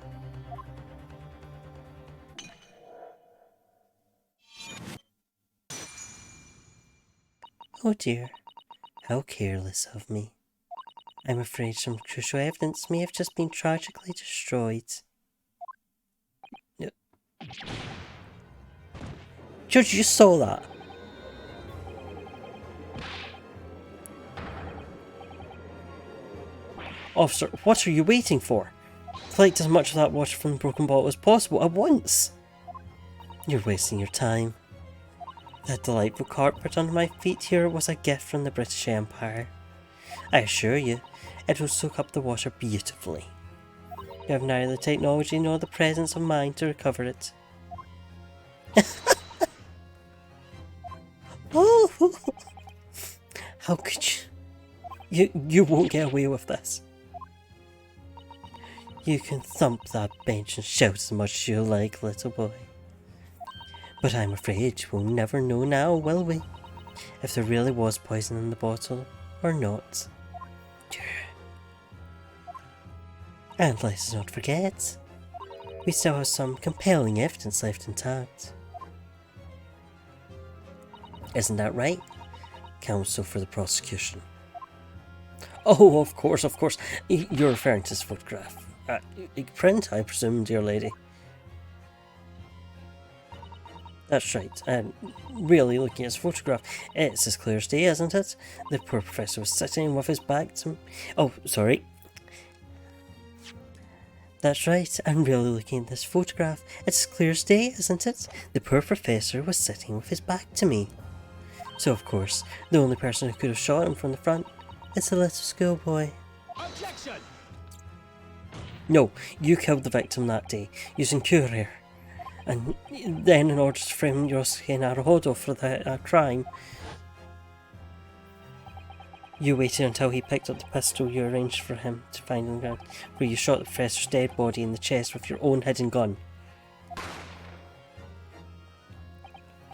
Oh dear, how careless of me. I'm afraid some crucial evidence may have just been tragically destroyed. No. George, you saw that? Officer, what are you waiting for? Collect as much of that water from the broken bottle as possible at once. You're wasting your time. That delightful carpet under my feet here was a gift from the British Empire. I assure you, it will soak up the water beautifully. You have neither the technology nor the presence of mind to recover it. Oh, how could you? You won't get away with this. You can thump that bench and shout as much as you like, little boy. But I'm afraid we'll never know now, will we? If there really was poison in the bottle or not. And let's not forget, we still have some compelling evidence left intact. Isn't that right, counsel for the prosecution? Oh, of course. You're referring to this photograph. Print, I presume, dear lady. That's right, and really looking at his photograph, it's as clear as day, isn't it? The poor professor was sitting with his back to me. Oh, sorry. That's right, and really looking at this photograph, it's as clear as day, isn't it? The poor professor was sitting with his back to me. So, of course, the only person who could have shot him from the front is the little schoolboy. Objection! No, you killed the victim that day, using courier. And then, in order to frame Yosuke Naruhodo for the crime, you waited until he picked up the pistol you arranged for him to find on the ground, where you shot the professor's dead body in the chest with your own hidden gun.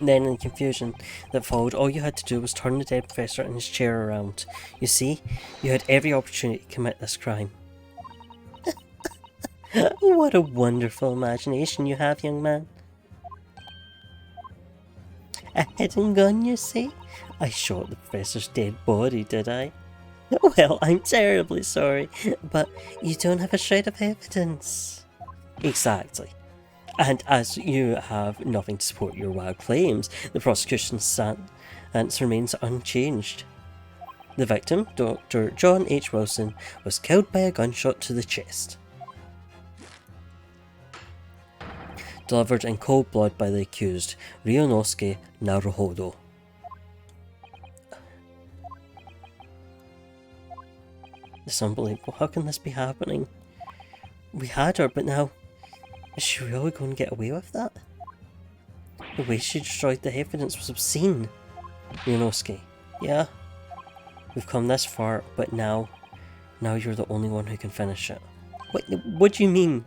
Then, in the confusion that followed, all you had to do was turn the dead professor in his chair around. You see, you had every opportunity to commit this crime. What a wonderful imagination you have, young man. A hidden gun, you say? I shot the professor's dead body, did I? Well, I'm terribly sorry, but you don't have a shred of evidence. Exactly. And as you have nothing to support your wild claims, the prosecution's stance remains unchanged. The victim, Dr. John H. Wilson, was killed by a gunshot to the chest. Delivered in cold blood by the accused, Ryunosuke Naruhodo. It's unbelievable. How can this be happening? We had her, but now, is she really going to get away with that? The way she destroyed the evidence was obscene. Ryunosuke, yeah? We've come this far, but now you're the only one who can finish it. What do you mean?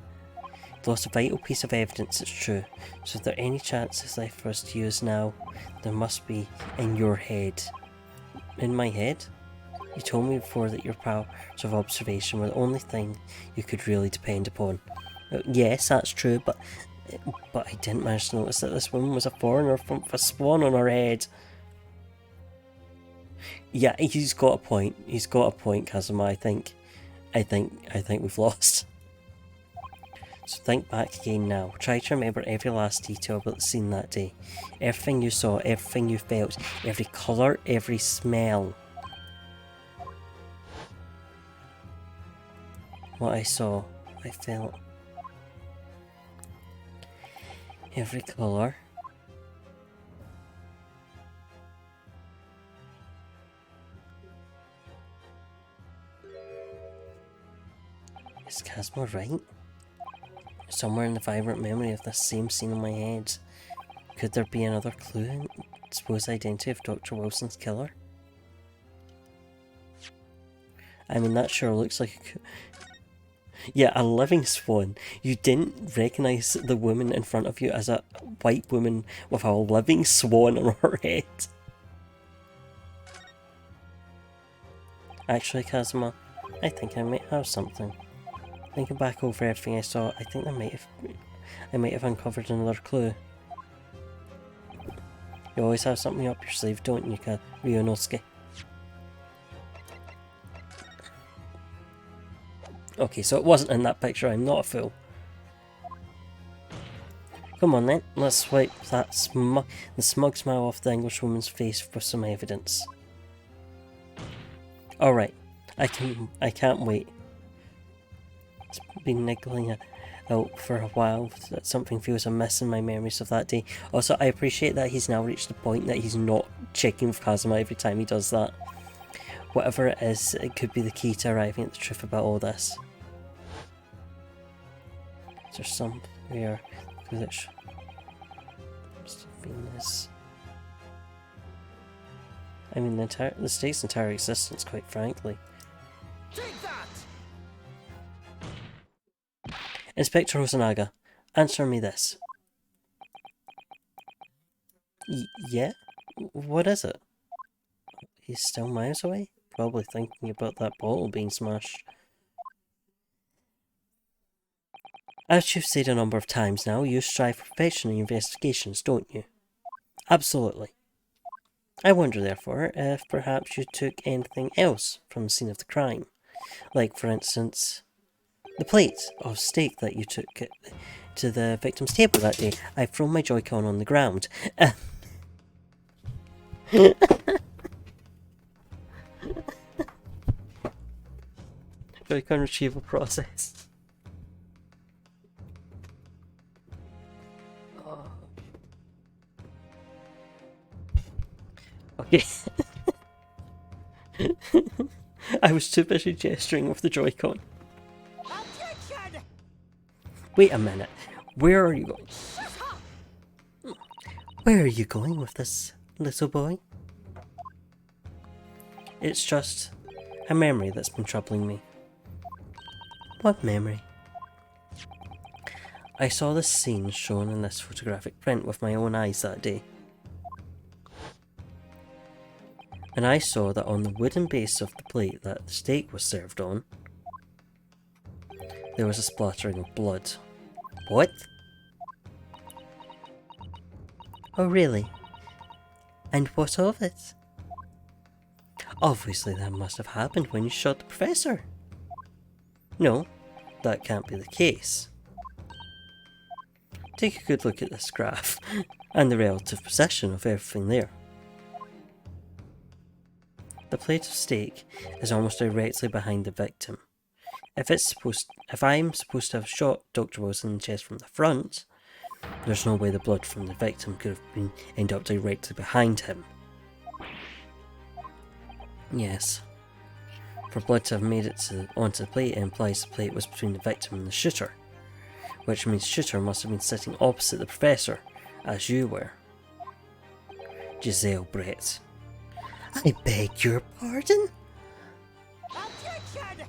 Lost a vital piece of evidence, it's true. So if there any chance is left for us to use now, there must be in your head. In my head? You told me before that your powers of observation were the only thing you could really depend upon. Yes, that's true, but I didn't manage to notice that this woman was a foreigner from a spawn on her head. Yeah, he's got a point. He's got a point, Kazuma. I think we've lost. So think back again now. Try to remember every last detail about the scene that day. Everything you saw, everything you felt, every colour, every smell. What I saw, I felt. Every colour. Is Kazuma right? Somewhere in the vibrant memory of this same scene in my head, could there be another clue in the supposed identity of Dr. Wilson's killer? I mean, that sure looks like yeah, a living swan. You didn't recognise the woman in front of you as a white woman with a living swan on her head. Actually, Kazuma, I think I might have something. Thinking back over everything I saw, I think I might have uncovered another clue. You always have something up your sleeve, don't you, Ryunosuke? Okay, so it wasn't in that picture, I'm not a fool. Come on then, let's swipe that the smug smile off the Englishwoman's face for some evidence. Alright, I can't wait. It's been niggling out for a while that something feels amiss in my memories of that day. Also, I appreciate that he's now reached the point that he's not checking with Kazuma every time he does that. Whatever it is, it could be the key to arriving at the truth about all this. Is there somewhere that must have been this? I mean, the state's entire existence, quite frankly. Take that! Inspector Osanaga, answer me this. Yeah? What is it? He's still miles away? Probably thinking about that bottle being smashed. As you've said a number of times now, you strive for perfection in investigations, don't you? Absolutely. I wonder, therefore, if perhaps you took anything else from the scene of the crime. Like, for instance, the plate of steak that you took to the victim's table that day. I've thrown my Joy-Con on the ground. Joy-Con retrieval process. Okay. I was too busy gesturing with the Joy-Con. Objection! Wait a minute. Where are you going? Where are you going with this, little boy? It's just a memory that's been troubling me. What memory? I saw the scene shown in this photographic print with my own eyes that day. And I saw that on the wooden base of the plate that the steak was served on, there was a splattering of blood. What? Oh really? And what of it? Obviously that must have happened when you shot the professor. No, that can't be the case. Take a good look at this graph, and the relative position of everything there. The plate of steak is almost directly behind the victim. If I'm supposed to have shot Dr. Wilson in the chest from the front, there's no way the blood from the victim could have ended up directly behind him. Yes. For blood to have made it onto the plate, it implies the plate was between the victim and the shooter, which means the shooter must have been sitting opposite the professor, as you were. Giselle Brett. I beg your pardon? Objection!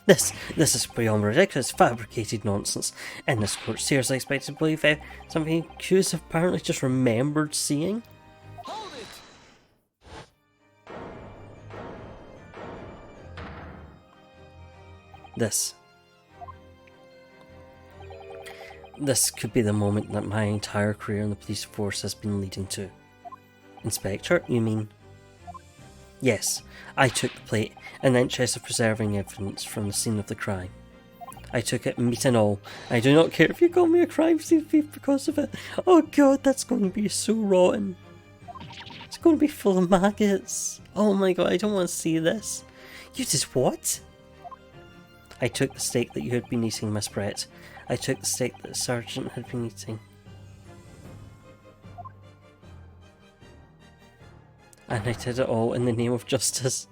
This is beyond ridiculous, fabricated nonsense. In this court, seriously expected to believe something accused have apparently just remembered seeing? Hold it! This could be the moment that my entire career in the police force has been leading to. Inspector, you mean? Yes, I took the plate in the interest of preserving evidence from the scene of the crime. I took it, meat and all. I do not care if you call me a crime scene thief because of it. Oh god, that's going to be so rotten. It's going to be full of maggots. Oh my god, I don't want to see this. You did what? I took the steak that you had been eating, Miss Brett. I took the steak that the sergeant had been eating. And I did it all in the name of justice.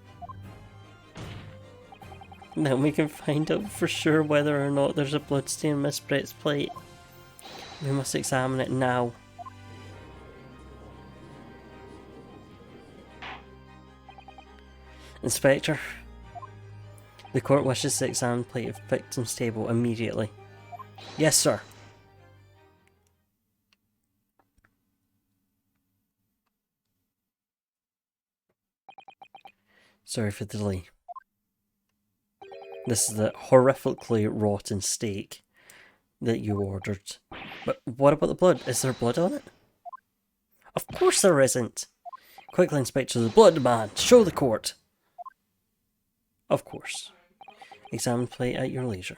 Now we can find out for sure whether or not there's a bloodstain on Miss Brett's plate. We must examine it now. Inspector, the court wishes to examine the plate of victim's table immediately. Yes, sir. Sorry for the delay. This is the horrifically rotten steak that you ordered. But what about the blood? Is there blood on it? Of course there isn't! Quickly, Inspector, the blood man! Show the court! Of course. Examine plate at your leisure.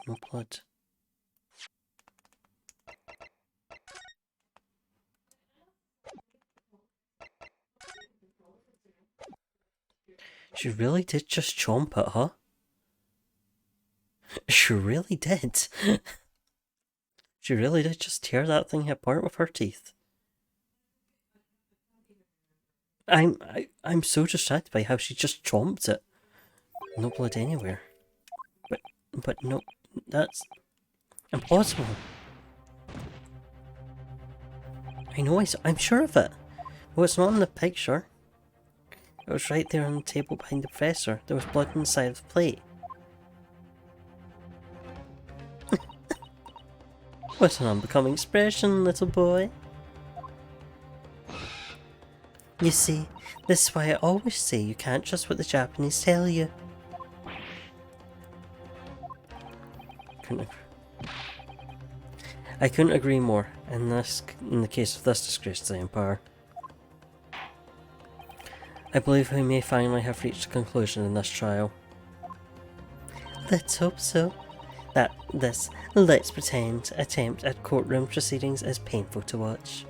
No blood. She really did just chomp it, huh? She really did. She really did just tear that thing apart with her teeth. I'm so distracted by how she just chomped it. No blood anywhere. But no, that's impossible. I know, I'm sure of it. Well, it's not in the picture. It was right there on the table behind the professor. There was blood inside of the plate. What an unbecoming expression, little boy. You see, this is why I always say you can't trust what the Japanese tell you. I couldn't agree more in the case of this disgrace to the Empire. I believe we may finally have reached a conclusion in this trial. Let's hope so. That this, let's pretend, attempt at courtroom proceedings is painful to watch.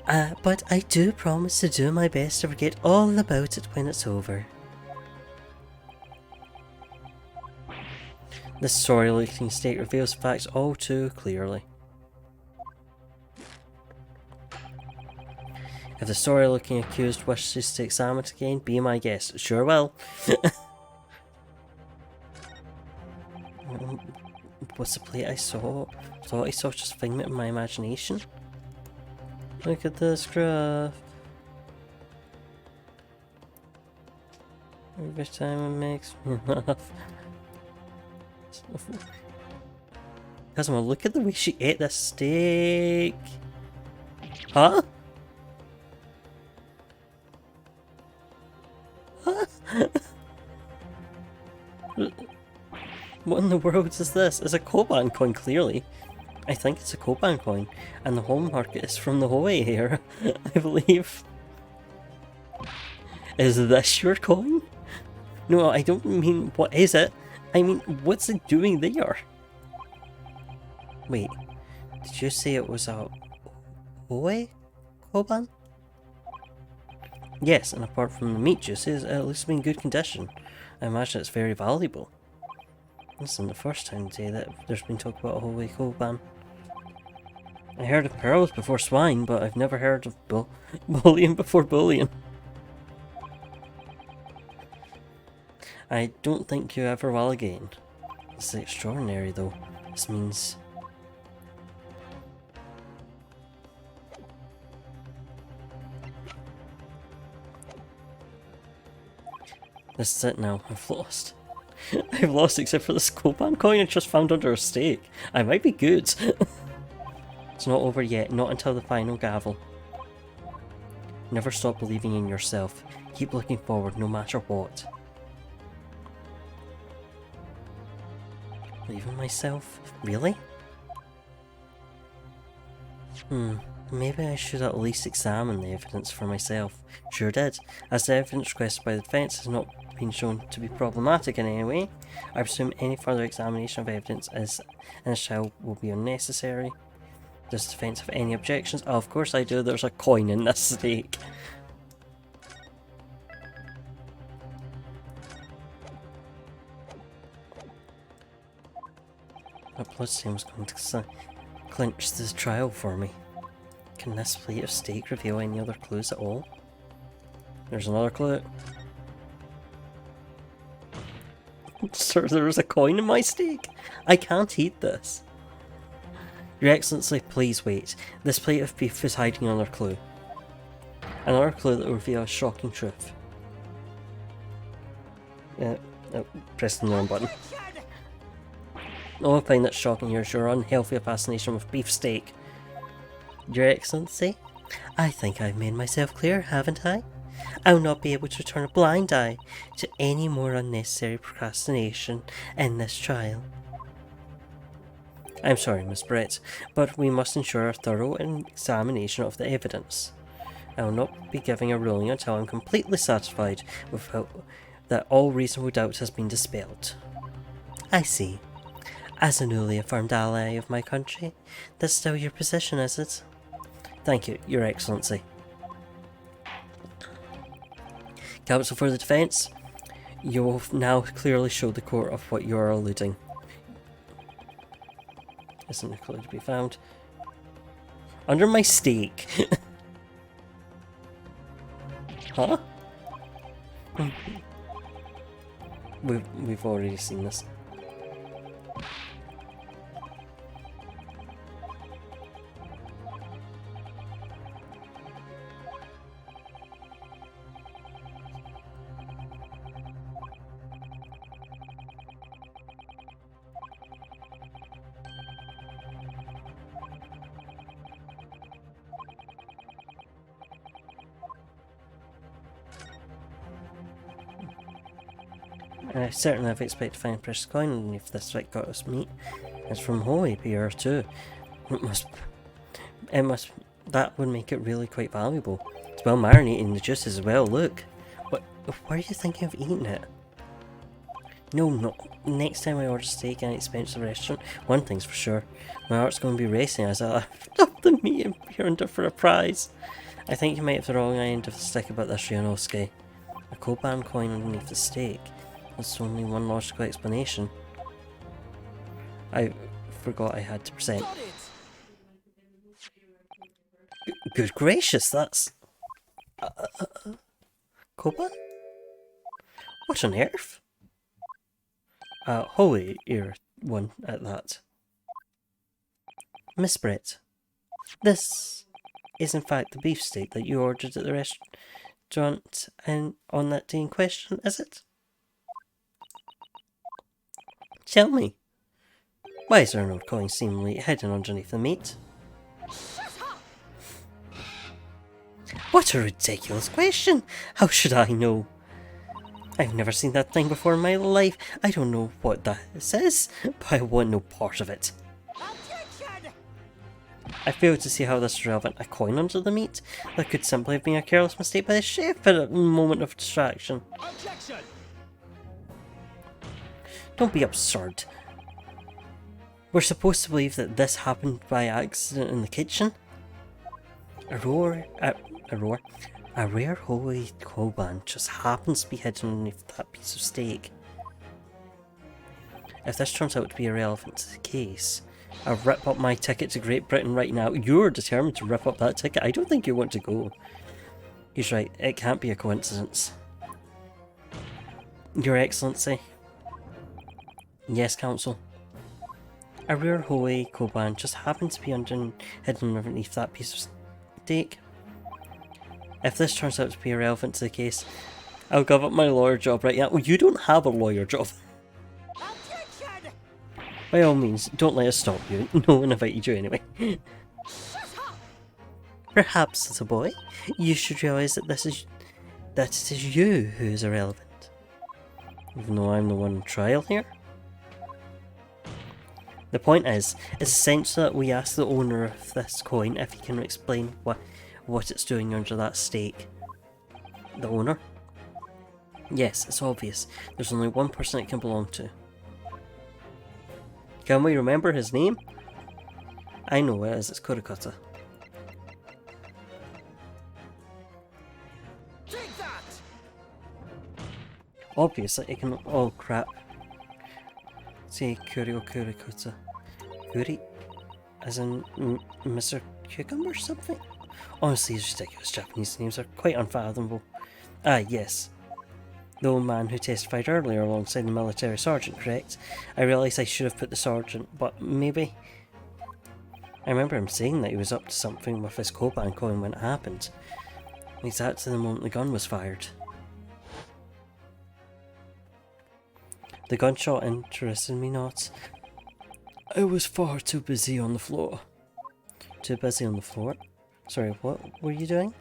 But I do promise to do my best to forget all about it when it's over. This sorry-looking state reveals facts all too clearly. If the sorry-looking accused wishes to examine it again, be my guest. Sure will. What's the plate I saw? Thought I saw just a figment of my imagination. Look at this graph. Every time it makes me laugh. Kazuma, look at the way she ate this steak. Huh? Huh? What in the world is this? It's a Koban coin, clearly. I think it's a Koban coin, and the home market is from the Hoei era, I believe. Is this your coin? No, I don't mean what is it. I mean, what's it doing there? Wait, did you say it was a Hoei Koban? Yes, and apart from the meat juices, it looks to be in good condition. I imagine it's very valuable. This isn't the first time today that there's been talk about a Hoei Koban. I heard of pearls before swine, but I've never heard of bullion before bullion. I don't think you ever will again. This is extraordinary though. This means... This is it now. I've lost. I've lost except for this Koban coin I just found under a steak. I might be good. It's not over yet, not until the final gavel. Never stop believing in yourself. Keep looking forward no matter what. Believe in myself? Really? Maybe I should at least examine the evidence for myself. Sure did. As the evidence requested by the defence has not been shown to be problematic in any way, I presume any further examination of evidence in this trial will be unnecessary. Does the defence have any objections? Oh, of course I do. There's a coin in this steak. That blood stain was going to clinch this trial for me. Can this plate of steak reveal any other clues at all? There's another clue. Sir, there is a coin in my steak? I can't eat this. Your Excellency, please wait. This plate of beef is hiding another clue. Another clue that will reveal a shocking truth. Pressing the wrong button. All I find that's shocking here is your unhealthy fascination with beef steak. Your Excellency, I think I've made myself clear, haven't I? I will not be able to turn a blind eye to any more unnecessary procrastination in this trial. I'm sorry, Miss Brett, but we must ensure a thorough examination of the evidence. I will not be giving a ruling until I'm completely satisfied with that all reasonable doubt has been dispelled. I see. As a newly affirmed ally of my country, that's still your position, is it? Thank you, Your Excellency. Counsel for the defence, you will now clearly show the court of what you are alluding. Isn't a clue to be found. Under my steak. Huh? We've already seen this. I certainly have expected to find a precious coin underneath this fight goddess meat. It's from Holy here too. It must, that would make it really quite valuable. It's well marinated in the juice as well, look. What are you thinking of eating it? No. Next time I order steak in an expensive restaurant, one thing's for sure, my heart's going to be racing as I lift up the meat and peer under for a prize. I think you might have the wrong end of the stick about this, Rionosuke. A Koban coin underneath the steak. There's only one logical explanation. I forgot I had to present. Good gracious, that's... Koban? What on earth? Holy ear one at that. Miss Brett, this is in fact the beefsteak that you ordered at the restaurant and on that day in question, is it? Tell me, why is there no coin seemingly hidden underneath the meat? What a ridiculous question! How should I know? I've never seen that thing before in my life. I don't know what that is, but I want no part of it. I fail to see how this is relevant. A coin under the meat? That could simply have been a careless mistake by the chef at a moment of distraction. Objection! Don't be absurd. We're supposed to believe that this happened by accident in the kitchen? A rare holy koban just happens to be hidden underneath that piece of steak. If this turns out to be irrelevant to the case, I'll rip up my ticket to Great Britain right now. You're determined to rip up that ticket. I don't think you want to go. He's right, it can't be a coincidence. Your Excellency. Yes, Counsel. A rare holy koban just happens to be hidden underneath that piece of steak. If this turns out to be irrelevant to the case, I'll give up my lawyer job right now. Well, you don't have a lawyer job. Objection! By all means, don't let us stop you. No one invited you anyway. Perhaps, little boy, you should realise that it is you who is irrelevant. Even though I'm the one on trial here. The point is, it's essential that we ask the owner of this coin if he can explain what it's doing under that steak. The owner? Yes, it's obvious. There's only one person it can belong to. Can we remember his name? I know it is, it's Kurikata. Take that! Obviously, it can. Oh crap. Say Kurikata. Kuri? As in Mr. Cucumber or something? Honestly, these ridiculous Japanese names are quite unfathomable. Ah, yes. The old man who testified earlier alongside the military sergeant, correct? I realise I should have put the sergeant, but maybe... I remember him saying that he was up to something with his Koban coin when it happened. Exactly the moment the gun was fired. The gunshot interested me not. I was far too busy on the floor. Too busy on the floor? Sorry, what were you doing?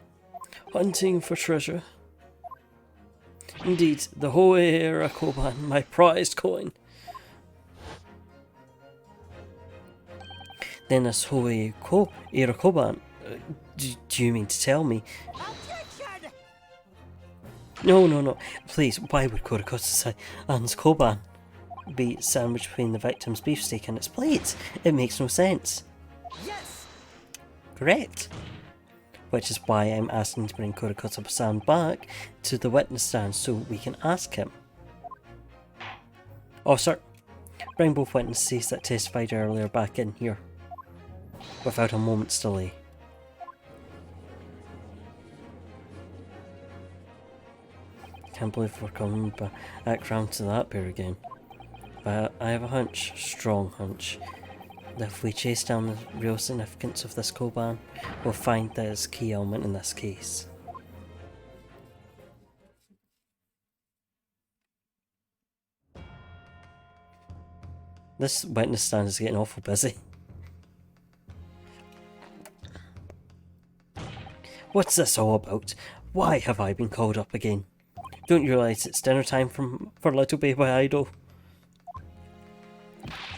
Hunting for treasure. Indeed, the Hoera Koban, my prized coin. Then this Hoera Koban, do you mean to tell me? Objection! No. Please, why would Kurikosa's Koban be sandwiched between the victim's beefsteak and its plate? It makes no sense. Yes! Correct. which is why I'm asking to bring Kurikutsu-san back to the witness stand so we can ask him. Officer, bring both witnesses that testified earlier back in here, without a moment's delay. Can't believe we're coming back round to that bit again. But I have a hunch, strong hunch, that if we chase down the real significance of this Koban, we'll find that it's a key element in this case. This witness stand is getting awful busy. What's this all about? Why have I been called up again? Don't you realise it's dinner time for little baby idol?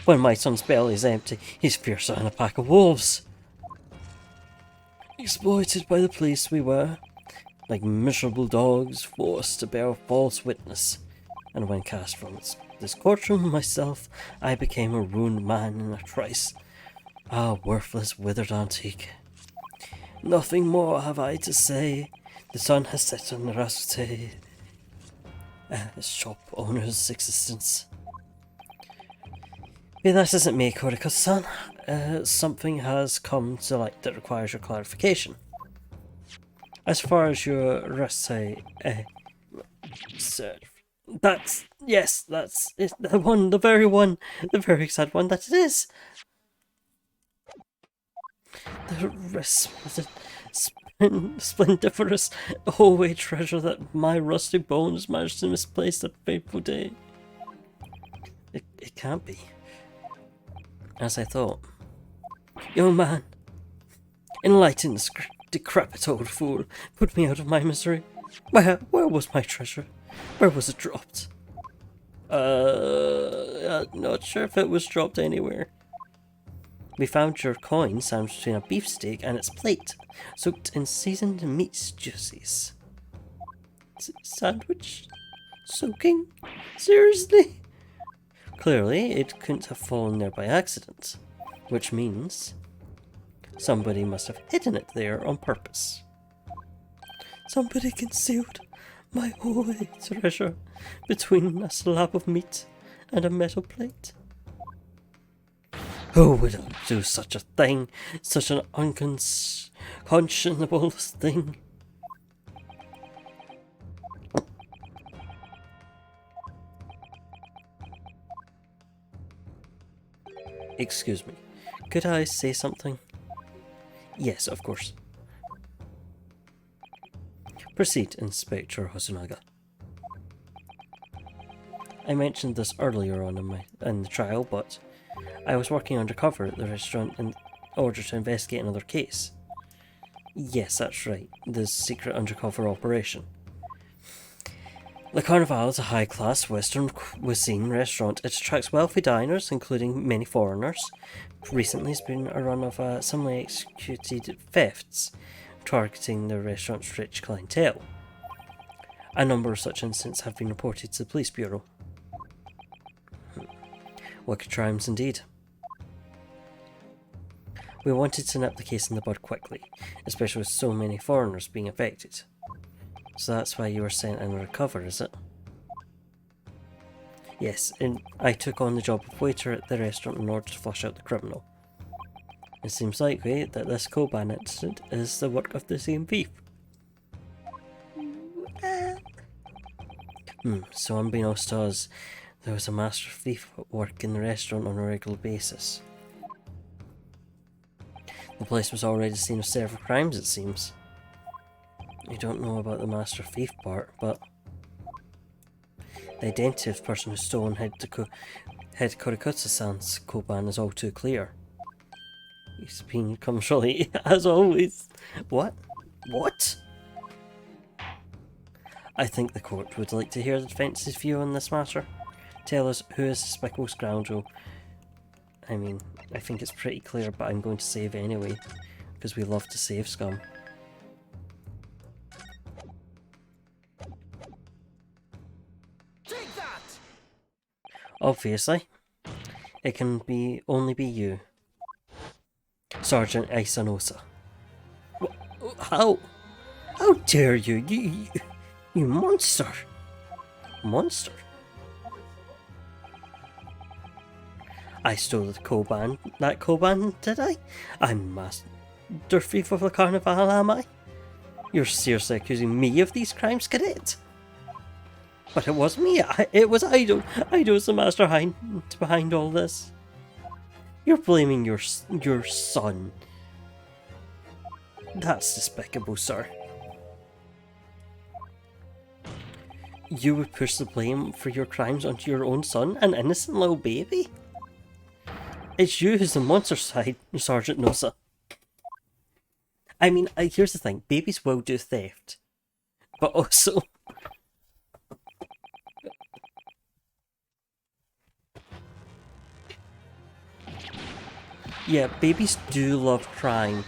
When my son's belly is empty, he's fiercer than a pack of wolves. Exploited by the police we were, like miserable dogs forced to bear false witness. And when cast from this courtroom myself, I became a ruined man in a trice. A worthless, withered antique. Nothing more have I to say. The sun has set on the rusty shop owner's existence. But that isn't me, Kuriko-san. Something has come to light that requires your clarification. As far as your rusty, sir, that's the one, the very sad one that it is. The splendiferous away treasure that my rusty bones managed to misplace that fateful day. It can't be. As I thought. Young man, enlighten this decrepit old fool, put me out of my misery. Where was my treasure? Where was it dropped? Not sure if it was dropped anywhere. We found your coin sandwiched between a beefsteak and its plate, soaked in seasoned meat juices. Sandwich? Soaking? Seriously? Clearly, it couldn't have fallen there by accident, which means somebody must have hidden it there on purpose. Somebody concealed my holy treasure between a slab of meat and a metal plate. Who would do such a thing? Such an unconscionable thing? Excuse me, could I say something? Yes, of course. Proceed, Inspector Hosonaga. I mentioned this earlier on in the trial, but I was working undercover at the restaurant in order to investigate another case. Yes, that's right, the secret undercover operation. The Carnival is a high-class Western cuisine restaurant. It attracts wealthy diners, including many foreigners. Recently, it's been a run of similarly executed thefts, targeting the restaurant's rich clientele. A number of such incidents have been reported to the police bureau. Wicked crimes indeed. We wanted to nip the case in the bud quickly, especially with so many foreigners being affected. So that's why you were sent in undercover, is it? Yes, and I took on the job of waiter at the restaurant in order to flush out the criminal. It seems likely that this Koban incident is the work of the same thief. So unbeknownst to us, there was a master thief at work in the restaurant on a regular basis. The place was already the scene of several crimes, it seems. I don't know about the master thief part, but the identity of the person who stole and hid Kurikutsu-san's Koban is all too clear. He's been punctually, as always. What? What? I think the court would like to hear the defence's view on this matter. Tell us who is the despicable scoundrel. I mean, I think it's pretty clear, but I'm going to save anyway, because we love to save scum. Take that! Obviously, it can only be you, Sergeant Isanosa. How? How dare you? You monster! Monster! I stole that Koban, did I? I'm master thief of the carnival, am I? You're seriously accusing me of these crimes, cadet? But it was me. It was Ido. Ido's the master behind all this. You're blaming your son. That's despicable, sir. You would push the blame for your crimes onto your own son, an innocent little baby? It's you who's the monster side, Sergeant Nosa. I mean, here's the thing. Babies will do theft. But also... yeah, babies do love crime.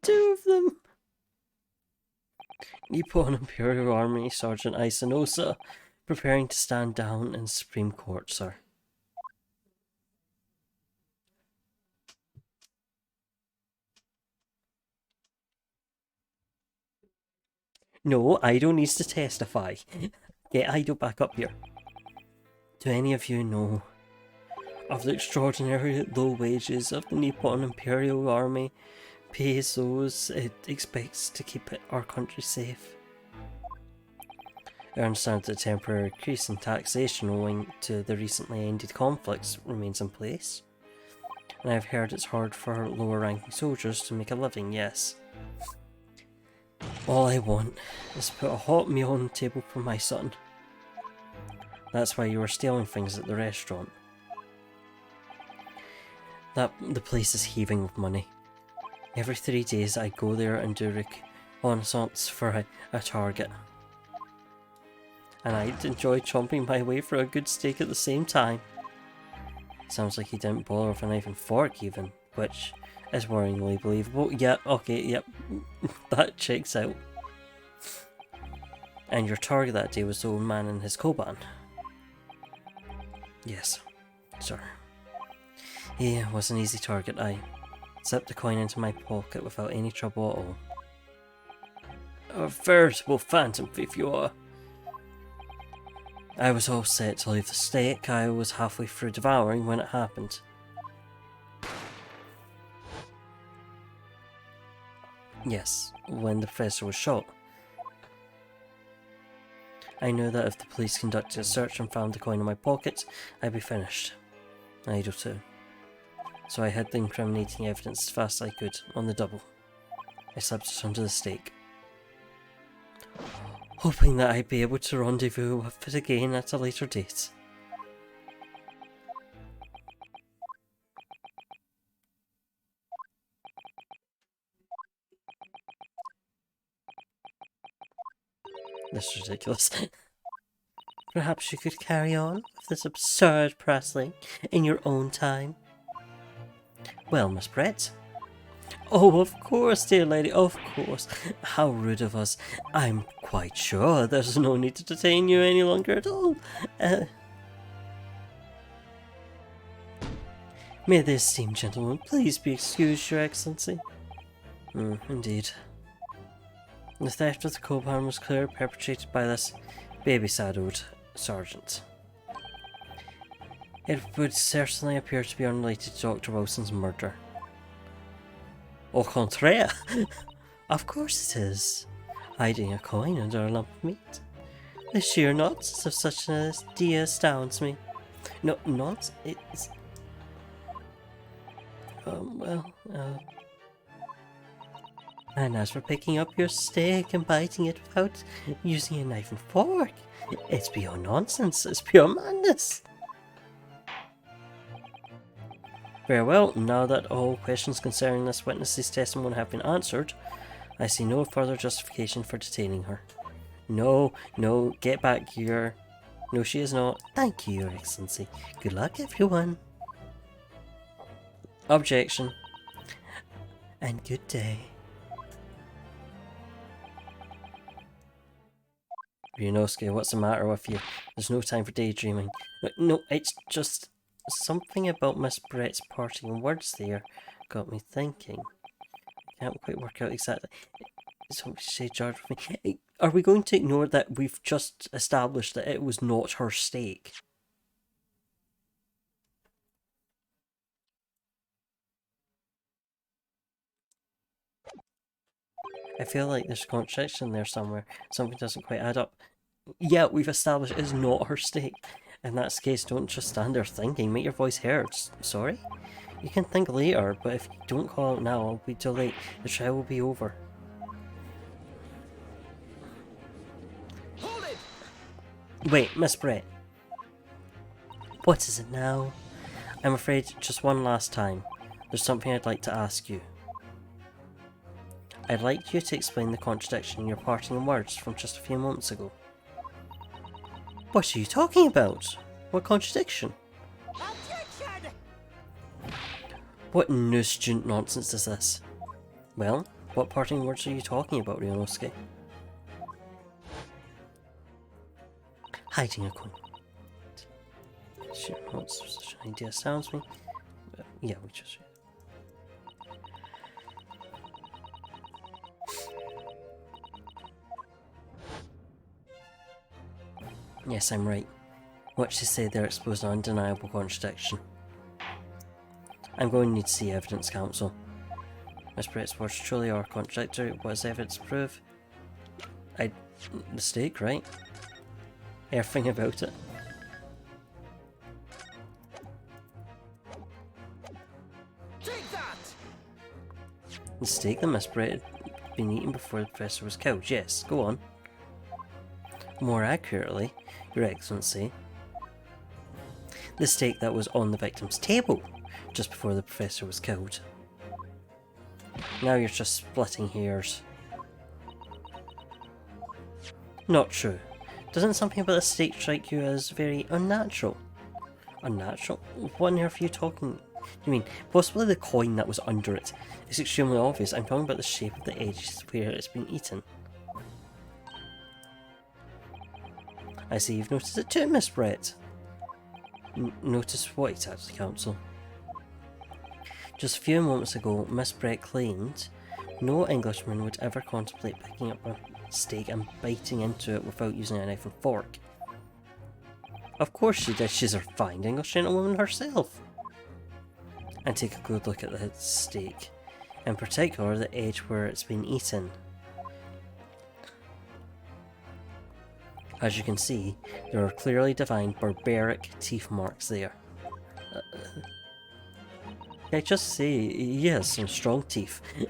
Two of them. Nippon Imperial Army Sergeant Isanosa, preparing to stand down in Supreme Court, sir. No, Ido needs to testify. Get Ido back up here. Do any of you know of the extraordinary low wages of the Nippon Imperial Army pays those it expects to keep our country safe? I understand that the temporary increase in taxation owing to the recently ended conflicts remains in place. And I've heard it's hard for lower ranking soldiers to make a living, yes. All I want is to put a hot meal on the table for my son. That's why you were stealing things at the restaurant. The place is heaving with money. Every 3 days I go there and do reconnaissance for a target. And I'd enjoy chomping my way for a good steak at the same time. Sounds like he didn't bother with a knife and fork even, which is worryingly believable. Yeah, okay, yep, that checks out. And your target that day was the old man in his Koban. Yes, sir. He was an easy target. I slipped the coin into my pocket without any trouble at all. A veritable phantom thief you are. I was all set to leave the steak. I was halfway through devouring when it happened. Yes, when the professor was shot. I knew that if the police conducted a search and found the coin in my pocket, I'd be finished. I do too. So I hid the incriminating evidence as fast as I could, on the double. I slipped it under the steak, hoping that I'd be able to rendezvous with it again at a later date. This is ridiculous. Perhaps you could carry on with this absurd wrestling in your own time. Well, Miss Brett. Oh, of course, dear lady, of course. How rude of us. I'm quite sure there's no need to detain you any longer at all. May the esteemed gentleman please be excused, Your Excellency. Indeed. The theft of the Koban was clearly perpetrated by this baby-saddled sergeant. It would certainly appear to be unrelated to Dr. Wilson's murder. Au contraire! Of course it is. Hiding a coin under a lump of meat. The sheer nonsense of such an idea astounds me. No, nonsense, it's... And as for picking up your steak and biting it without using a knife and fork, it's pure nonsense, it's pure madness. Very well, now that all questions concerning this witness's testimony have been answered, I see no further justification for detaining her. No, get back here. No, she is not. Thank you, Your Excellency. Good luck, everyone. Objection. And good day. Ryunosuke, what's the matter with you? There's no time for daydreaming. No, it's just something about Miss Brett's parting words there got me thinking. Can't quite work out exactly. Somebody say jarred with me. Are we going to ignore that we've just established that it was not her steak? I feel like there's a contradiction there somewhere. Something doesn't quite add up. Yeah, we've established it's not her steak. In that case, don't just stand there thinking. Make your voice heard. Sorry? You can think later, but if you don't call out now, I'll be too late. The trial will be over. Hold it! Wait, Miss Brett. What is it now? I'm afraid just one last time. There's something I'd like to ask you. I'd like you to explain the contradiction in your parting words from just a few moments ago. What are you talking about? What contradiction? Objection! What new-student nonsense is this? Well, what parting words are you talking about, Ryunosuke? Hiding a coin. Sure, not such an idea sounds me. Yeah, we just... Yes, I'm right. What you say there exposed an undeniable contradiction. I'm going to need to see evidence, counsel. Miss Brett's words truly are contradictory. What does evidence prove? Mistake, right? Everything about it. Take that! The steak that Miss Brett had been eaten before the professor was killed. Yes, go on. More accurately, Your Excellency, the steak that was on the victim's table just before the professor was killed. Now you're just splitting hairs. Not true. Doesn't something about the steak strike you as very unnatural? Unnatural? What on earth are you talking? You mean, possibly the coin that was under it? It's extremely obvious. I'm talking about the shape of the edges where it's been eaten. I see you've noticed it too, Miss Brett. Noticed what exactly, counsel? Just a few moments ago, Miss Brett claimed no Englishman would ever contemplate picking up a steak and biting into it without using a knife and fork. Of course she did, she's a refined English gentlewoman herself. And take a good look at the steak, in particular the edge where it's been eaten. As you can see, there are clearly defined barbaric teeth marks there. I just say, he has some strong teeth. It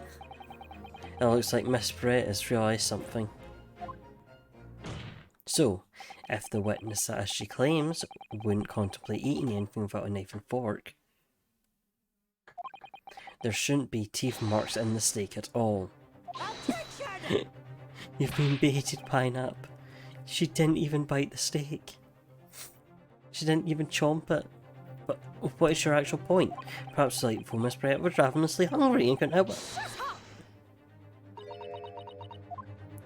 looks like Miss Brett has realised something. So, if the witness, as she claims, wouldn't contemplate eating anything without a knife and fork, there shouldn't be teeth marks in the steak at all. Objection! You've been baited, Pineapple. She didn't even bite the steak. She didn't even chomp it. But what is your actual point? Perhaps like for Miss Brett was ravenously hungry and couldn't help it.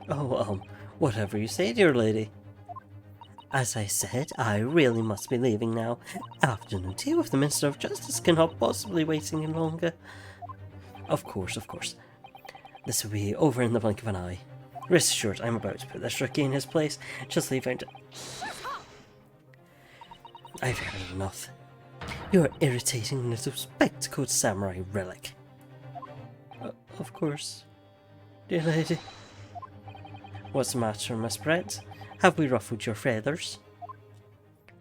Oh, whatever you say, dear lady. As I said, I really must be leaving now. Afternoon tea with the Minister of Justice cannot possibly wait any longer. Of course. This will be over in the blink of an eye. Rest assured, I'm about to put this rookie in his place. Just leave out. I've heard enough. You're irritating little spectacled samurai relic. Of course, dear lady. What's the matter, Miss Brett? Have we ruffled your feathers?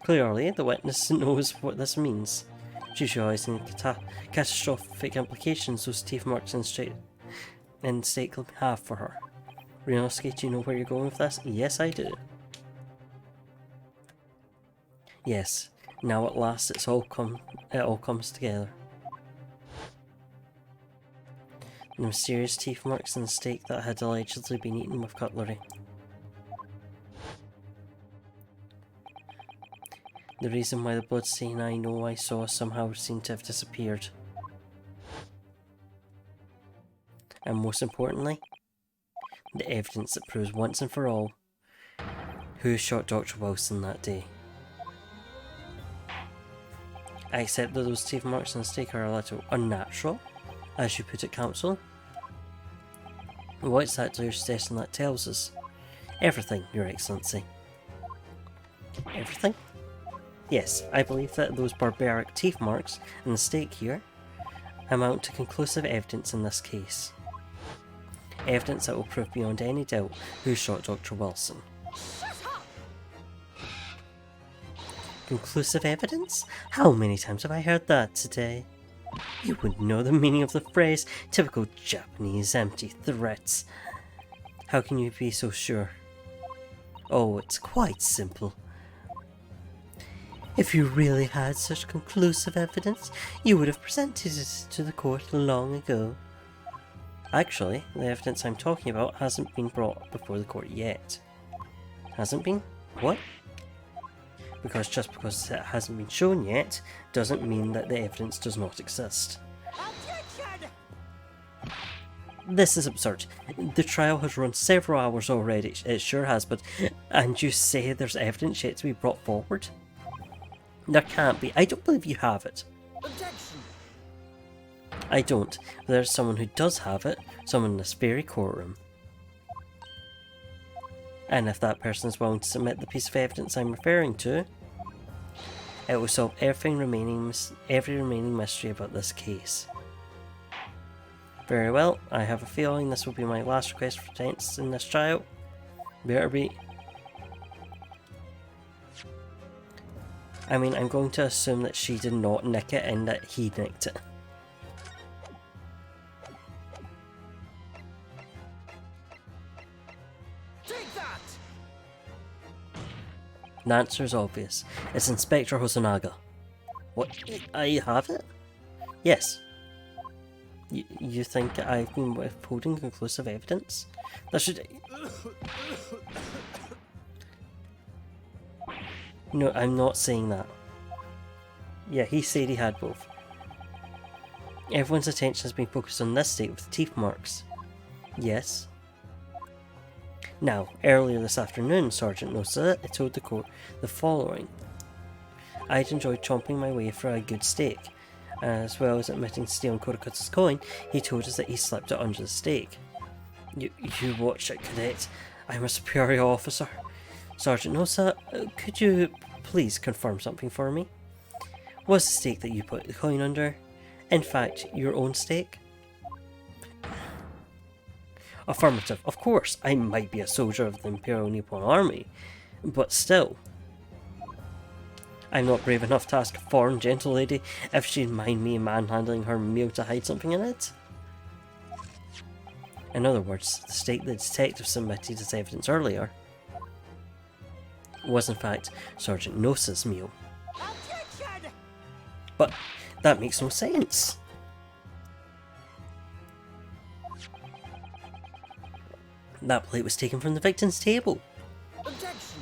Clearly, the witness knows what this means. She's realising the catastrophic implications those teeth marks and steak have for her. Ryunosuke, do you know where you're going with this? Yes, I do. Yes, now at last it all comes together. The mysterious teeth marks in the steak that had allegedly been eaten with cutlery. The reason why the bloodstain I know I saw somehow seemed to have disappeared. And most importantly, the evidence that proves once and for all Who shot Dr. Wilson that day? I accept that those teeth marks on the stake are a little unnatural, as you put it, Counsel. What exactly are you suggesting that tells us? Everything, Your Excellency. Everything? Yes, I believe that those barbaric teeth marks in the stake here amount to conclusive evidence in this case. Evidence that will prove beyond any doubt who shot Dr. Wilson. Conclusive evidence? How many times have I heard that today? You wouldn't know the meaning of the phrase. Typical Japanese empty threats. How can you be so sure? Oh, it's quite simple. If you really had such conclusive evidence, you would have presented it to the court long ago. Actually, the evidence I'm talking about hasn't been brought before the court yet. Hasn't been? What? Because just because it hasn't been shown yet, doesn't mean that the evidence does not exist. Objection! This is absurd. The trial has run several hours already, it sure has, and you say there's evidence yet to be brought forward? There can't be. I don't believe you have it. Objection! I don't. There's someone who does have it, someone in this very courtroom. And if that person is willing to submit the piece of evidence I'm referring to, it will solve every remaining mystery about this case. Very well, I have a feeling this will be my last request for attendance in this trial. Better be. I mean, I'm going to assume that she did not nick it and that he nicked it. Take that! The answer is obvious. It's Inspector Hosonaga. What? I have it? Yes. You think I've been withholding conclusive evidence? That should... No, I'm not saying that. Yeah, he said he had both. Everyone's attention has been focused on this stake with the teeth marks. Yes. Now, earlier this afternoon, Sergeant Nosa told the court the following. I'd enjoyed chomping my way for a good steak. As well as admitting to stealing Kodakutsu's coin, he told us that he slipped it under the stake. You watch it, Cadet. I'm a superior officer. Sergeant Nosa, could you please confirm something for me? Was the stake that you put the coin under, in fact, your own stake? Affirmative. Of course, I might be a soldier of the Imperial Nippon Army, but still. I'm not brave enough to ask a foreign gentle lady if she'd mind me manhandling her meal to hide something in it. In other words, the stake the detective submitted as evidence earlier was in fact Sergeant Nosa's meal. Objection! But that makes no sense. That plate was taken from the victim's table. Objection!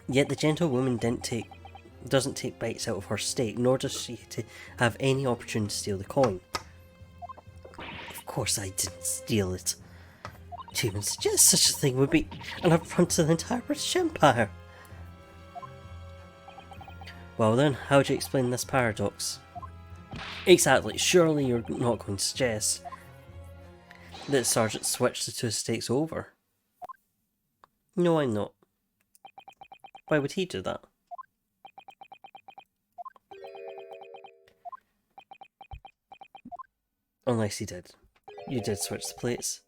Yet the gentlewoman doesn't take bites out of her steak, nor does she have any opportunity to steal the coin. Of course I didn't steal it. To even suggest such a thing would be an affront to the entire British Empire. Well then, how do you explain this paradox? Exactly, surely you're not going to suggest that the Sergeant switched the two stakes over. No, I'm not. Why would he do that? Unless he did. You did switch the plates.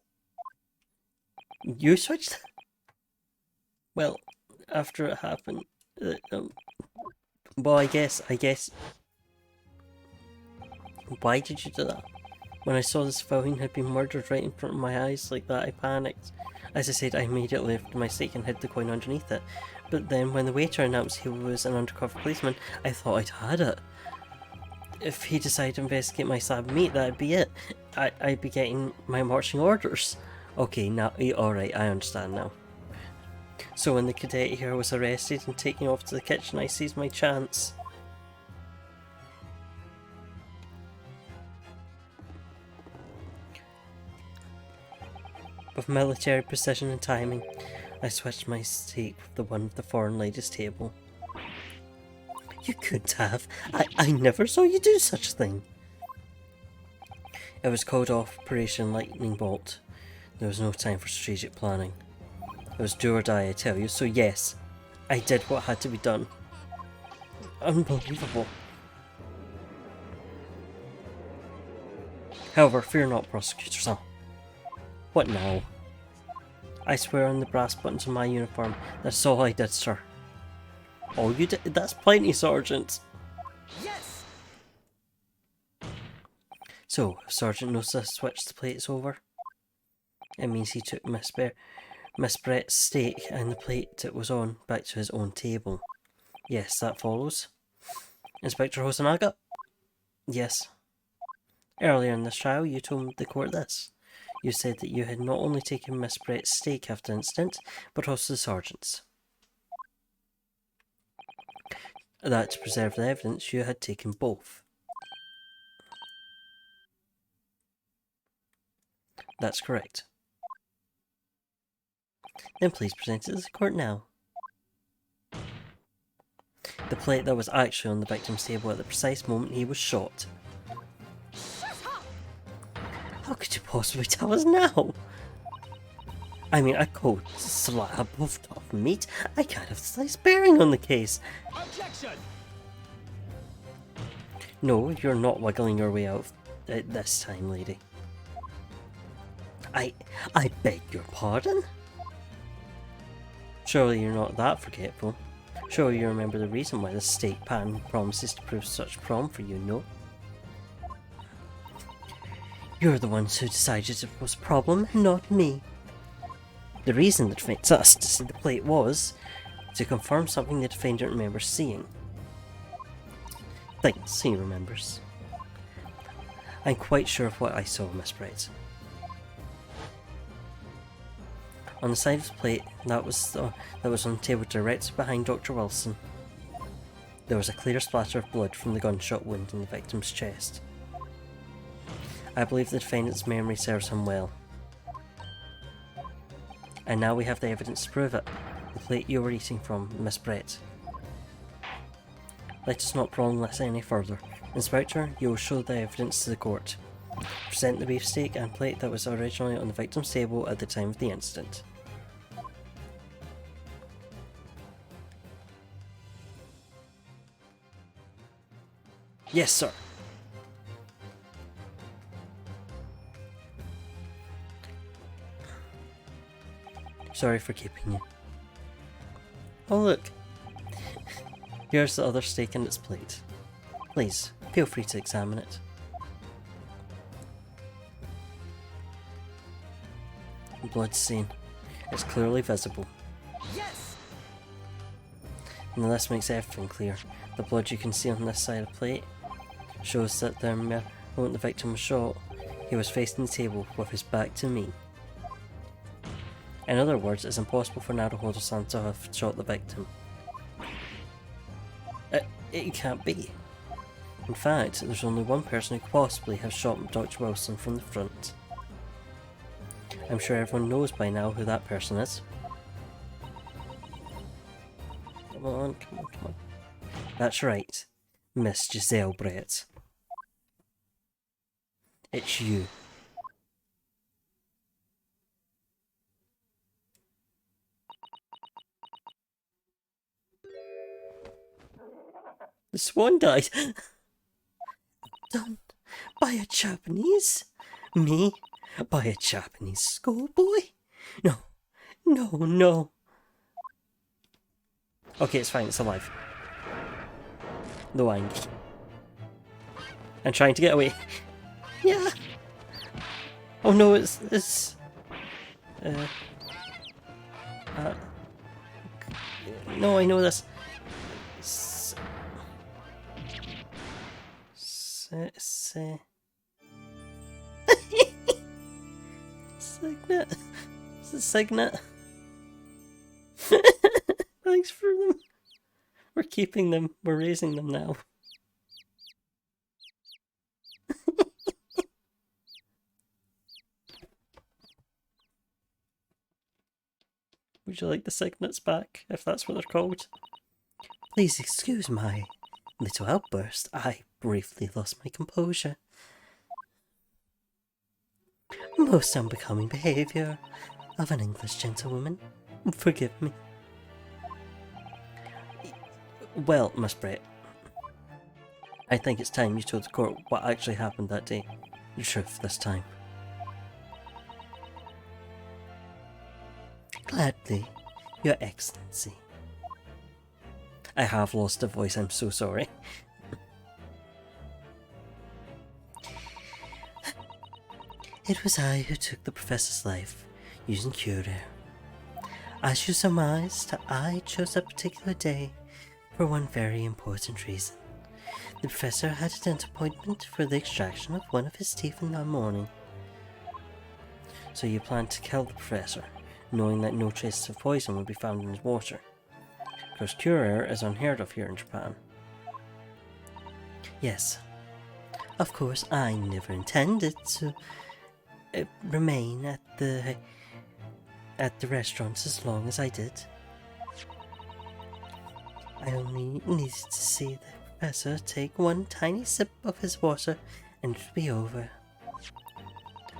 You switched? Well, after it happened, well, I guess. Why did you do that? When I saw this Falcon had been murdered right in front of my eyes like that, I panicked. As I said, I immediately lifted my stake and hid the coin underneath it. But then, when the waiter announced he was an undercover policeman, I thought I'd had it. If he decided to investigate my slab of meat, that'd be it. I'd be getting my marching orders. Okay, now, alright, I understand now. So when the cadet here was arrested and taken off to the kitchen, I seized my chance. With military precision and timing, I switched my stake with the one of the foreign lady's table. You couldn't have. I never saw you do such a thing. It was called Operation Lightning Bolt. There was no time for strategic planning. It was do or die, I tell you, so yes, I did what had to be done. Unbelievable. However, fear not, Prosecutor Sir. What now? I swear on the brass buttons of my uniform, that's all I did, sir. All you did? That's plenty, Sergeant. Yes! So, if Sergeant knows to switch the plates over, it means he took Miss Brett's steak and the plate it was on back to his own table. Yes, that follows. Inspector Hosonaga? Yes. Earlier in this trial, you told the court this. You said that you had not only taken Miss Brett's steak after the incident, but also the sergeant's. That to preserve the evidence, you had taken both. That's correct. Then please present it to the court now. The plate that was actually on the victim's table at the precise moment he was shot. How could you possibly tell us now? I mean, a cold slab of tough meat. I can't have the slightest bearing on the case. Objection! No, you're not wiggling your way out of it this time, lady. I beg your pardon? Surely you're not that forgetful. Surely you remember the reason why the steak pan promises to prove such prom for you, no? You're the ones who decided it was a problem, not me. The reason the defence asked to see the plate was to confirm something the defendant remembers seeing. Thinks he remembers. I'm quite sure of what I saw, Miss Brett. On the side of the plate that was on the table directly behind Dr. Wilson, there was a clear splatter of blood from the gunshot wound in the victim's chest. I believe the defendant's memory serves him well. And now we have the evidence to prove it. The plate you were eating from, Miss Brett. Let us not prolong this any further. Inspector, you will show the evidence to the court. Present the beefsteak and plate that was originally on the victim's table at the time of the incident. Yes, sir. Sorry for keeping you. Oh look, here's the other steak in its plate. Please, feel free to examine it. Blood stain. It's clearly visible. Yes! And this makes everything clear. The blood you can see on this side of the plate shows that the moment the victim was shot, he was facing the table with his back to me. In other words, it's impossible for Naruhodo-san to have shot the victim. It can't be. In fact, there's only one person who could possibly have shot Dr. Wilson from the front. I'm sure everyone knows by now who that person is. Come on, come on, come on. That's right, Miss Giselle Brett. It's you. The swan died. Done by a Japanese? Me? By a Japanese schoolboy? No, no, no. Okay, it's fine, it's alive. The wang. I'm trying to get away. Yeah. Oh no, it's no, I know this. Signet. Is it Signet? Thanks for them. We're keeping them. We're raising them now. Would you like the signets back, if that's what they're called? Please excuse my little outburst. I briefly lost my composure. Most unbecoming behaviour of an English gentlewoman. Forgive me. Well, Miss Brett, I think it's time you told the court what actually happened that day. The truth this time. Gladly, Your Excellency. I have lost a voice, I'm so sorry. It was I who took the professor's life, using Curie. As you surmised, I chose a particular day for one very important reason. The professor had a dental appointment for the extraction of one of his teeth in the morning. So you planned to kill the professor, knowing that no traces of poison would be found in his water. Because Curie is unheard of here in Japan. Yes. Of course, I never intended to remain at the restaurants as long as I did. I only needed to see the professor take one tiny sip of his water and it would be over.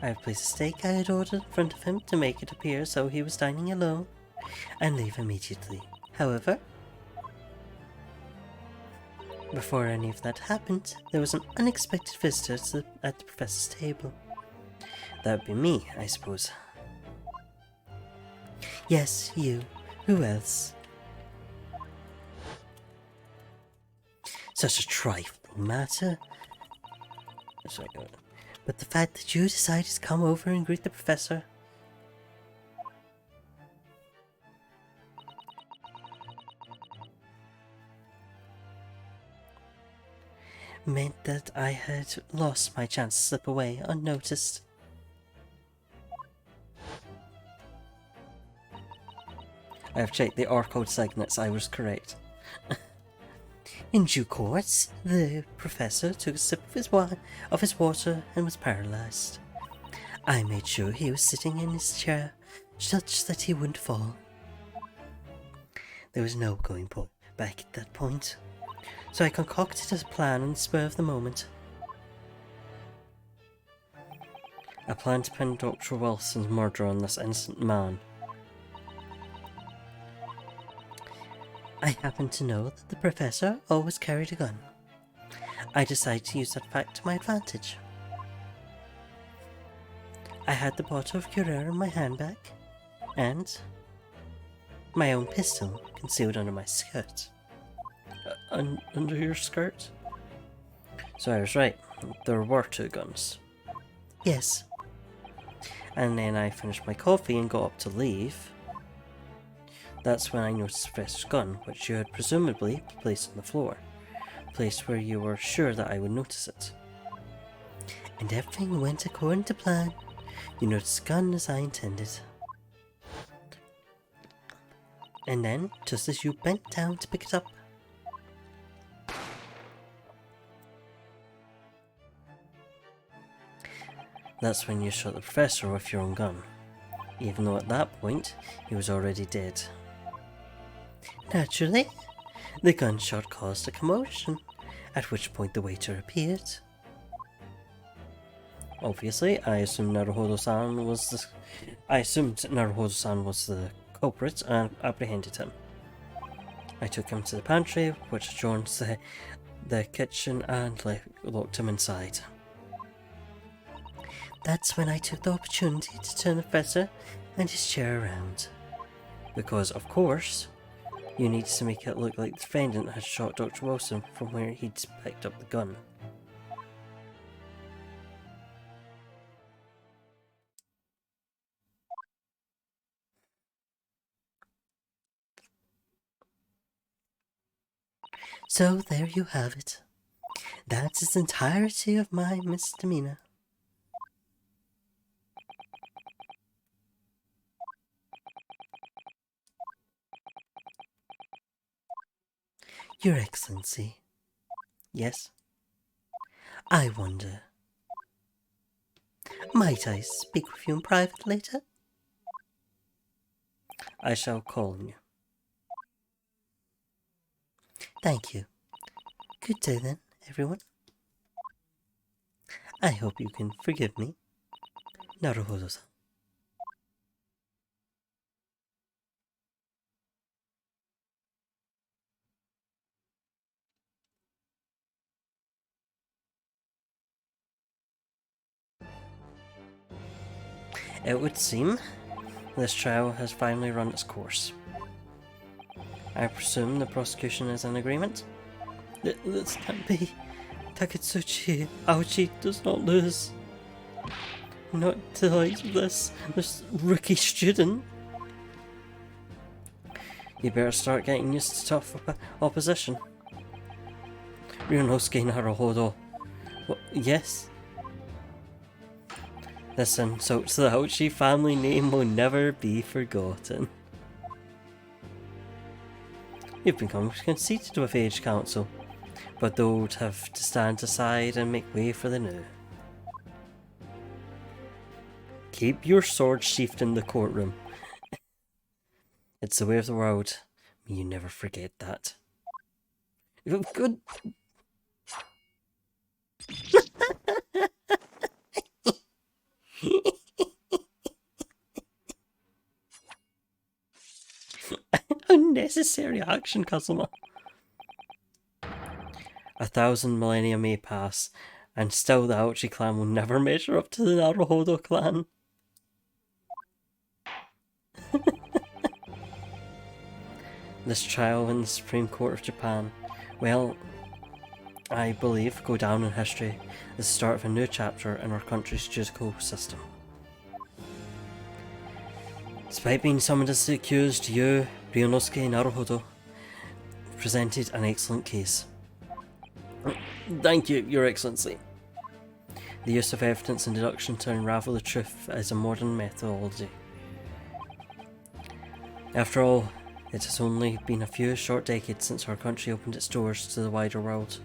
I have placed a steak I had ordered in front of him to make it appear as though he was dining alone, and leave immediately. However, before any of that happened, there was an unexpected visitor at the professor's table. That would be me, I suppose. Yes, you. Who else? Such a trifling matter. But the fact that you decided to come over and greet the professor meant that I had lost my chance to slip away unnoticed. I have checked the R-code signets, I was correct. In due course, the professor took a sip of his water and was paralysed. I made sure he was sitting in his chair, such that he wouldn't fall. There was no going back at that point, so I concocted a plan on the spur of the moment. I planned to pin Dr. Wilson's murder on this innocent man. I happened to know that the professor always carried a gun. I decided to use that fact to my advantage. I had the bottle of Curie in my handbag, and my own pistol concealed under my skirt. Under your skirt? So I was right, there were two guns. Yes. And then I finished my coffee and got up to leave. That's when I noticed the professor's gun, which you had presumably placed on the floor, a place where you were sure that I would notice it. And everything went according to plan. You noticed the gun as I intended. And then, just as you bent down to pick it up, that's when you shot the professor with your own gun, even though at that point he was already dead. Naturally, the gunshot caused a commotion, at which point the waiter appeared. Obviously, I assumed Naruhodo-san was the culprit and apprehended him. I took him to the pantry, which adjoins the kitchen, and locked him inside. That's when I took the opportunity to turn the professor and his chair around. Because, of course, you need to make it look like the defendant had shot Dr. Wilson from where he'd picked up the gun. So there you have it. That is the entirety of my misdemeanor. Your Excellency. Yes? I wonder. Might I speak with you in private later? I shall call on you. Thank you. Good day then, everyone. I hope you can forgive me. Naruhodo-san. It would seem this trial has finally run its course. I presume the prosecution is in agreement? This can't be. Taketsuchi Aochi does not lose. Not to like this rookie student. You better start getting used to tough opposition. Ryunosuke Naruhodo. Yes? This insult to the Aochi family name will never be forgotten. You've become conceited with age council, but the old have to stand aside and make way for the new. Keep your sword sheathed in the courtroom. It's the way of the world. May you never forget that. Good. Unnecessary action, Kazuma. 1,000 millennia may pass, and still the Aochi clan will never measure up to the Naruhodo clan. This trial in the Supreme Court of Japan, well, I believe, go down in history as the start of a new chapter in our country's judicial system. Despite being summoned as the accused, you, Ryunosuke Naruhodo, presented an excellent case. Thank you, Your Excellency. The use of evidence and deduction to unravel the truth is a modern methodology. After all, it has only been a few short decades since our country opened its doors to the wider world,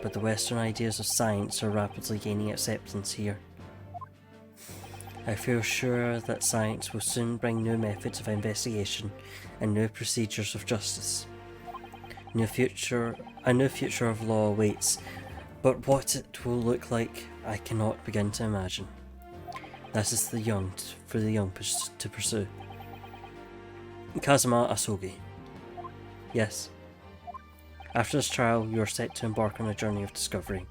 but the Western ideas of science are rapidly gaining acceptance here. I feel sure that science will soon bring new methods of investigation and new procedures of justice. A new future of law awaits, but what it will look like, I cannot begin to imagine. This is for the young to pursue. Kazuma Asogi. Yes. After this trial, you are set to embark on a journey of discovery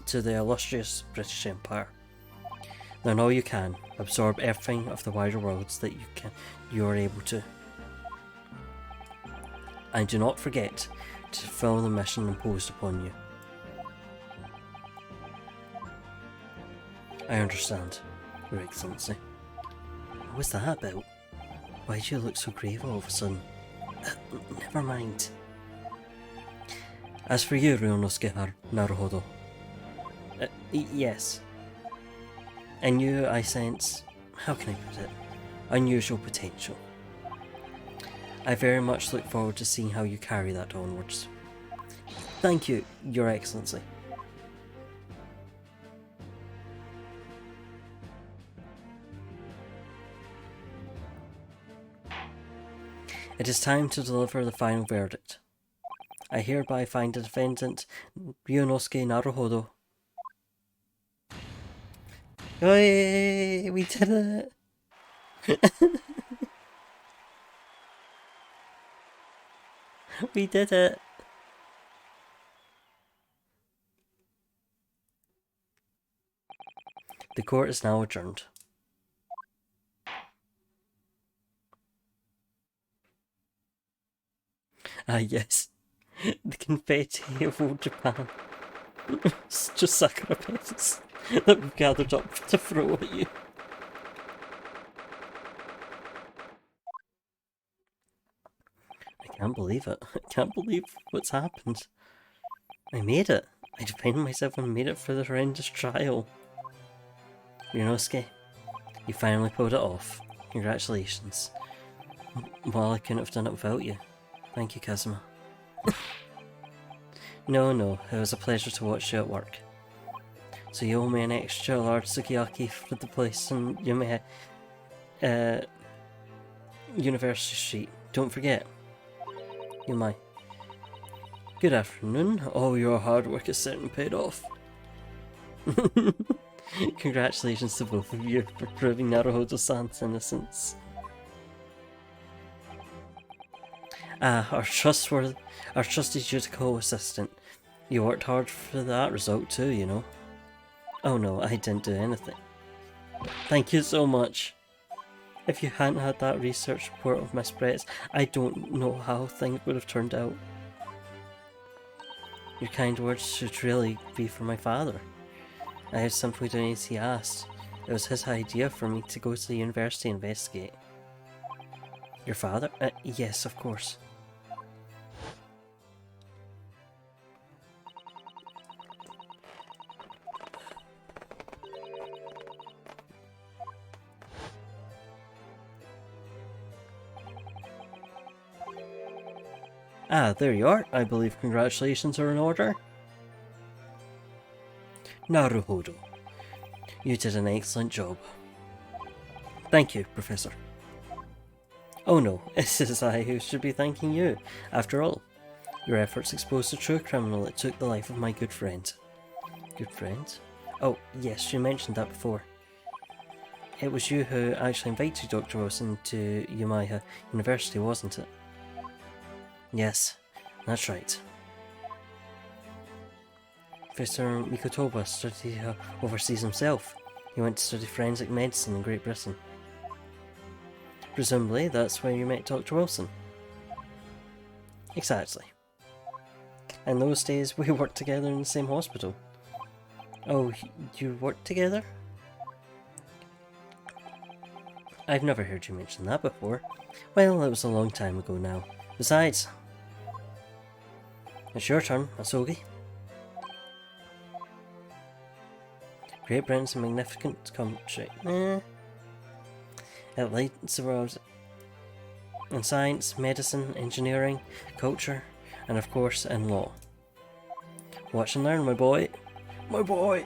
to the illustrious British Empire. Learn all you can, absorb everything of the wider worlds that you are able to. And do not forget to fulfill the mission imposed upon you. I understand, Your Excellency. What was that about? Why do you look so grave all of a sudden? Never mind. As for you, Ryunosuke Naruhodo. Yes. In you I sense, how can I put it, unusual potential. I very much look forward to seeing how you carry that onwards. Thank you, Your Excellency. It is time to deliver the final verdict. I hereby find the defendant, Ryunosuke Naruhodo. Yay! We did it! We did it! The court is now adjourned. Ah yes, the confetti of old Japan. It's just sakura petals that we've gathered up to throw at you. I can't believe it. I can't believe what's happened. I made it. I defended myself and made it for the horrendous trial. Ryunosuke, you finally pulled it off. Congratulations. Well, I couldn't have done it without you. Thank you, Kazuma. No, it was a pleasure to watch you at work. So you owe me an extra large sukiyaki for the place, and you may... University Street. Don't forget. You might. Good afternoon. All your hard work is certainly paid off. Congratulations to both of you for proving Naruhodo-san's innocence. Our trustty Jutiko assistant. You worked hard for that result too, you know. Oh no, I didn't do anything. Thank you so much. If you hadn't had that research report of Miss Brett's, I don't know how things would have turned out. Your kind words should really be for my father. I had simply done as he asked. It was his idea for me to go to the university and investigate. Your father? Yes, of course. Ah, there you are. I believe congratulations are in order. Naruhodo. You did an excellent job. Thank you, Professor. Oh no, it is I who should be thanking you. After all, your efforts exposed the true criminal that took the life of my good friend. Good friend? Oh, yes, you mentioned that before. It was you who actually invited Dr. Wilson to Yamaiha University, wasn't it? Yes, that's right. Professor Mikotoba studied overseas himself. He went to study forensic medicine in Great Britain. Presumably, that's where you met Dr. Wilson. Exactly. In those days, we worked together in the same hospital. Oh, you worked together? I've never heard you mention that before. Well, it was a long time ago now. Besides, it's your turn, Asogi. Great Britain's a magnificent country. It leads the world in science, medicine, engineering, culture, and of course in law. Watch and learn, my boy. My boy!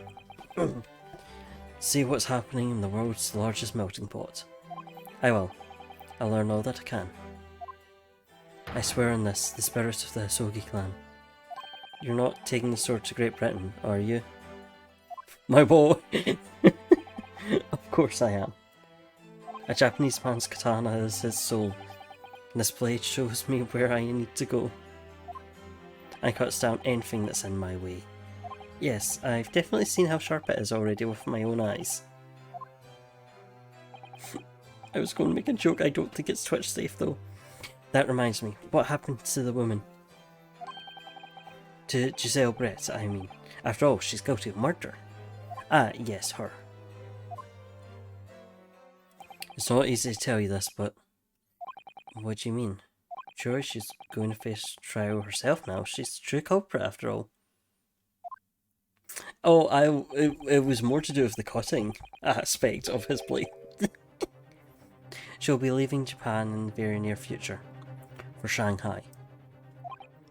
See what's happening in the world's largest melting pot. I will. I'll learn all that I can. I swear on this, the spirit of the Asogi clan. You're not taking the sword to Great Britain, are you? My boy! Of course I am. A Japanese man's katana is his soul. This blade shows me where I need to go. I cuts down anything that's in my way. Yes, I've definitely seen how sharp it is already with my own eyes. I was going to make a joke, I don't think it's Twitch safe though. That reminds me, what happened to the woman? To Giselle Brett, I mean. After all, she's guilty of murder. Ah, yes, her. It's not easy to tell you this, but... What do you mean? Sure, she's going to face trial herself now. She's the true culprit, after all. Oh, it was more to do with the cutting aspect of his blade. She'll be leaving Japan in the very near future. For Shanghai.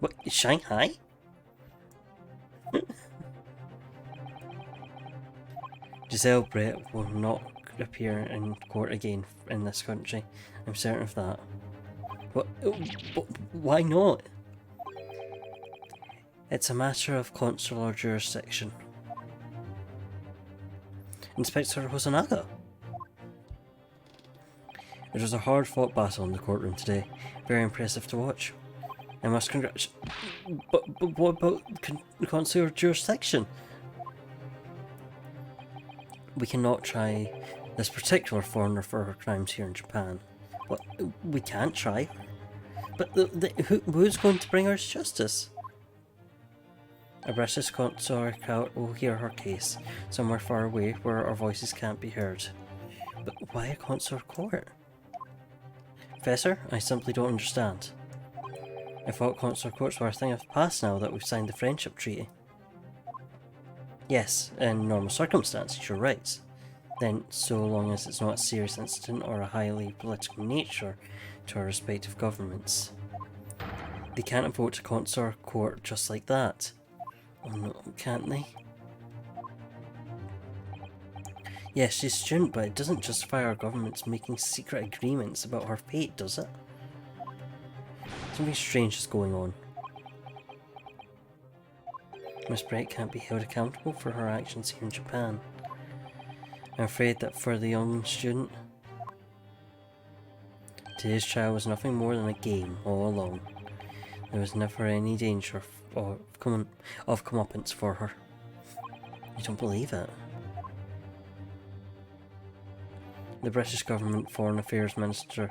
What? Shanghai? Giselle Brett will not appear in court again in this country. I'm certain of that. But why not? It's a matter of consular jurisdiction. Inspector Hosonaga. It was a hard-fought battle in the courtroom today. Very impressive to watch. I must congratulate... But what about consular jurisdiction? We cannot try this particular foreigner for her crimes here in Japan. What? We can't try her? But who's going to bring her to justice? A British consular crowd will hear her case, somewhere far away where our voices can't be heard. But why a consular court? Professor, I simply don't understand. I thought consular courts were a thing of the past now that we've signed the friendship treaty. Yes, in normal circumstances, you're right. Then, so long as it's not a serious incident or a highly political nature to our respective governments. They can't vote to consular court just like that. Oh no, can't they? Yes, she's a student, but it doesn't justify our government's making secret agreements about her fate, does it? Something strange is going on. Miss Brett can't be held accountable for her actions here in Japan. I'm afraid that for the young student, today's trial was nothing more than a game all along. There was never any danger of comeuppance for her. You don't believe it? The British government Foreign Affairs Minister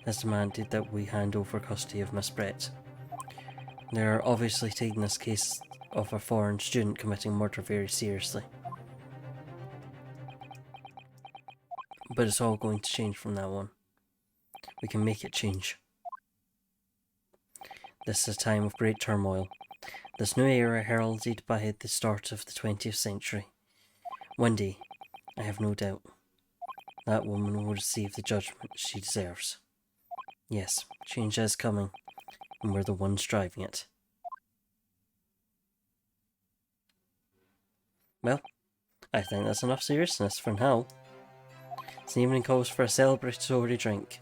has demanded that we hand over custody of Miss Brett. They are obviously taking this case of a foreign student committing murder very seriously. But it's all going to change from now on. We can make it change. This is a time of great turmoil. This new era heralded by the start of the 20th century. One day, I have no doubt, that woman will receive the judgment she deserves. Yes, change is coming, and we're the ones driving it. Well, I think that's enough seriousness for now. This evening calls for a celebratory drink.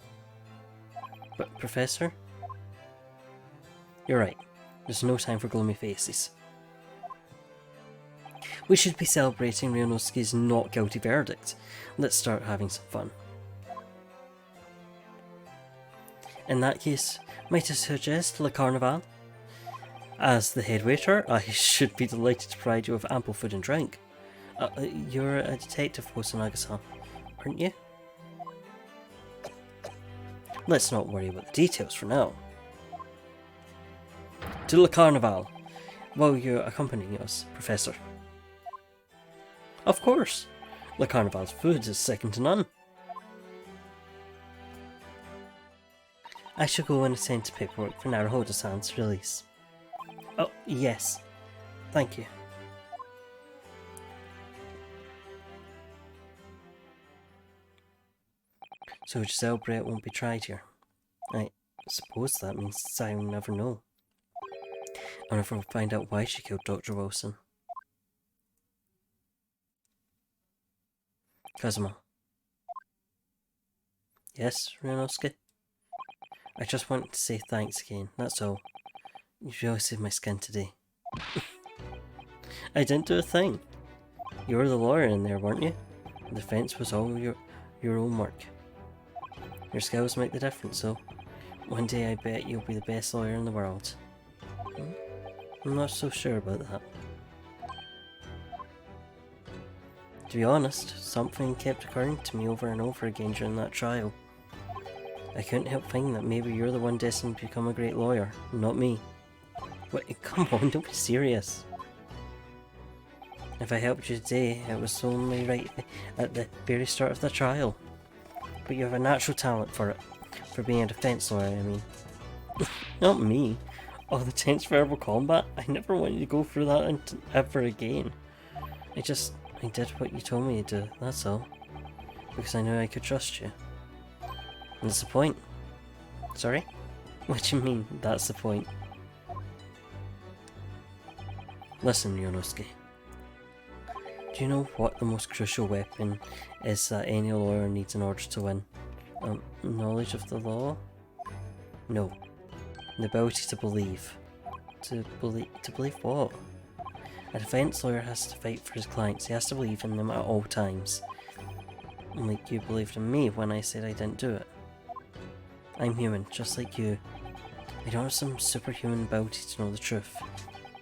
But, Professor? You're right. There's no time for gloomy faces. We should be celebrating Ryunosuke's not guilty verdict. Let's start having some fun. In that case, might I suggest Le Carnaval? As the head waiter, I should be delighted to provide you with ample food and drink. You're a detective, Hosonaga-san, aren't you? Let's not worry about the details for now. To Le Carnaval, will you accompany us, Professor? Of course. Le Carnaval's food is second to none. I shall go and attend to paperwork for Naruhodo-san's release. Oh, yes. Thank you. So Giselle Brett won't be tried here. I suppose that means I will never know. I'll never find out why she killed Dr. Wilson. Kazuma. Yes, Ryunosuke? I just wanted to say thanks again, that's all. You really saved my skin today. I didn't do a thing. You were the lawyer in there, weren't you? The defense was all your own work. Your skills make the difference, though. One day I bet you'll be the best lawyer in the world. I'm not so sure about that. To be honest, something kept occurring to me over and over again during that trial. I couldn't help thinking that maybe you're the one destined to become a great lawyer, not me. Wait, come on, don't be serious. If I helped you today, it was only right at the very start of the trial. But you have a natural talent for it. For being a defense lawyer, I mean. Not me. All the tense verbal combat, I never wanted to go through that ever again. I did what you told me to do, that's all. Because I knew I could trust you. And that's the point. Sorry? What do you mean, that's the point? Listen, Ryunosuke. Do you know what the most crucial weapon is that any lawyer needs in order to win? Knowledge of the law? No. The ability to believe. To believe what? A defense lawyer has to fight for his clients. He has to believe in them at all times. Like you believed in me when I said I didn't do it. I'm human, just like you. I don't have some superhuman ability to know the truth.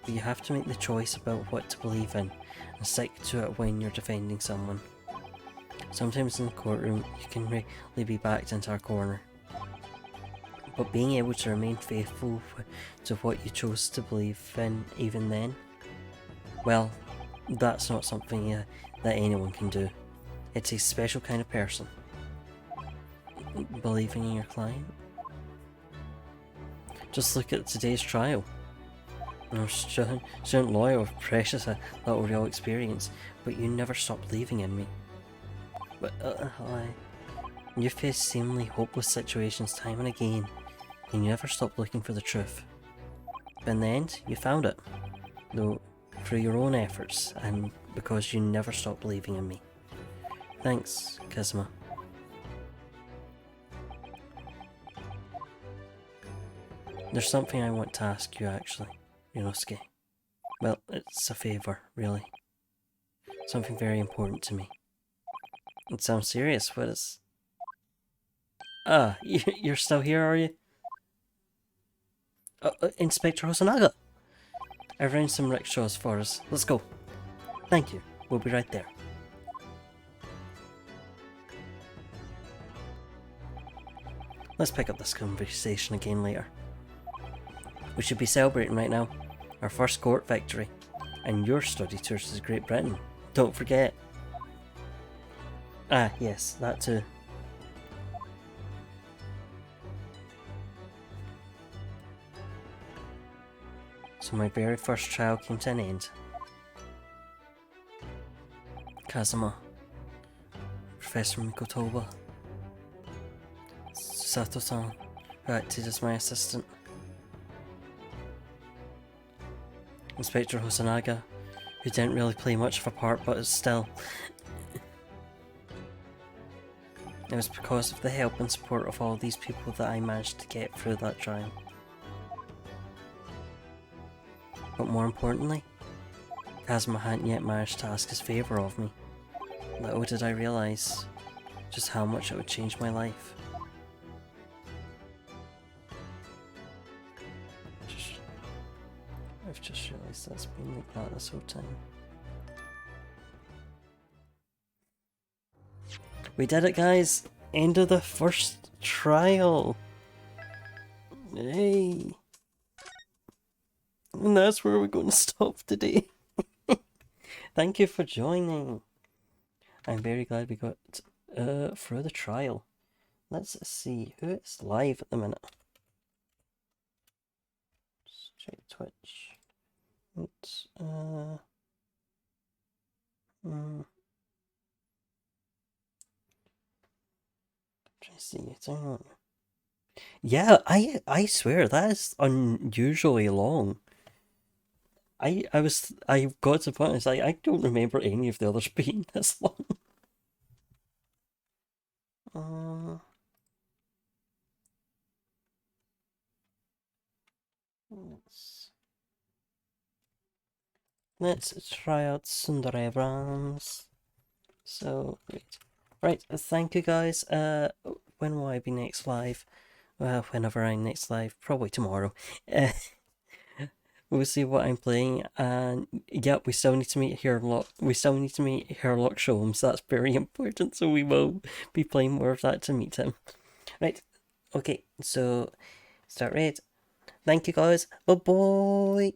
But you have to make the choice about what to believe in, and stick to it when you're defending someone. Sometimes in the courtroom, you can really be backed into a corner. But being able to remain faithful to what you chose to believe in even then, well, that's not something that anyone can do. It's a special kind of person. Believing in your client? Just look at today's trial. I'm a student lawyer with precious little real experience, but you never stopped believing in me. But you faced seemingly hopeless situations time and again, and you never stopped looking for the truth. But in the end, you found it, though through your own efforts, and because you never stopped believing in me. Thanks, Kazuma. There's something I want to ask you, actually, Ryunosuke. Well, it's a favour, really. Something very important to me. It sounds serious, what is... Ah, you're still here, are you? Inspector Hosonaga! I've arranged some rickshaws for us. Let's go. Thank you. We'll be right there. Let's pick up this conversation again later. We should be celebrating right now. Our first court victory. And your study tours to Great Britain. Don't forget. Ah, yes, that too. So my very first trial came to an end. Kazuma. Professor Mikotoba. Sato-san, who acted as my assistant. Inspector Hosonaga, who didn't really play much of a part, but still. It was because of the help and support of all these people that I managed to get through that trial. But more importantly, Kazuma hadn't yet managed to ask his favour of me. Little did I realise just how much it would change my life. I've just realised that's been like that this whole time. We did it, guys! End of the first trial! Yay! And that's where we're going to stop today. Thank you for joining. I'm very glad we got through the trial. Let's see who is live at the minute. Let's check Twitch. It's trying to see it. Yeah, I swear that is unusually long. I got to the point, it's like, I don't remember any of the others being this long. Let's try out Sundarevrams. So, wait. Right, thank you guys. When will I be next live? Well, whenever I'm next live, probably tomorrow. We'll see what I'm playing, and yep, we still need to meet Herlock. We still need to meet Herlock Sholmes. That's very important, so we will be playing more of that to meet him. Right, okay, so start raid. Thank you guys. Bye bye.